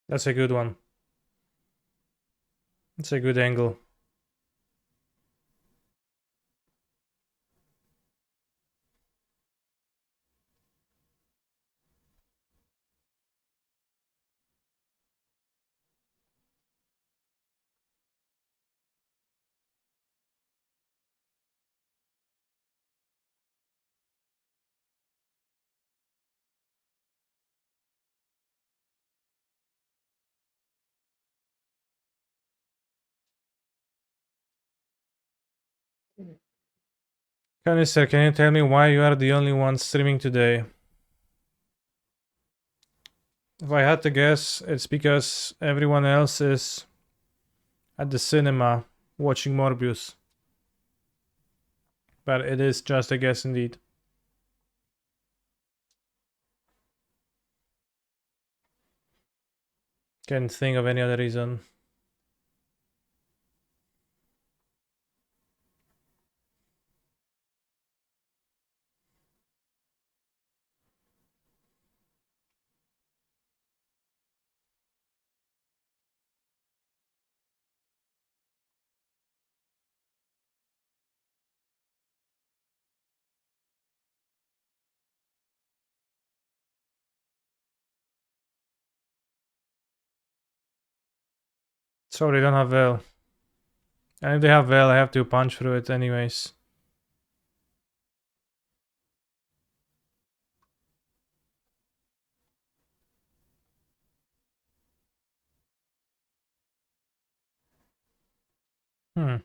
That's a good one. It's a good angle. Canister, can you tell me why you are the only one streaming today? If I had to guess, it's because everyone else is at the cinema watching Morbius. But it is just a guess indeed. Can't think of any other reason. So they don't have Veil. And if they have Veil, I have to punch through it anyways. Hmm.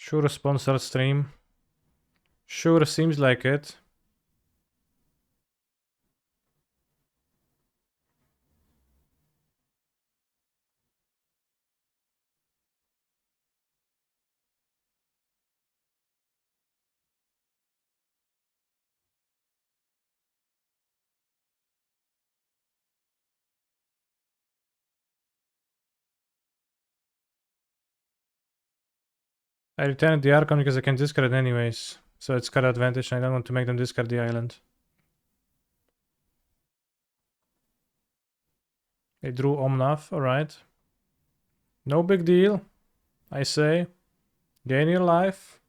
Sure, sponsor stream. Sure, seems like it. I returned the Archon because I can discard it anyways. So it's got advantage and I don't want to make them discard the island. They drew Omnath, alright. No big deal, I say. Gain your life.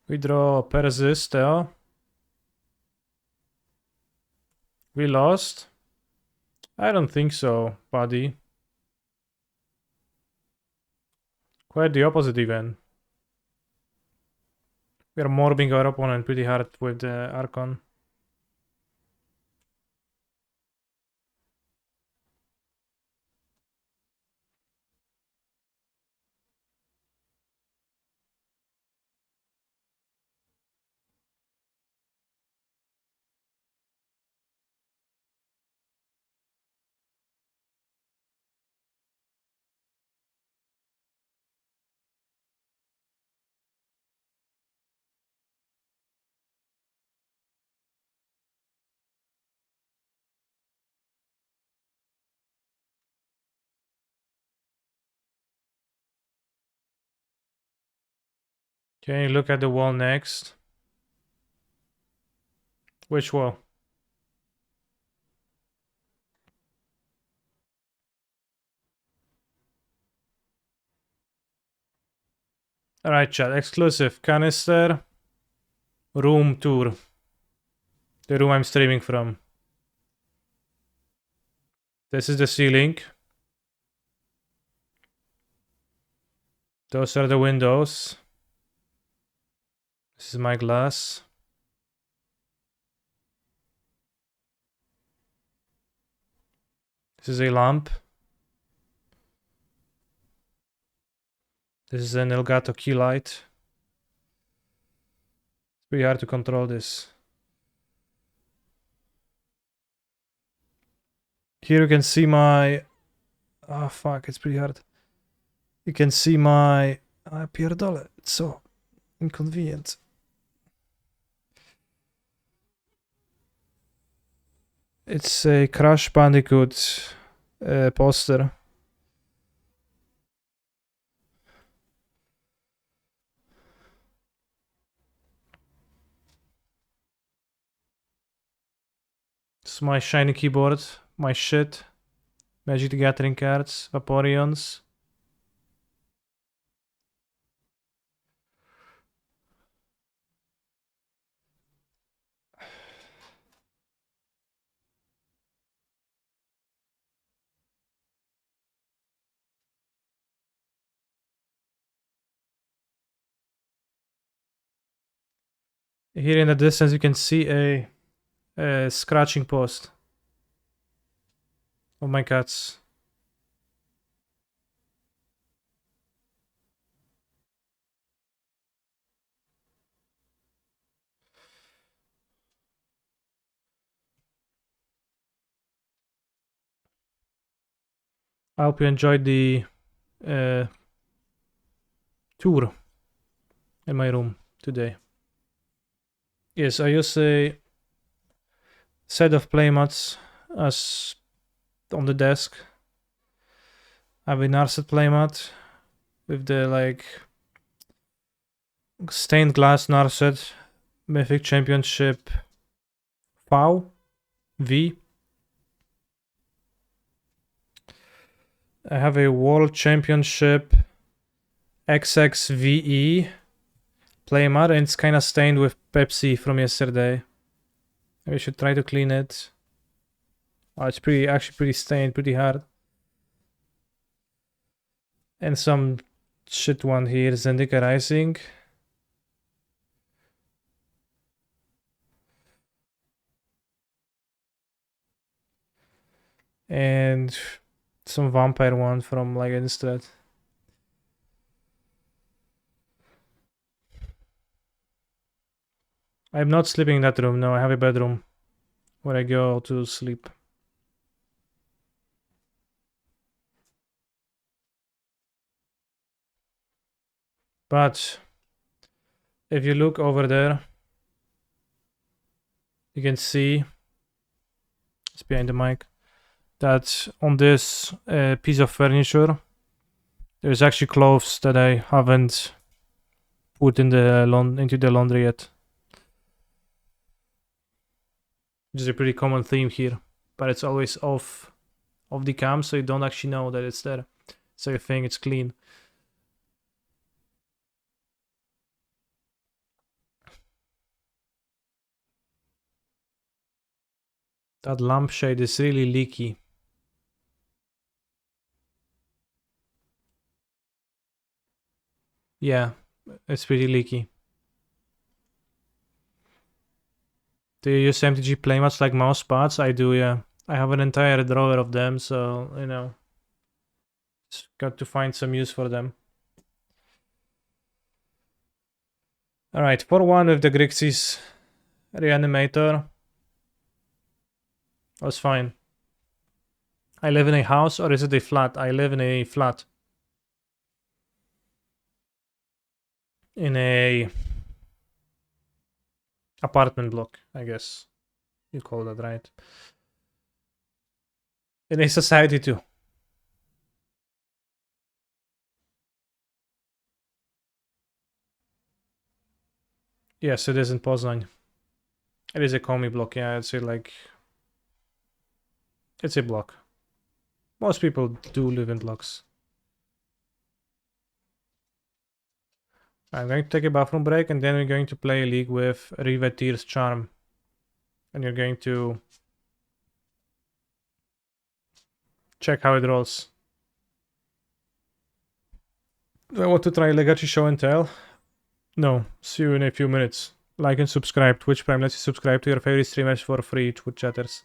We draw Persisteo. We lost? I don't think so, buddy. Quite the opposite even. We are morbing our opponent pretty hard with the Archon. Okay, look at the wall next. Which wall? Alright, chat. Exclusive canister. Room tour. The room I'm streaming from. This is the ceiling. Those are the windows. This is my glass. This is a lamp. This is an Elgato key light. It's pretty hard to control this. Here you can see my... Oh fuck, it's pretty hard. You can see my... pierdolę, it's so inconvenient. It's a Crash Bandicoot poster. It's my shiny keyboard, my shit. Magic the Gathering cards, Vaporeons. Here in the distance you can see a scratching post of my cats. I hope you enjoyed the tour in my room today. Yes, I use a set of playmats as on the desk. I have a Narset playmat with the like stained glass Narset Mythic Championship V. I have a World Championship XXVE playmat and it's kinda stained with Pepsi from yesterday. Maybe I should try to clean it. Oh, it's actually pretty stained, pretty hard. And some shit one here, Zendika Rising. And some vampire one from like instead. I'm not sleeping in that room. No, I have a bedroom where I go to sleep. But if you look over there, you can see it's behind the mic that on this piece of furniture there's actually clothes that I haven't put in the into the laundry yet, which is a pretty common theme here. But it's always off the cam, so you don't actually know that it's there. So you think it's clean. That lampshade is really leaky. Yeah, it's pretty leaky. Do you use MTG playmats like mouse pads? I do, yeah. I have an entire drawer of them, so, you know, just got to find some use for them. Alright, for one with the Grixis Reanimator. Was fine. I live in a house, or is it a flat? I live in a flat. In a apartment block, I guess you call that, right? In a society too. Yes, it is in Poznan. It is a commie block, yeah, it's a like... It's a block. Most people do live in blocks. I'm going to take a bathroom break, and then we're going to play a league with Riveteer's Charm. And you're going to check how it rolls. Do I want to try Legacy Show and Tell? No. See you in a few minutes. Like and subscribe. Twitch Prime lets you subscribe to your favorite streamers for free, Twitch chatters.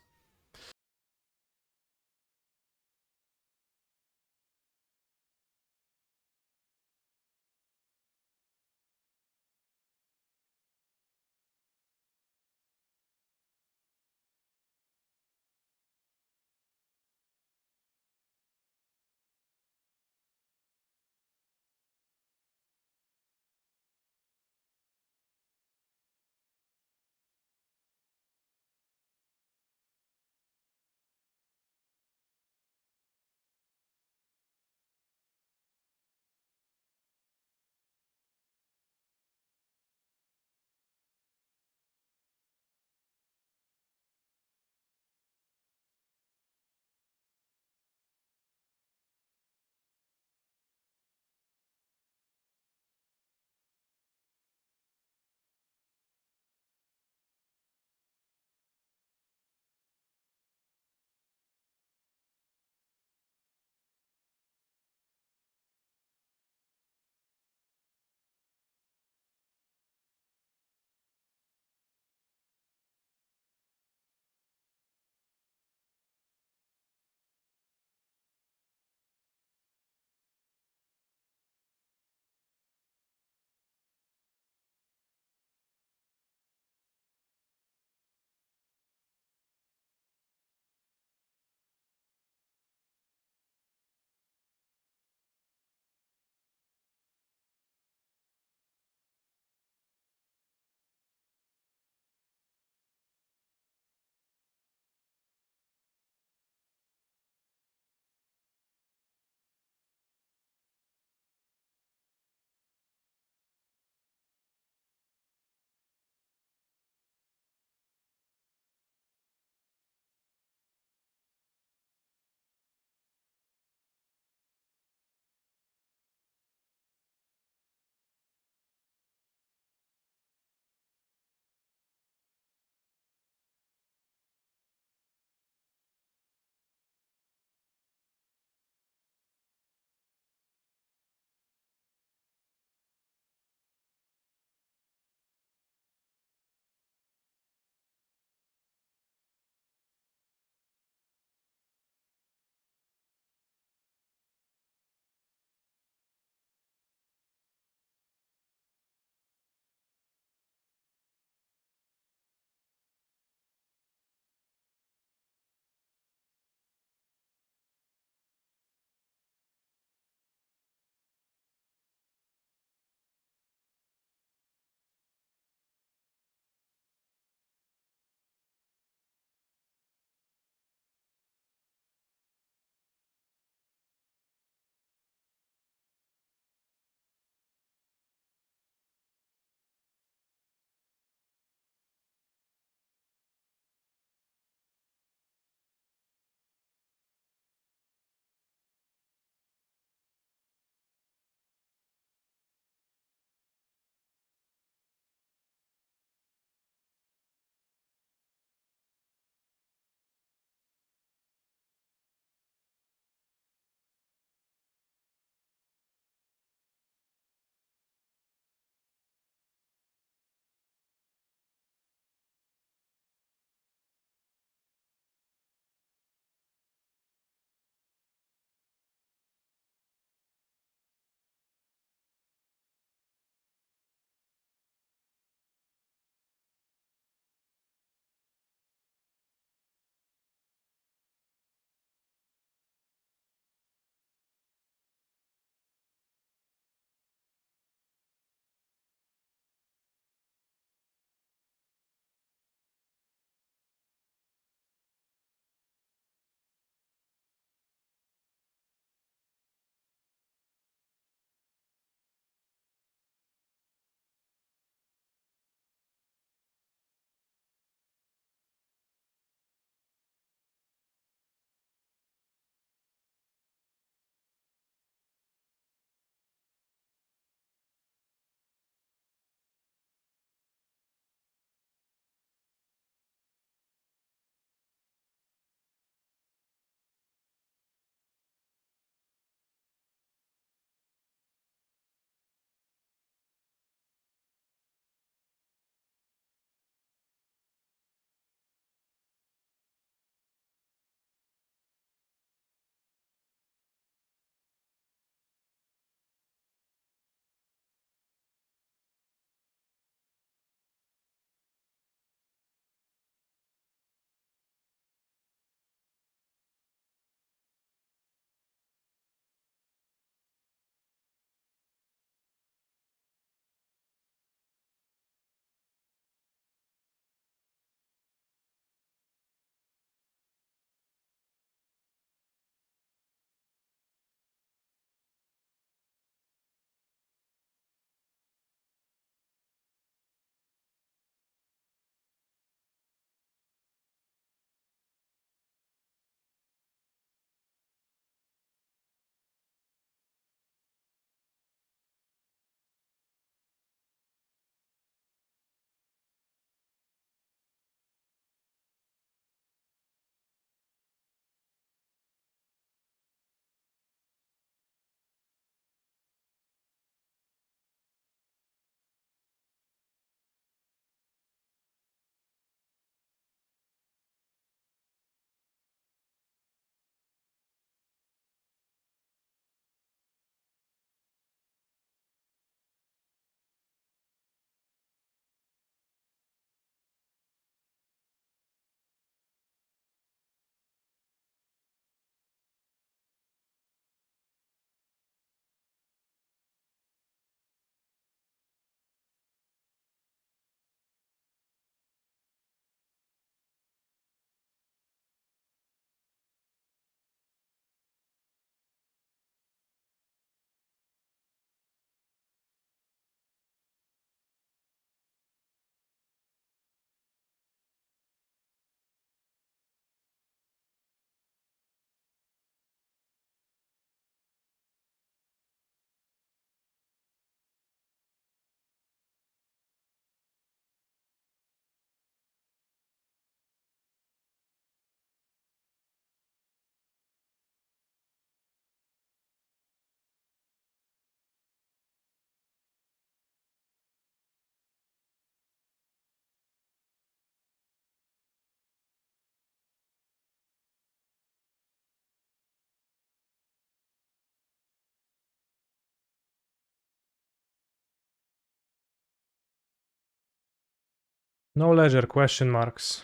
No leisure, question marks.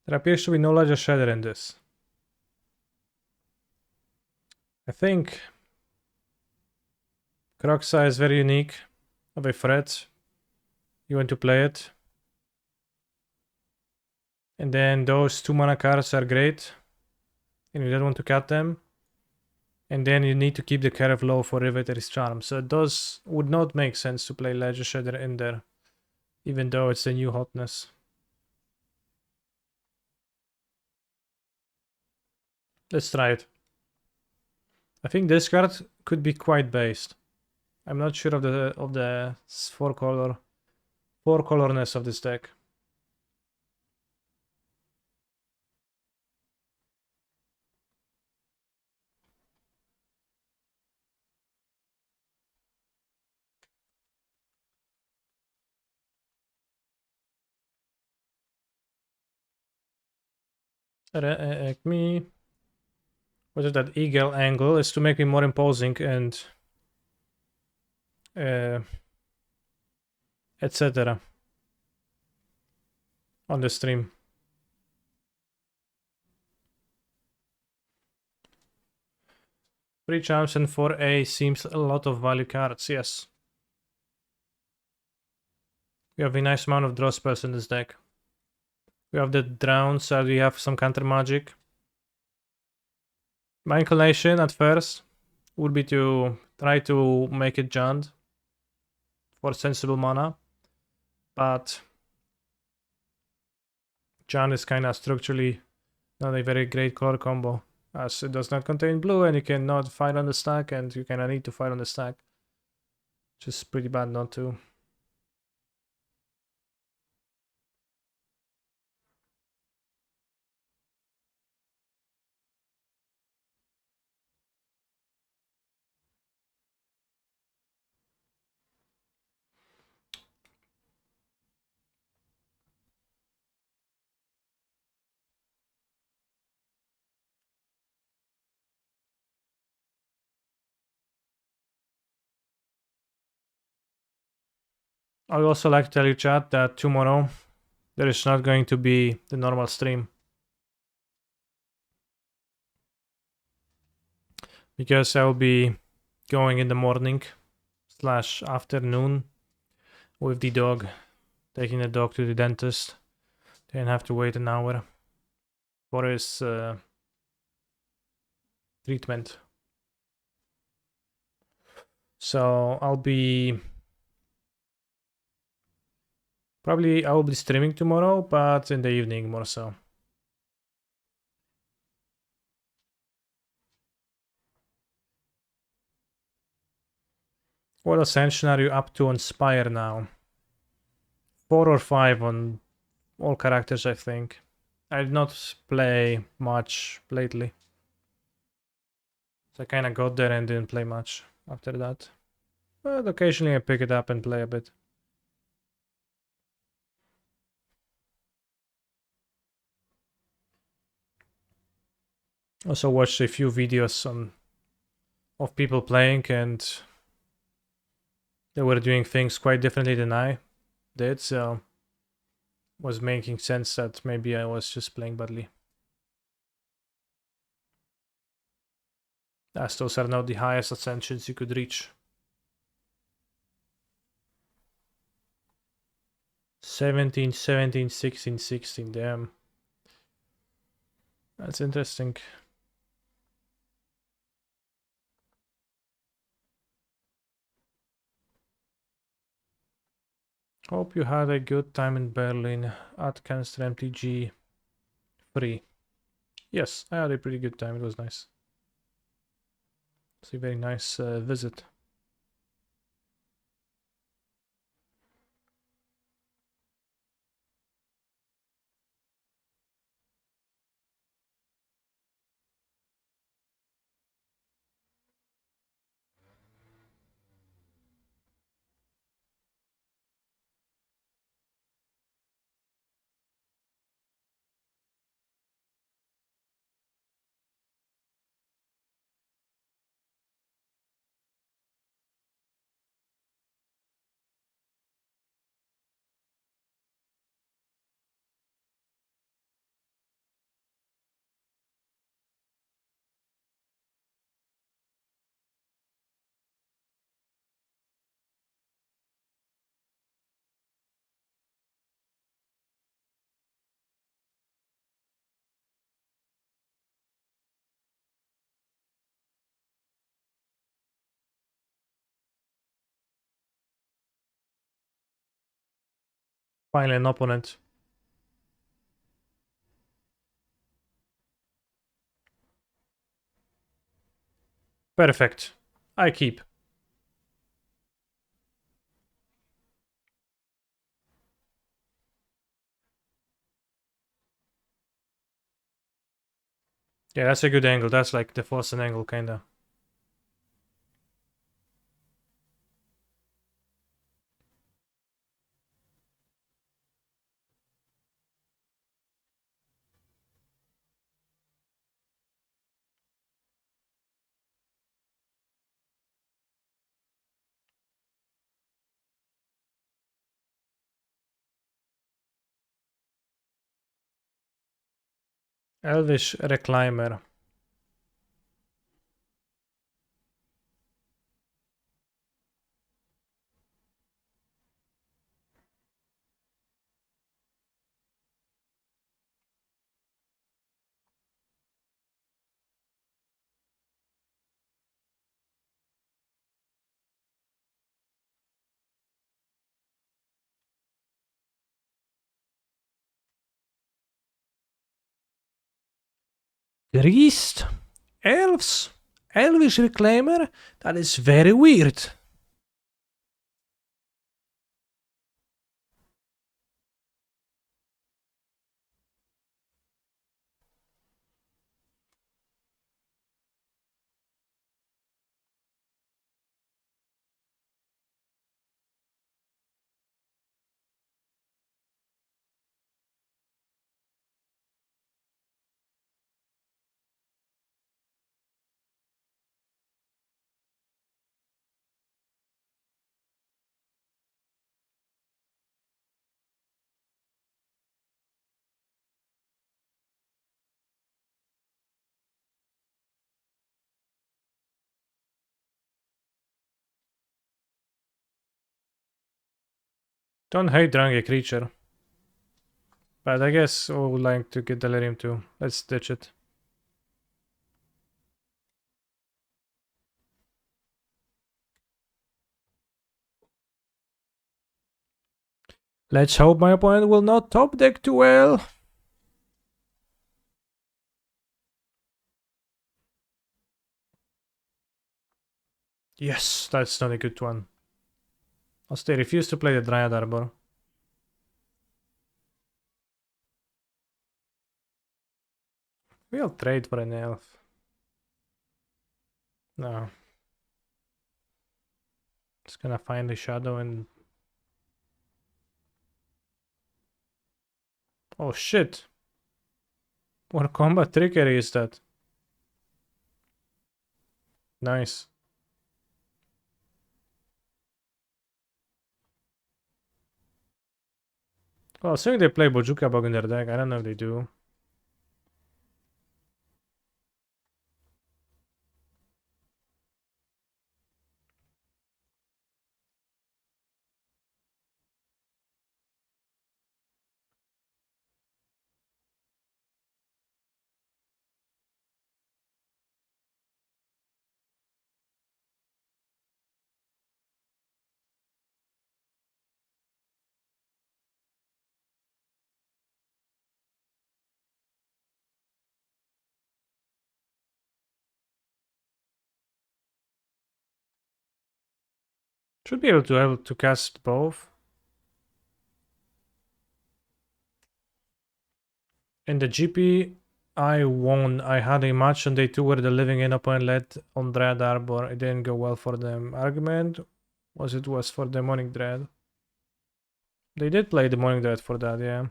There appears to be no leisure shader in this. I think Grixis is very unique of a threat. You want to play it. And then those 2 mana cards are great. And you don't want to cut them. And then you need to keep the curve low for Riveter's Charm. So it would not make sense to play Leisure Shader in there. Even though it's the new hotness. Let's try it. I think this card could be quite based. I'm not sure of the four colorness of this deck. Me. What is that eagle angle? Is to make me more imposing and etc. on the stream. 3 champs and 4A seems a lot of value cards, yes. We have a nice amount of draw spells in this deck. We have the drown, so we have some counter magic. My inclination at first would be to try to make it Jund for sensible mana, but Jund is kinda structurally not a very great color combo, as it does not contain blue and you cannot fight on the stack, and you kinda need to fight on the stack. Which is pretty bad not to. I would also like to tell you, chat, that tomorrow there is not going to be the normal stream. Because I will be going in the morning / afternoon with the dog, taking the dog to the dentist. Then have to wait an hour for his treatment. So I will be streaming tomorrow, but in the evening more so. What ascension are you up to on Spire now? 4 or 5 on all characters, I think. I did not play much lately. So I kinda got there and didn't play much after that. But occasionally I pick it up and play a bit. Also watched a few videos of people playing, and they were doing things quite differently than I did, so was making sense that maybe I was just playing badly. As those are not the highest ascensions you could reach. 17, 17, 16, 16, damn. That's interesting. Hope you had a good time in Berlin at Cancer MTG 3. Yes, I had a pretty good time, it was nice. It's a very nice visit. Finally an opponent. Perfect. I keep. Yeah, that's a good angle. That's like the Forsen angle, kinda. Elvish Reclaimer. Priest? Elves? Elvish Reclaimer? That is very weird. Don't hate Drange creature. But I guess I would like to get Delirium too. Let's ditch it. Let's hope my opponent will not top deck too well. Yes, that's not a good one. Also, they refuse to play the Dryad Arbor. We'll trade for an elf. No. It's gonna find the shadow and... Oh shit! What combat trickery is that? Nice. Well, assuming they play Bojuka Bug in their deck, I don't know if they do. Should be able to cast both. In the GP, I won. I had a match on day 2 where the living in opponent led on Dread Arbor. It didn't go well for them. Argument was for Demonic Dread. They did play Demonic Dread for that, yeah.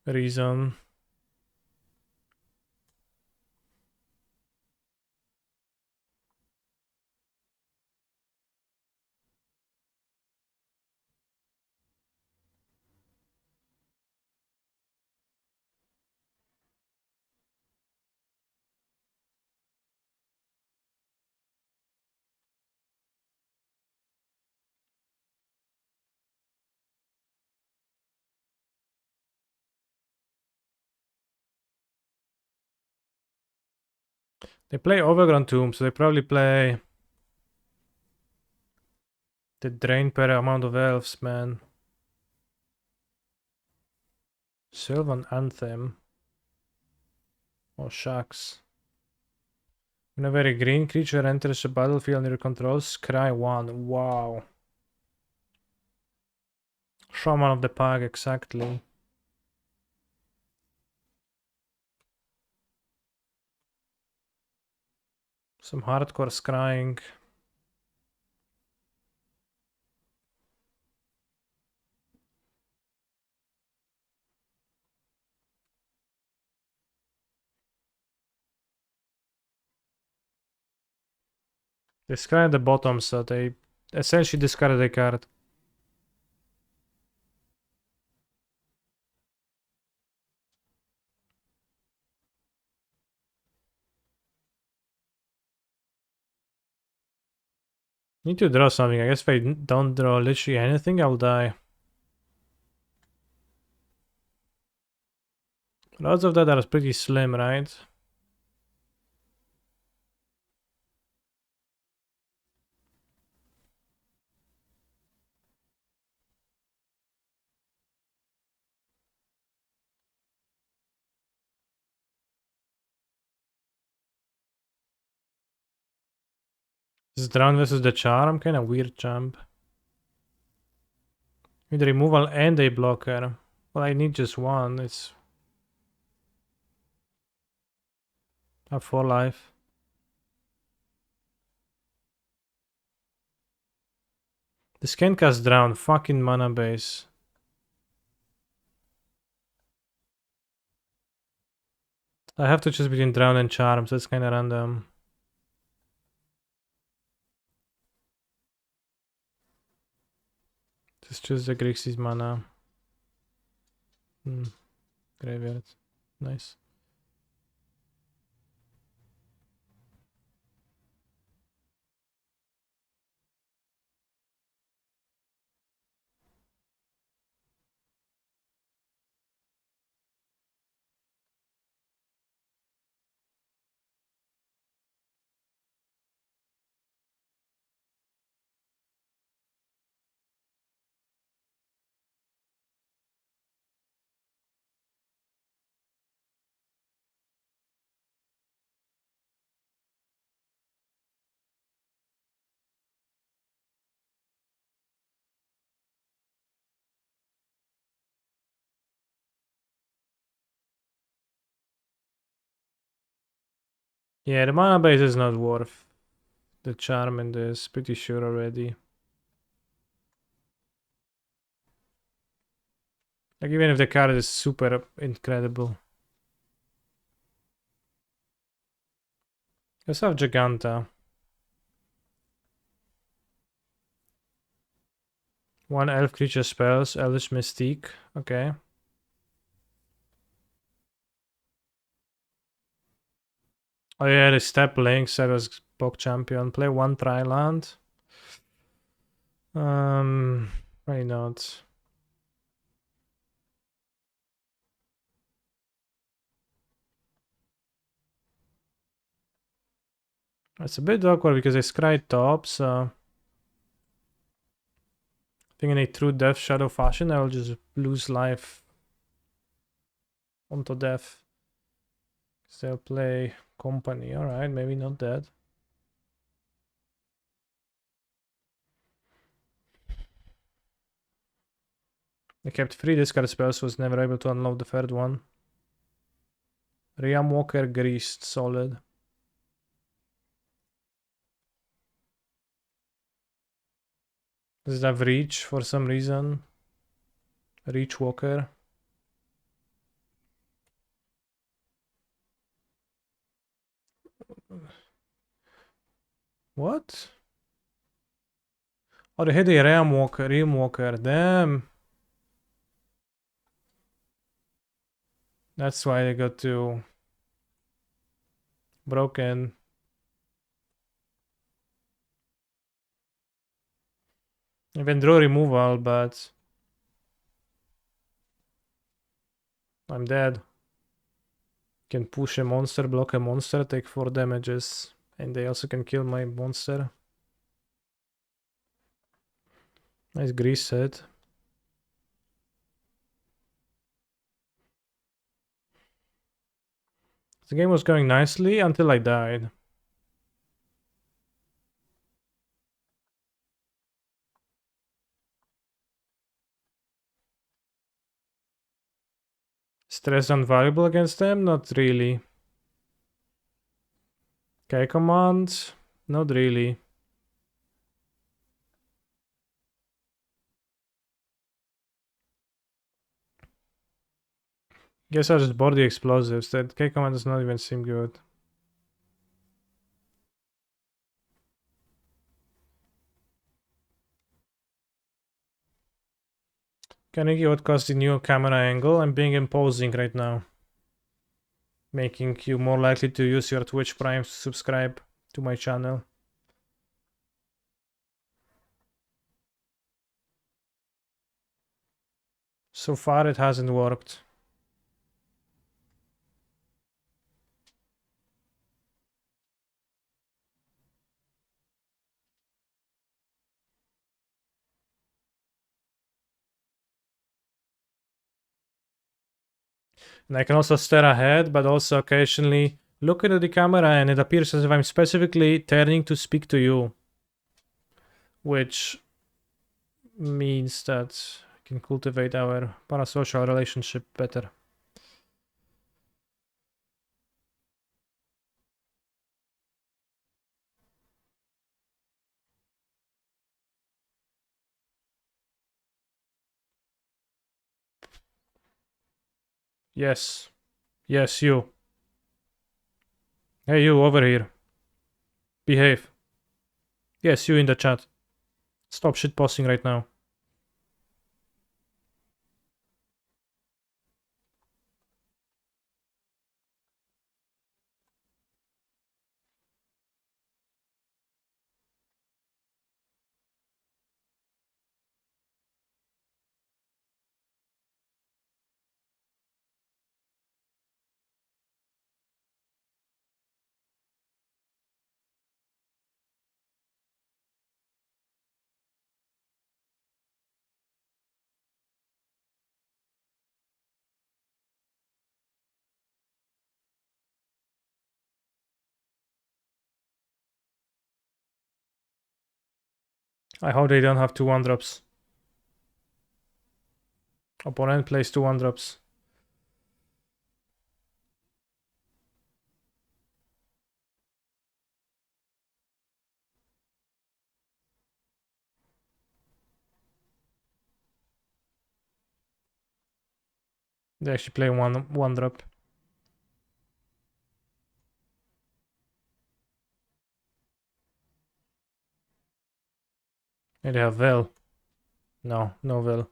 Reason. They play Overgrown Tomb, so they probably play The drain per amount of elves, man. Sylvan Anthem. Oh, shucks. Whenever a green creature enters the battlefield under your control, scry 1. Wow. Shaman of the Pack, exactly. Some hardcore scrying. They scry at the bottom, so they essentially discarded a card. Need to draw something. I guess if I don't draw literally anything, I'll die. Lots of that are pretty slim, right? This Drown versus the Charm, kind of weird jump. With removal and a blocker. Well, I need just one. It's... I have 4 life. This can cast Drown. Fucking mana base. I have to choose between Drown and Charm, so it's kind of random. Just choose the Grixis mana. Graveyard. Nice. Yeah, the mana base is not worth the charm in this, pretty sure already. Like, even if the card is super incredible. Let's have Giganta. 1 elf creature spells, Elvish Mystique. Okay. Oh yeah, the step links, that was Bog Champion. Play 1 Tri-land. Why not? It's a bit awkward because I scry top, so... I think in a true Death Shadow fashion, I will just lose life onto death. So they'll play Company. Alright, maybe not dead. I kept 3 discard spells, was never able to unlock the third one. Realm Walker Greased, solid. Does it have Reach for some reason? Reach Walker. What? Oh, they hit a Realm Walker, damn. That's why they got to broken. Even draw removal, but I'm dead. Can push a monster, block a monster, take 4 damages. And they also can kill my monster. Nice grease set. The game was going nicely until I died. Stress unvaluable against them? Not really. Okay, command? Not really. Guess I'll just board the explosives. That K command does not even seem good. Kaneki would cost the new camera angle. I'm being imposing right now. Making you more likely to use your Twitch Prime to subscribe to my channel. So far it hasn't worked. And I can also stare ahead, but also occasionally look into the camera and it appears as if I'm specifically turning to speak to you. Which means that I can cultivate our parasocial relationship better. Yes. Yes, you. Hey, you over here. Behave. Yes, you in the chat. Stop shitposting right now. I hope they don't have two 1-drops. Opponent plays two 1-drops. They actually play one drop. And they have Vel. No, no Vel.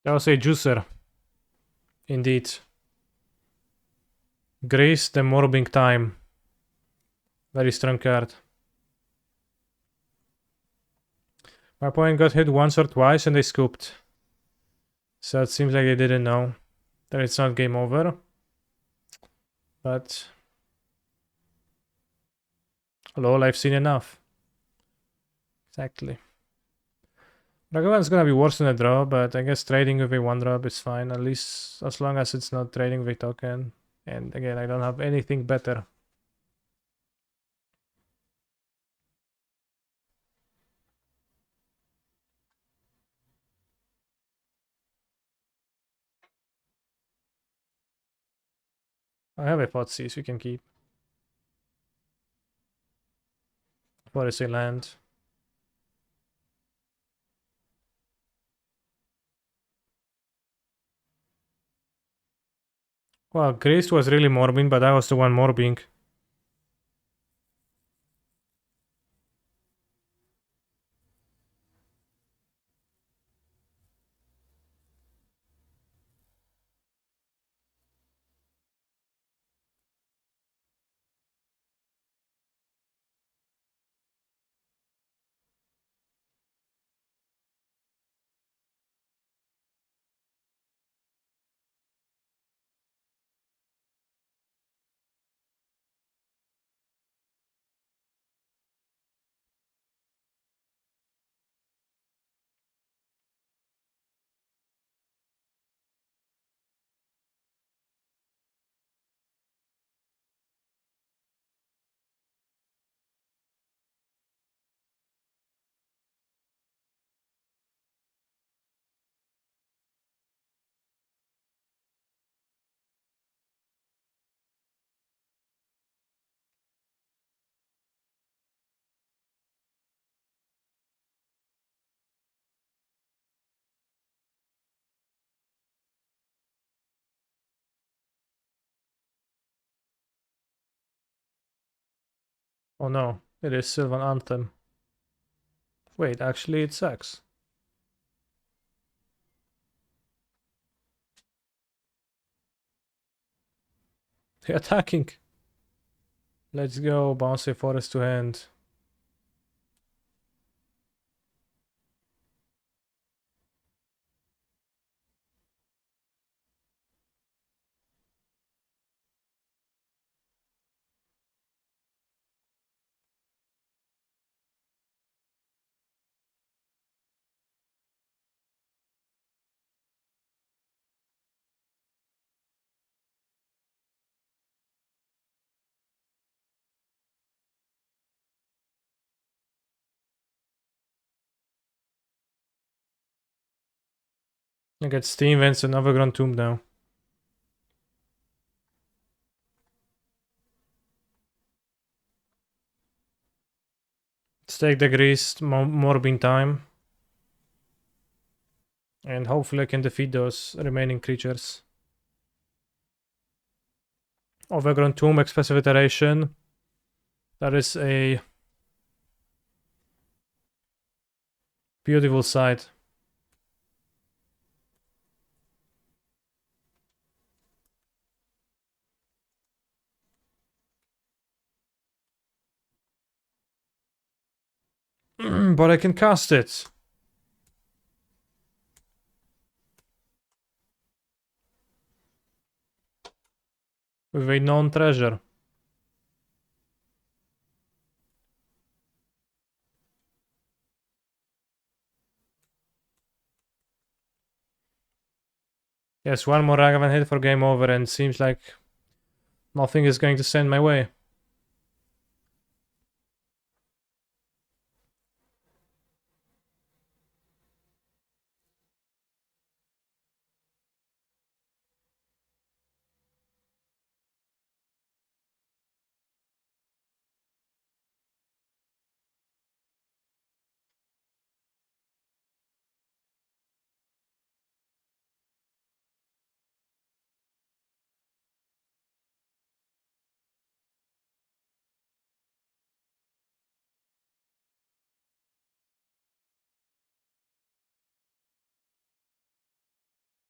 That was a juicer. Indeed. Grace the Morbing Time. Very strong card. My opponent got hit once or twice and they scooped. So it seems like they didn't know that it's not game over. But lol, I've seen enough. Exactly. Ragavan's gonna be worse than a draw, but I guess trading with a 1-drop is fine, at least as long as it's not trading with a token. And again, I don't have anything better. I have a Thoughtseize we can keep. For a land. Well, Grace was really morbing, but I was the one morbing. Oh no, it is Sylvan Anthem. Wait, actually it sucks. They're attacking. Let's go, bouncy forest to hand. I get Steam Vents and Overgrown Tomb now. Let's take the greased Morbin time. And hopefully I can defeat those remaining creatures. Overgrown Tomb, Expressive Iteration. That is a beautiful sight. But I can cast it. With a known treasure. Yes, one more Ragavan hit for game over, and seems like nothing is going to stand my way.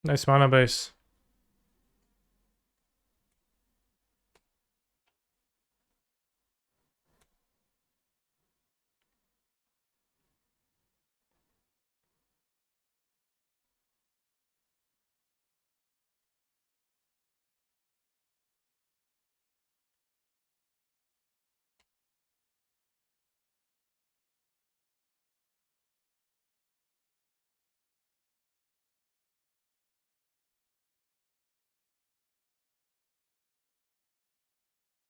Nice mana base.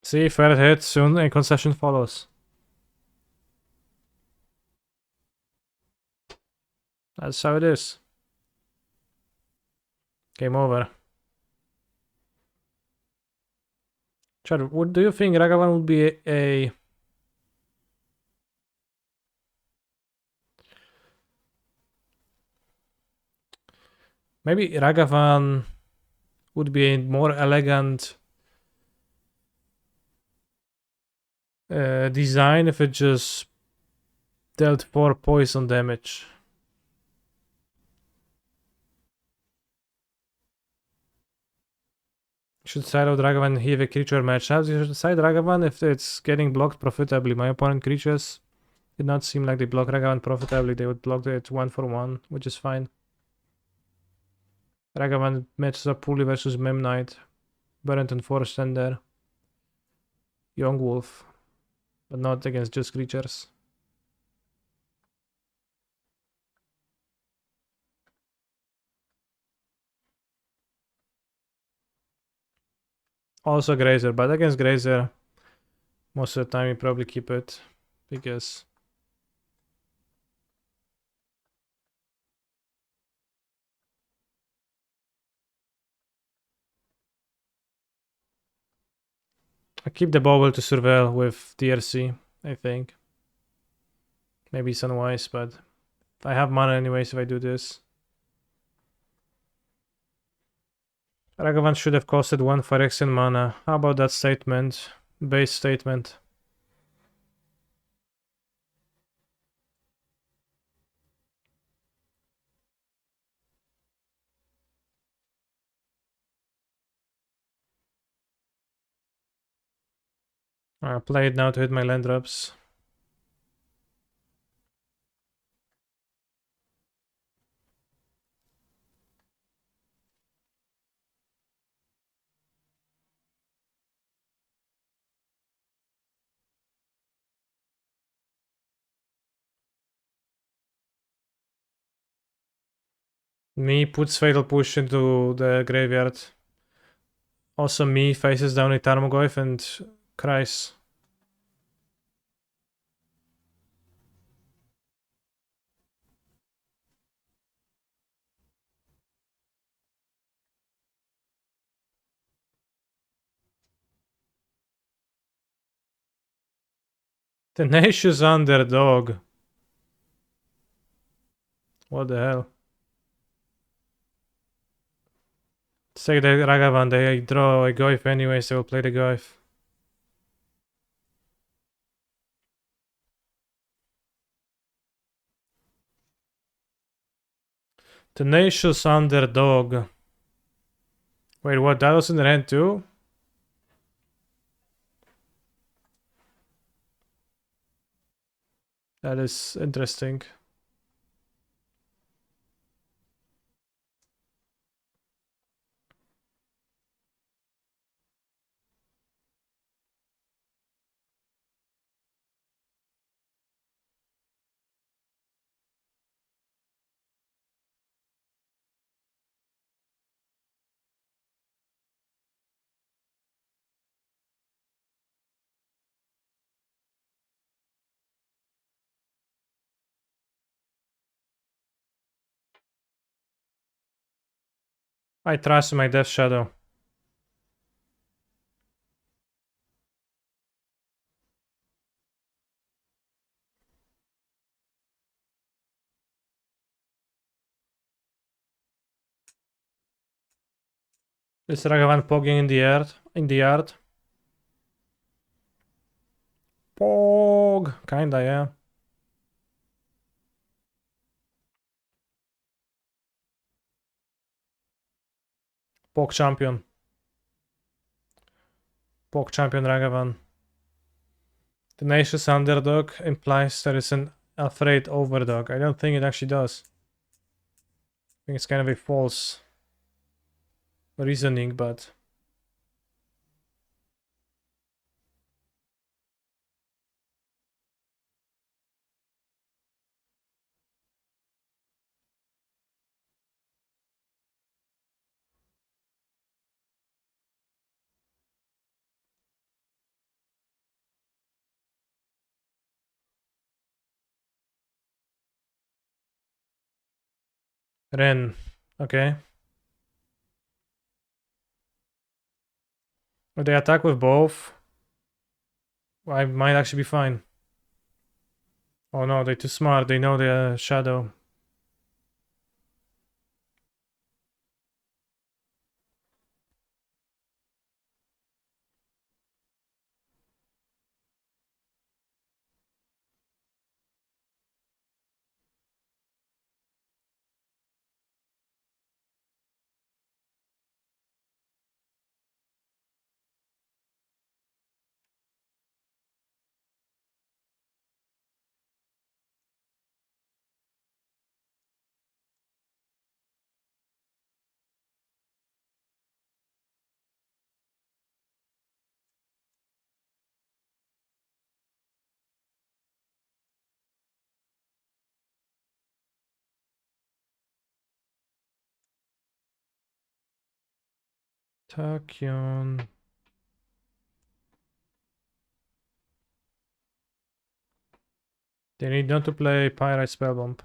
See, fair hit, soon a concession follows. That's how it is. Game over. Chad, what do you think Ragavan would be a maybe Ragavan would be a more elegant design if it just dealt 4 poison damage. Should side out Ragavan have a creature matchups? You should side Ragavan if it's getting blocked profitably. My opponent creatures did not seem like they block Ragavan profitably. They would block it 1-for-1, which is fine. Ragavan matches up poorly versus Mem Knight, Burrington Forest Tender, Young Wolf, but not against just creatures. Also Grazer, but against Grazer, most of the time you probably keep it because I keep the Bobble to surveil with DRC, I think. Maybe it's unwise, but I have mana anyways if I do this. Ragavan should have costed 1 Phyrexian mana. How about that statement? Base statement. I'll play it now to hit my land drops. Me puts Fatal Push into the graveyard. Also me faces down a Tarmogoyf and cries. Tenacious Underdog. What the hell? Take the Ragavan, they draw a Goyf anyways, they will play the Goyf. Tenacious Underdog. Wait, what? That was in the hand too? That is interesting. I trust my Death Shadow. Is Ragavan pogging in the yard? In the yard? Pog! Kinda, yeah. Pog champion. Pog champion Ragavan. Tenacious Underdog implies there is an afraid overdog. I don't think it actually does. I think it's kind of a false reasoning, but... Ren. Okay. If they attack with both, I might actually be fine. Oh no, they're too smart. They know the shadow. Tachyon. They need not to play Pyrite Spellbomb.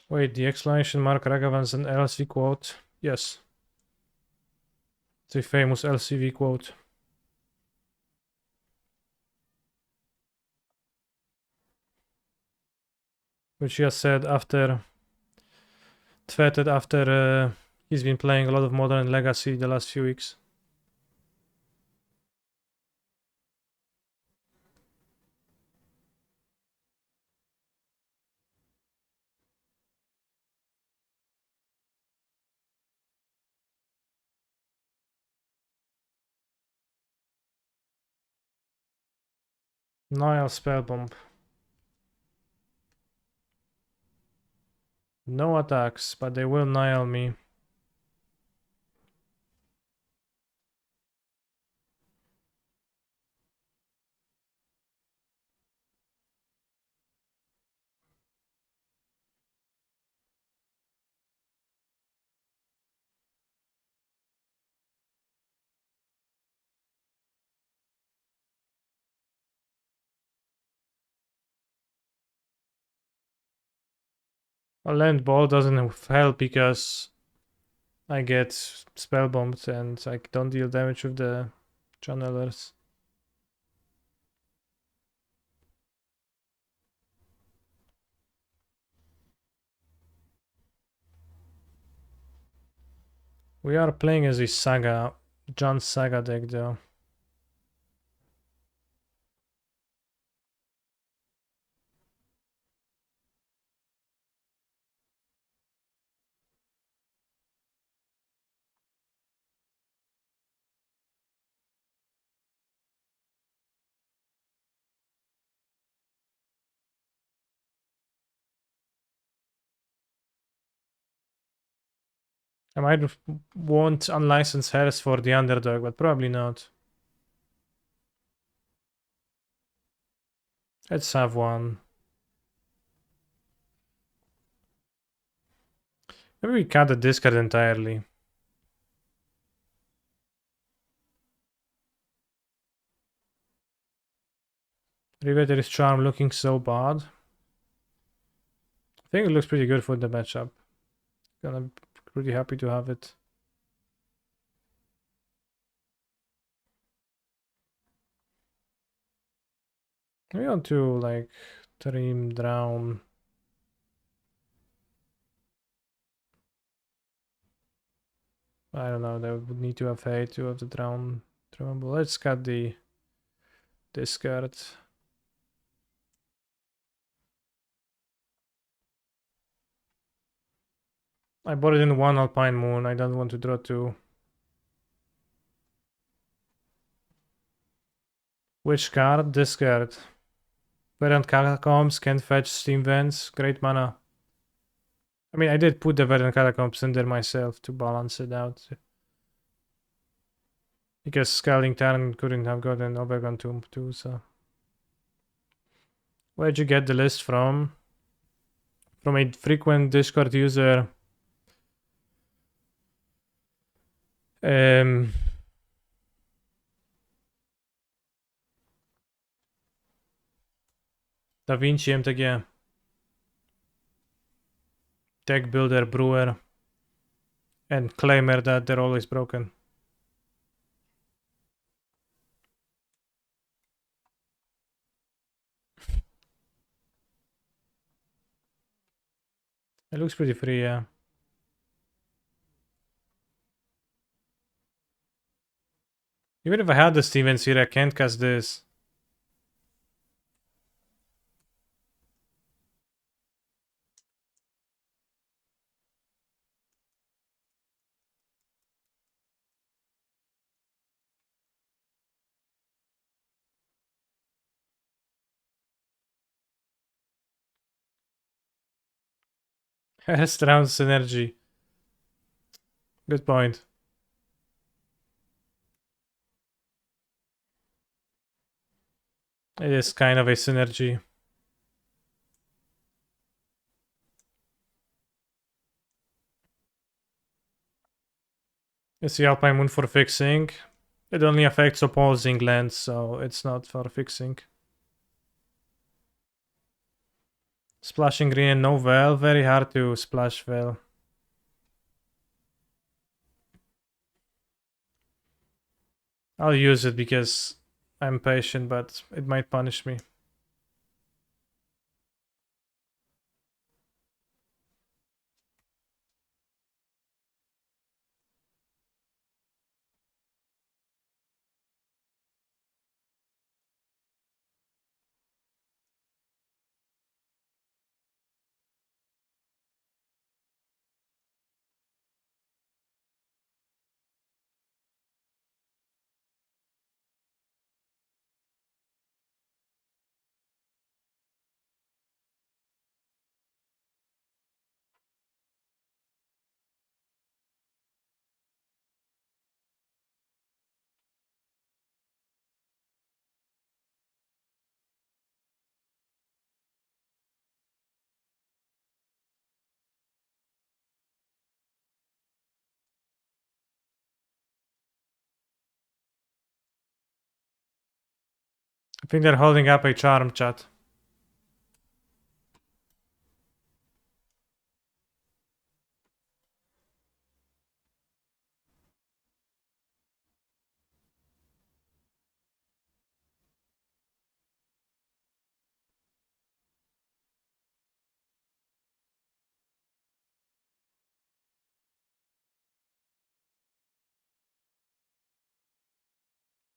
Wait, the exclamation mark Ragavan's an LSV quote? Yes. It's a famous LCV quote. Which he has said after... tweeted after He's been playing a lot of Modern and Legacy the last few weeks. Nile Spellbomb. No attacks, but they will Nile me. A land ball doesn't help because I get spellbombed and I don't deal damage with the channelers. We are playing as a Saga, John Saga deck though. I might want Unlicensed Hairs for the underdog, but probably not. Let's have one. Maybe we cut the discard entirely. Riveter's Charm looking so bad. I think it looks pretty good for the matchup. Gonna be pretty happy to have it. We want to like trim drown. I don't know, they would need to have hate to have the drown trimmable. Let's cut the discard. I bought it in one Alpine Moon. I don't want to draw two. Which card? Discard. Verdant Catacombs can fetch Steam Vents. Great mana. I mean, I did put the Verdant Catacombs in there myself to balance it out. Because Scalding Talon couldn't have gotten Overgon Tomb too, so. Where'd you get the list from? From a frequent Discord user. Da Vinci MTG. Deck Builder Brewer. And Claimer that they're always broken. It looks pretty free, yeah. Even if I had the Stevens here, I can't cast this. Rest round synergy. Good point. It is kind of a synergy. It's the Alpine Moon for fixing. It only affects opposing lands, so it's not for fixing. Splashing green and no Veil. Very hard to splash Veil. I'll use it because I'm patient, but it might punish me. I think they're holding up a charm, chat.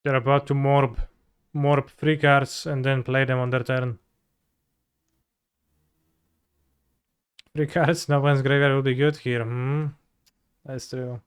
They're about to morb 3 cards and then play them on their turn. 3 cards, no one's graveyard will be good here. That's true.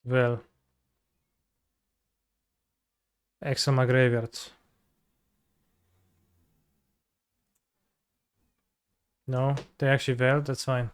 Well, X on my graveyards. No, they actually failed, that's fine.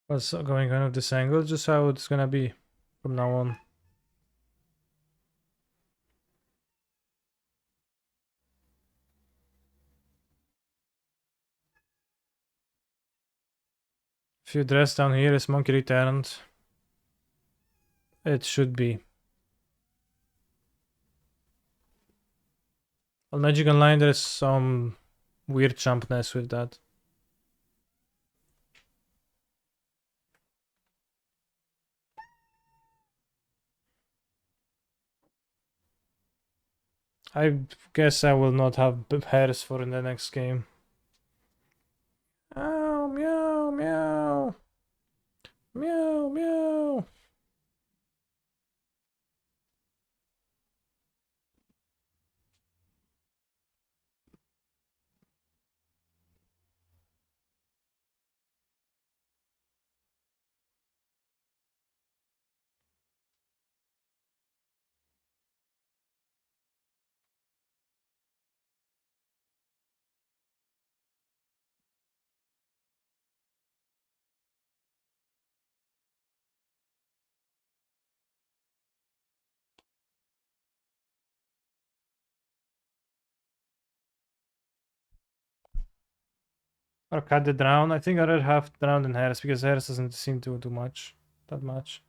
What's going on with this angle? Just how it's gonna be from now on. If you dress down here is monkey returned, it should be. On Magic Online there is some weird chumpness with that. I guess I will not have hairs for in the next game. Meow, meow, meow. Meow, meow. Or cut the drown. I think I'd rather have drown than hairs because hairs doesn't seem to do much. That much.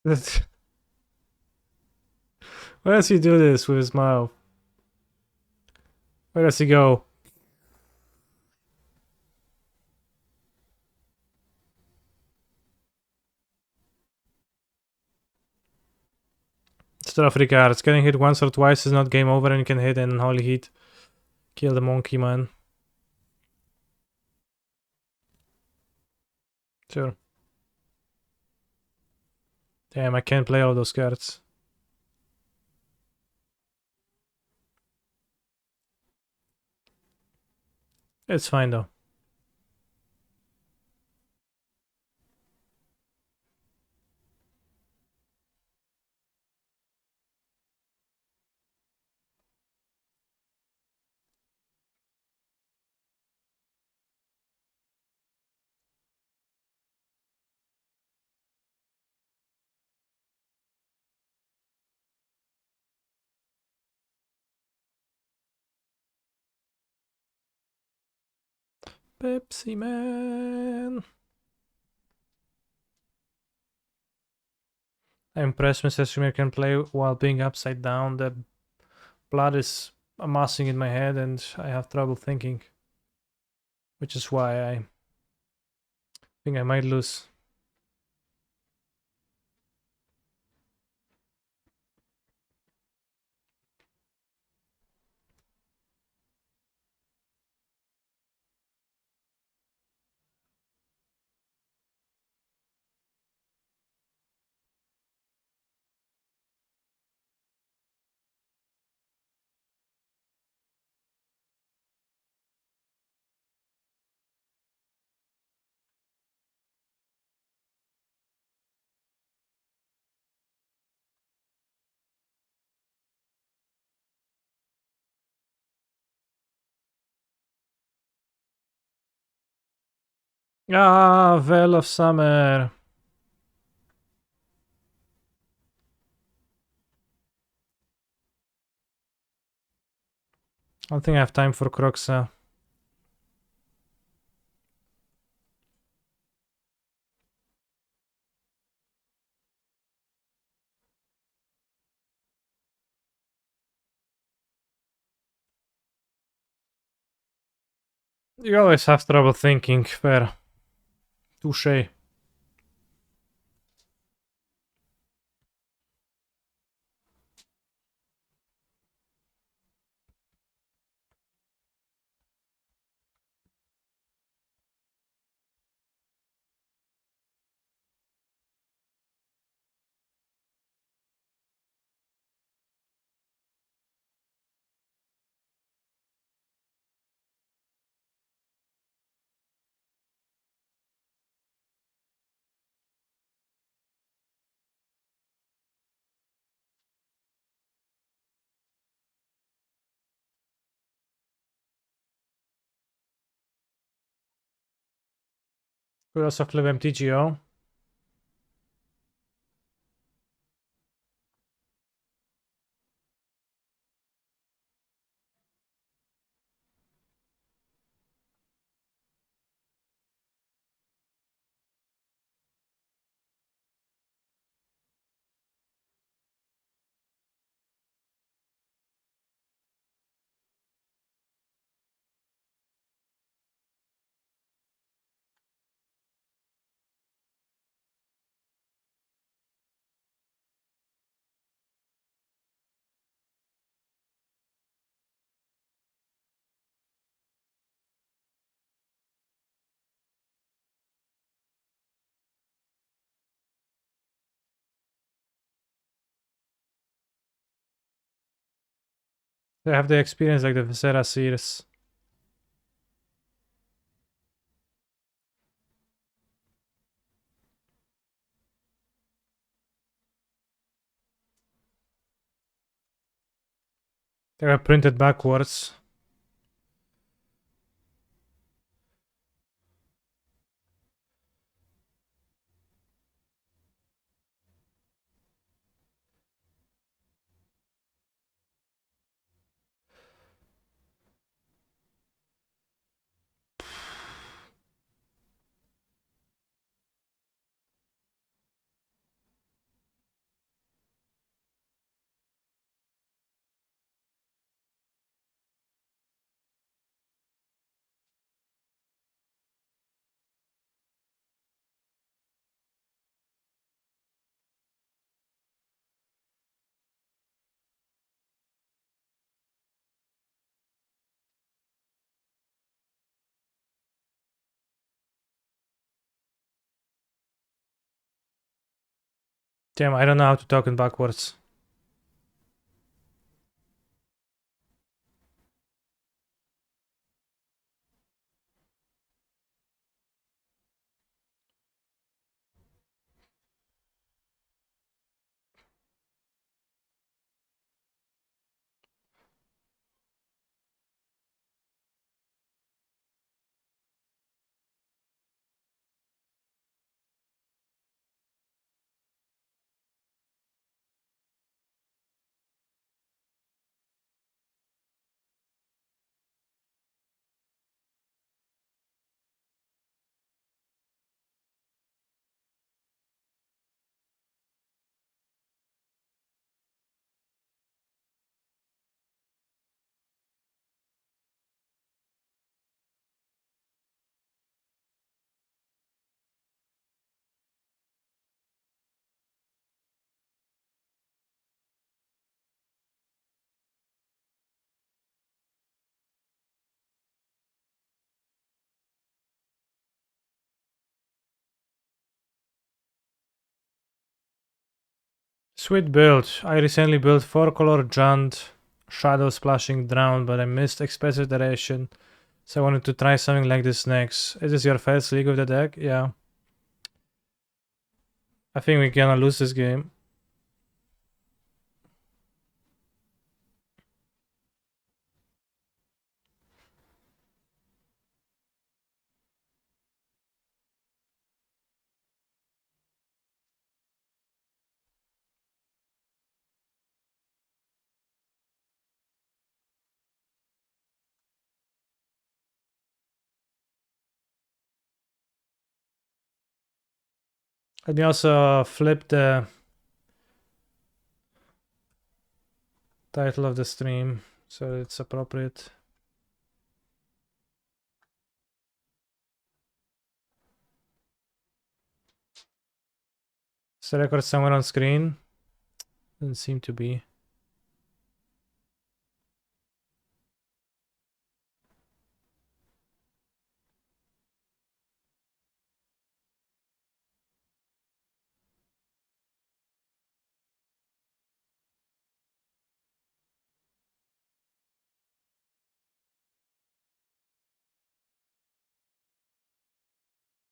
Why does he do this with his mouth? Where does he go? Stuff regards. Getting hit once or twice is not game over and you can hit and holy hit. Kill the monkey, man. Sure. Damn, I can't play all those cards. It's fine though. Pepsi Man. I'm impressed Mr. Streamer can play while being upside down. The blood is amassing in my head and I have trouble thinking. Which is why I think I might lose. Ah, Veil of Summer. I don't think I have time for Croxa. You always have trouble thinking, fair. Touché. Could also flip MTGO. They have the experience like the Viscera Sears. They were printed backwards. Damn, I don't know how to talk in backwards. Sweet build. I recently built 4-color Jund Shadow Splashing Drown, but I missed express iteration, so I wanted to try something like this next. Is this your first league with the deck? Yeah. I think we're gonna lose this game. Let me also flip the title of the stream so it's appropriate. Is the record somewhere on screen? Doesn't seem to be.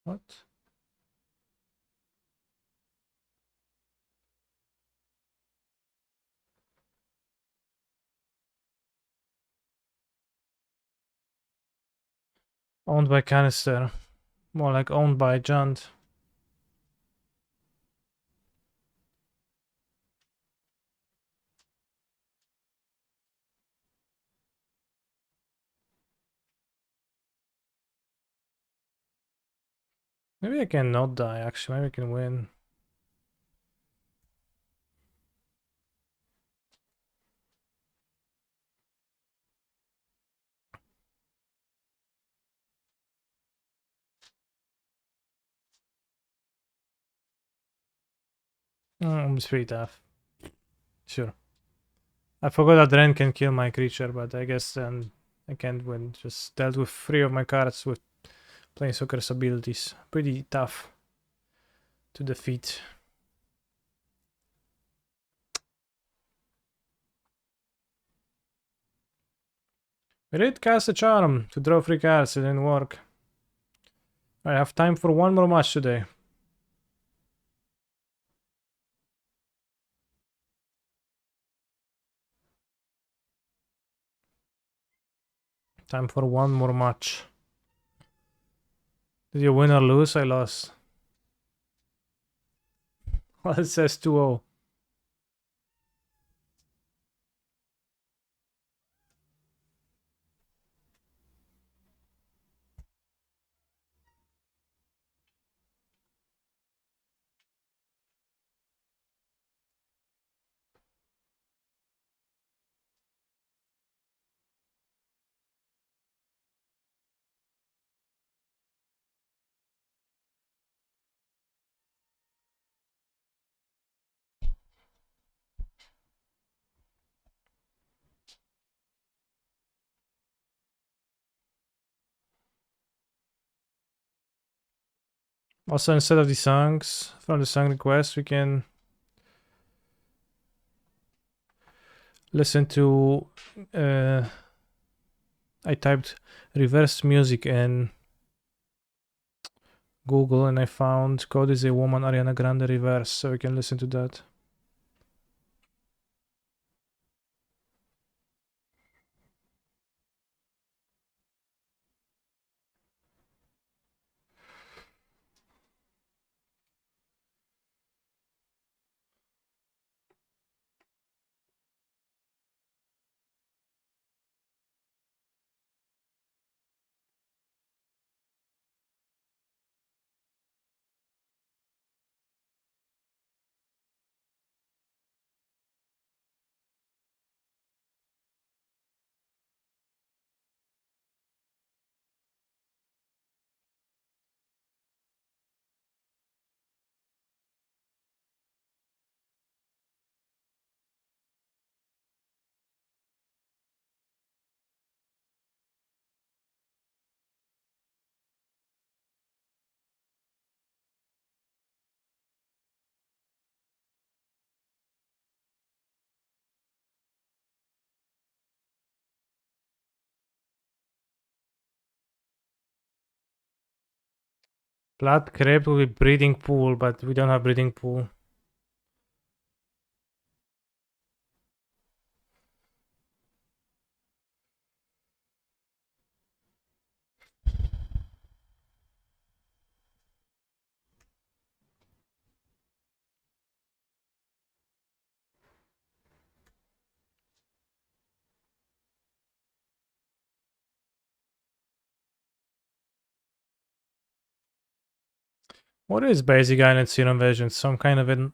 What? Owned by Canister. More like owned by Jund. Maybe I can not die actually, maybe I can win. It's pretty tough. Sure. I forgot that Ren can kill my creature, but I guess then I can't win. Just dealt with 3 of my cards with Planeswalker's abilities. Pretty tough to defeat. We did cast a charm to draw 3 cards, it didn't work. I have time for one more match today. Time for one more match. Did you win or lose? I lost. Well, it says 2-0. Also, instead of the songs from the song request, we can listen to I typed reverse music in Google and I found God is a Woman Ariana Grande reverse, so we can listen to that. Blood crypt will be breeding pool, but we don't have breeding pool. What is basic Iron Serum Invasion? Some kind of an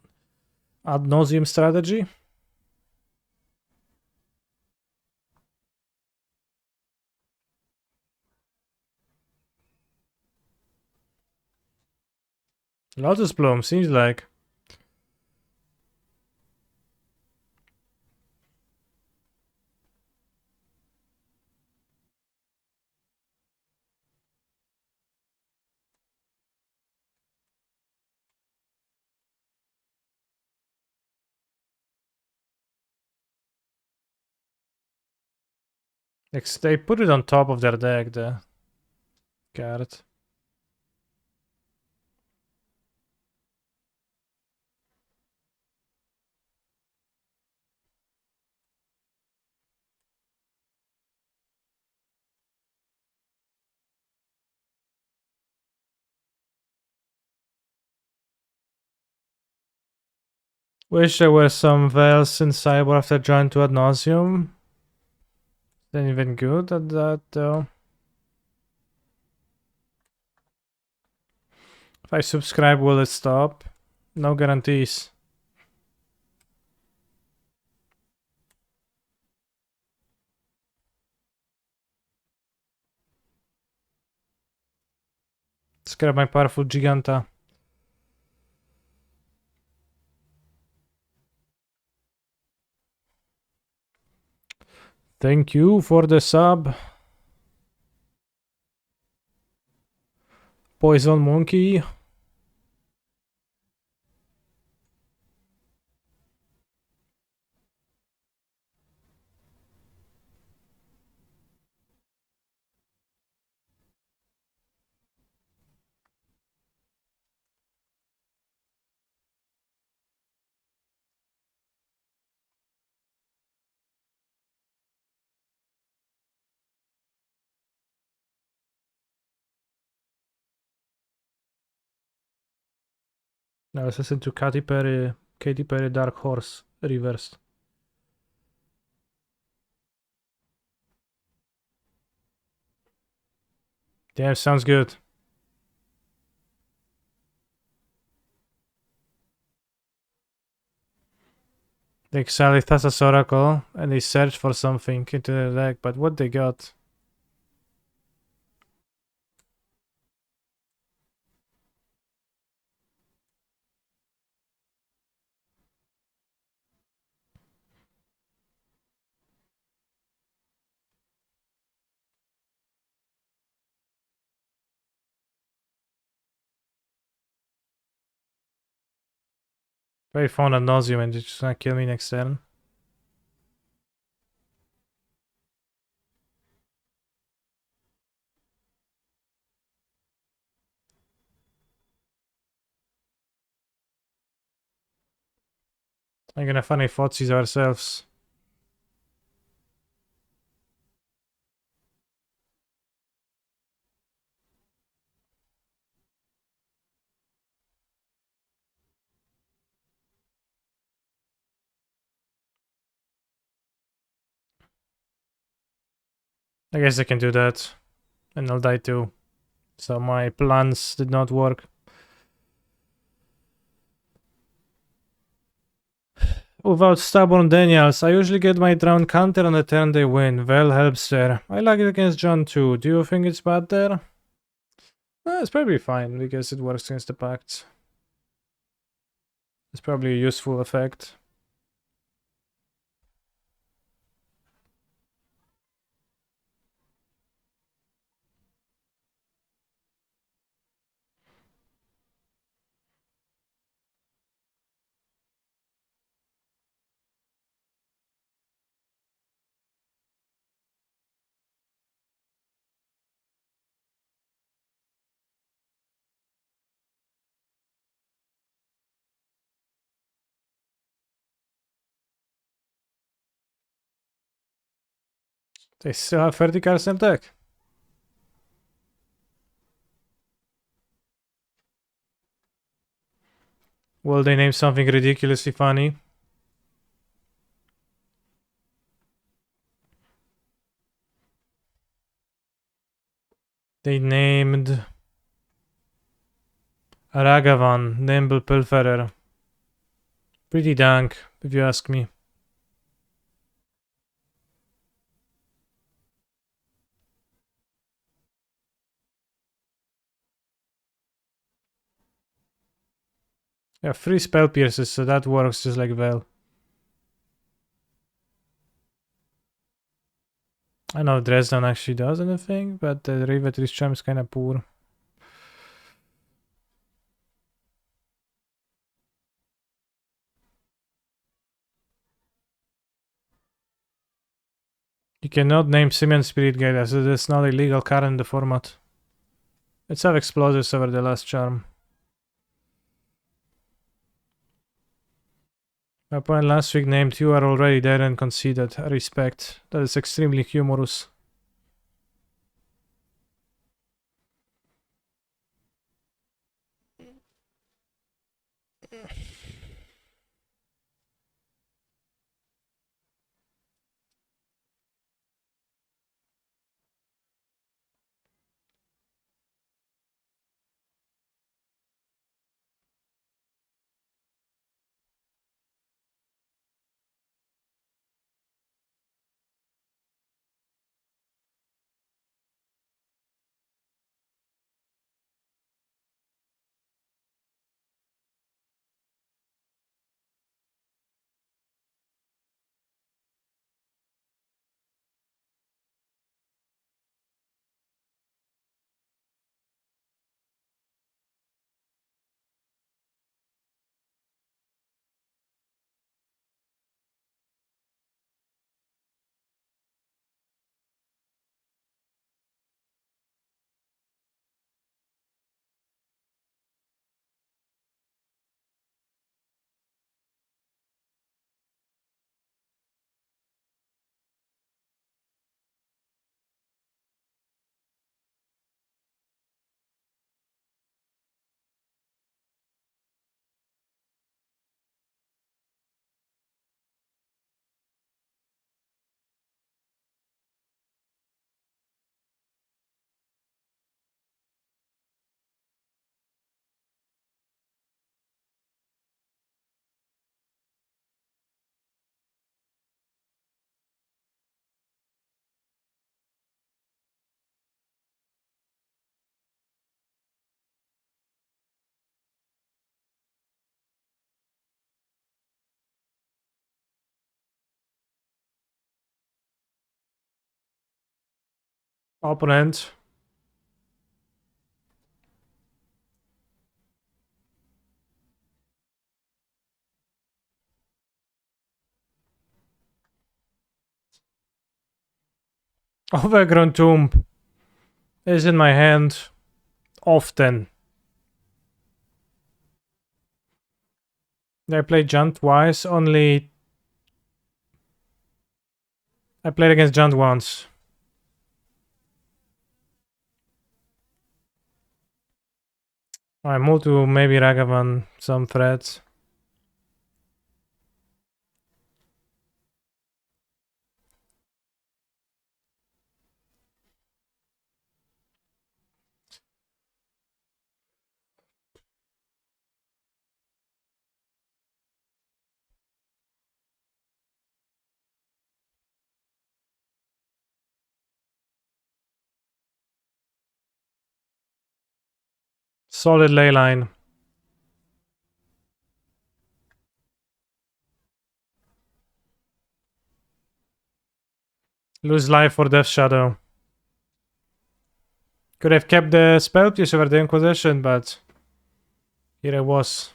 ad nauseum strategy? Lotus Bloom seems like. They put it on top of their deck, the card. Wish there were some Veils in Cyber after Giant to ad nauseum. Then even good at that though. If I subscribe, will it stop? No guarantees. Let's grab my powerful Giganta. Thank you for the sub. Poison Monkey. Now let's listen to Katy Perry Dark Horse reversed. Damn, sounds good. They exiled Thassa's Oracle and they searched for something into the deck, but what they got? I found a nauseum and it's just gonna kill me next turn. I'm gonna funny fotsies ourselves. I guess I can do that. And I'll die too. So my plans did not work. Without stubborn Daniels, I usually get my drown counter on the turn they win. Well helps there. I like it against John too. Do you think it's bad there? It's probably fine because it works against the pact. It's probably a useful effect. They still have 30 cards in their deck. Will they name something ridiculously funny? They named Ragavan, Nimble Pilferer. Pretty dank, if you ask me. Yeah, 3 spell pierces, so that works just like well. I know Dresden actually does anything, but the Rivetry's Charm is kinda poor. You cannot name Simian Spirit Gate as it is not a legal card in the format. Let's have explosives over the last charm. My opponent last week named you are already there and conceded. Respect. That is extremely humorous. Opponent. Overgrown Tomb is in my hand often. I played John twice, only... I played against John once. I move to maybe Ragavan, some threats. Solid ley line. Lose life for Death Shadow. Could have kept the spell piece over the Inquisition, but here I was.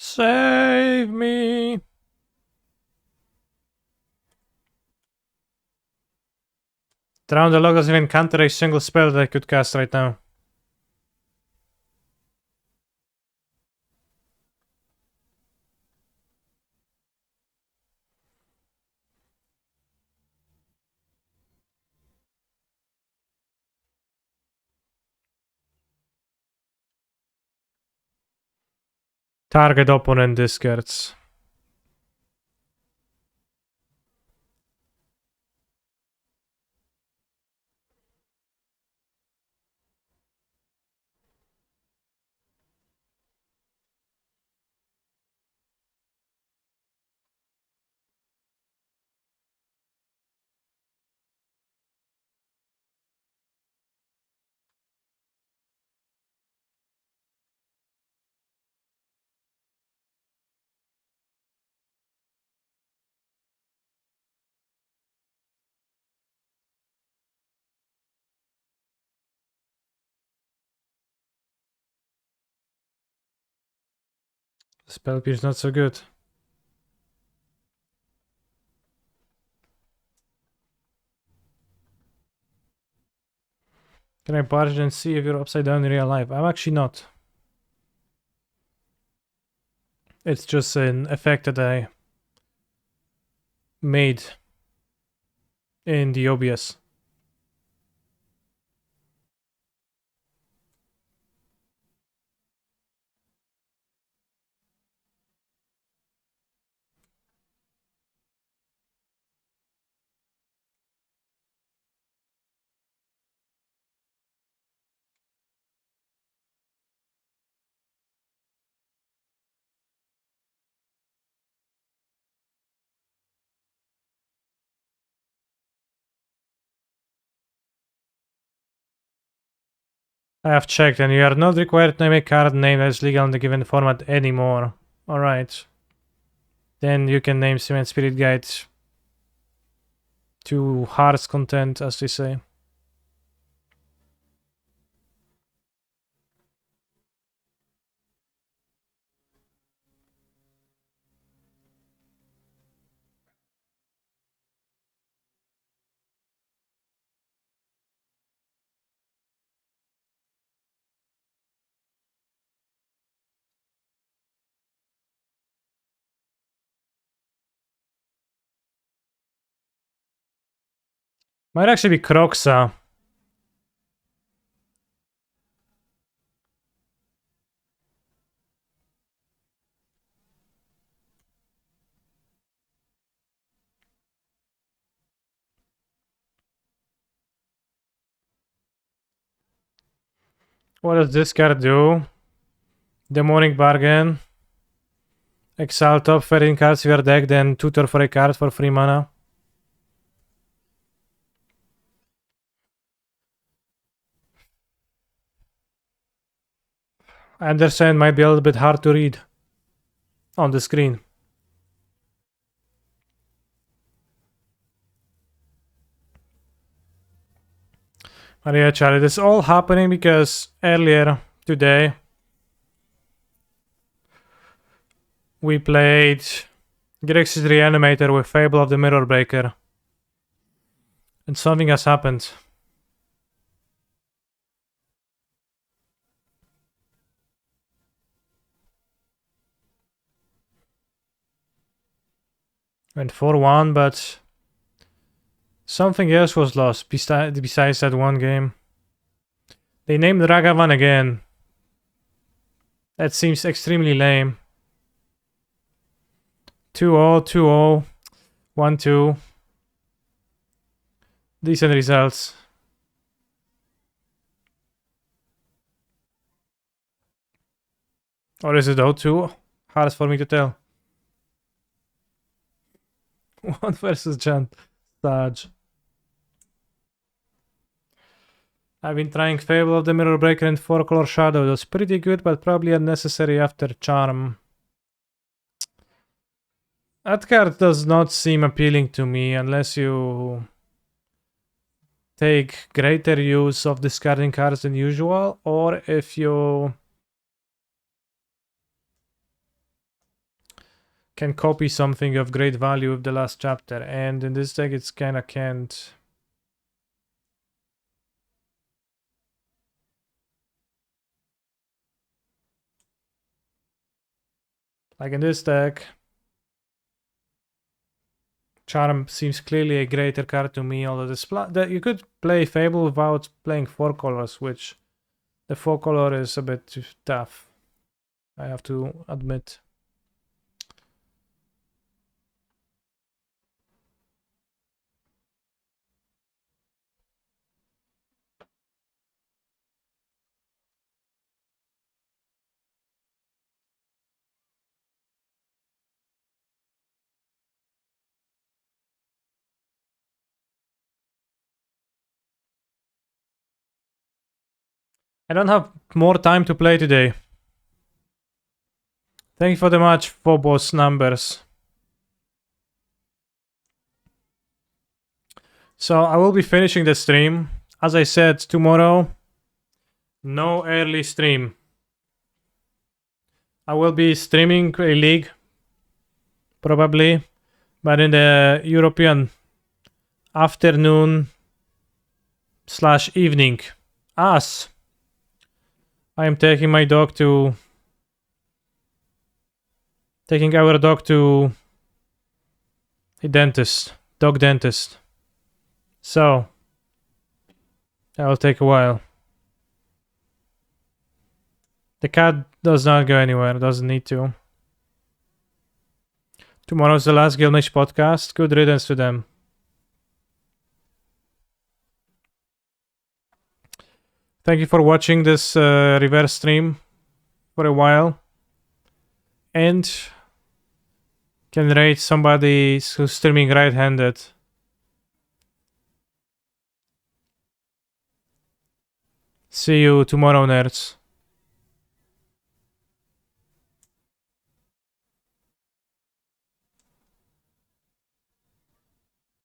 Save me! Drown the log doesn't even counter a single spell that I could cast right now. Target opponent discards. Spell pierce not so good. Can I barge and see if you're upside down in real life? I'm actually not. It's just an effect that I made in the OBS. I have checked and you are not required to name a card name that is legal in the given format anymore. Alright. Then you can name Cement Spirit Guide to heart's content, as they say. Might actually be Croxa. What does this card do? Demonic Bargain. Exile top 13 cards to your deck, then tutor for a card for 3 mana. I understand might be a little bit hard to read on the screen. But yeah, Charlie, this is all happening because earlier today we played Grixis Reanimator with Fable of the Mirror Breaker. And something has happened. Went 4-1, but something else was lost besides that one game. They named Ragavan again. That seems extremely lame. 2-0, 2-0, 1-2. Decent results. Or is it 0-2? Hard for me to tell. 1 versus Jan. Sarge. I've been trying Fable of the Mirror Breaker and 4-color Shadow. That's pretty good, but probably unnecessary after Charm. That card does not seem appealing to me unless you take greater use of discarding cards than usual, or if you can copy something of great value with the last chapter, and in this deck it's kinda can't. Like in this deck, Charm seems clearly a greater card to me, although that you could play Fable without playing 4 colors, which the 4 color is a bit too tough, I have to admit. I don't have more time to play today. Thank you for the match, Phobos numbers. So I will be finishing the stream. As I said, tomorrow, no early stream. I will be streaming a league, probably, but in the European afternoon / evening. As I am taking our dog to a dentist, dog dentist. So that will take a while. The cat does not go anywhere, doesn't need to. Tomorrow's the last Gilnish podcast. Good riddance to them. Thank you for watching this reverse stream for a while. And can rate somebody who's streaming right-handed. See you tomorrow, nerds.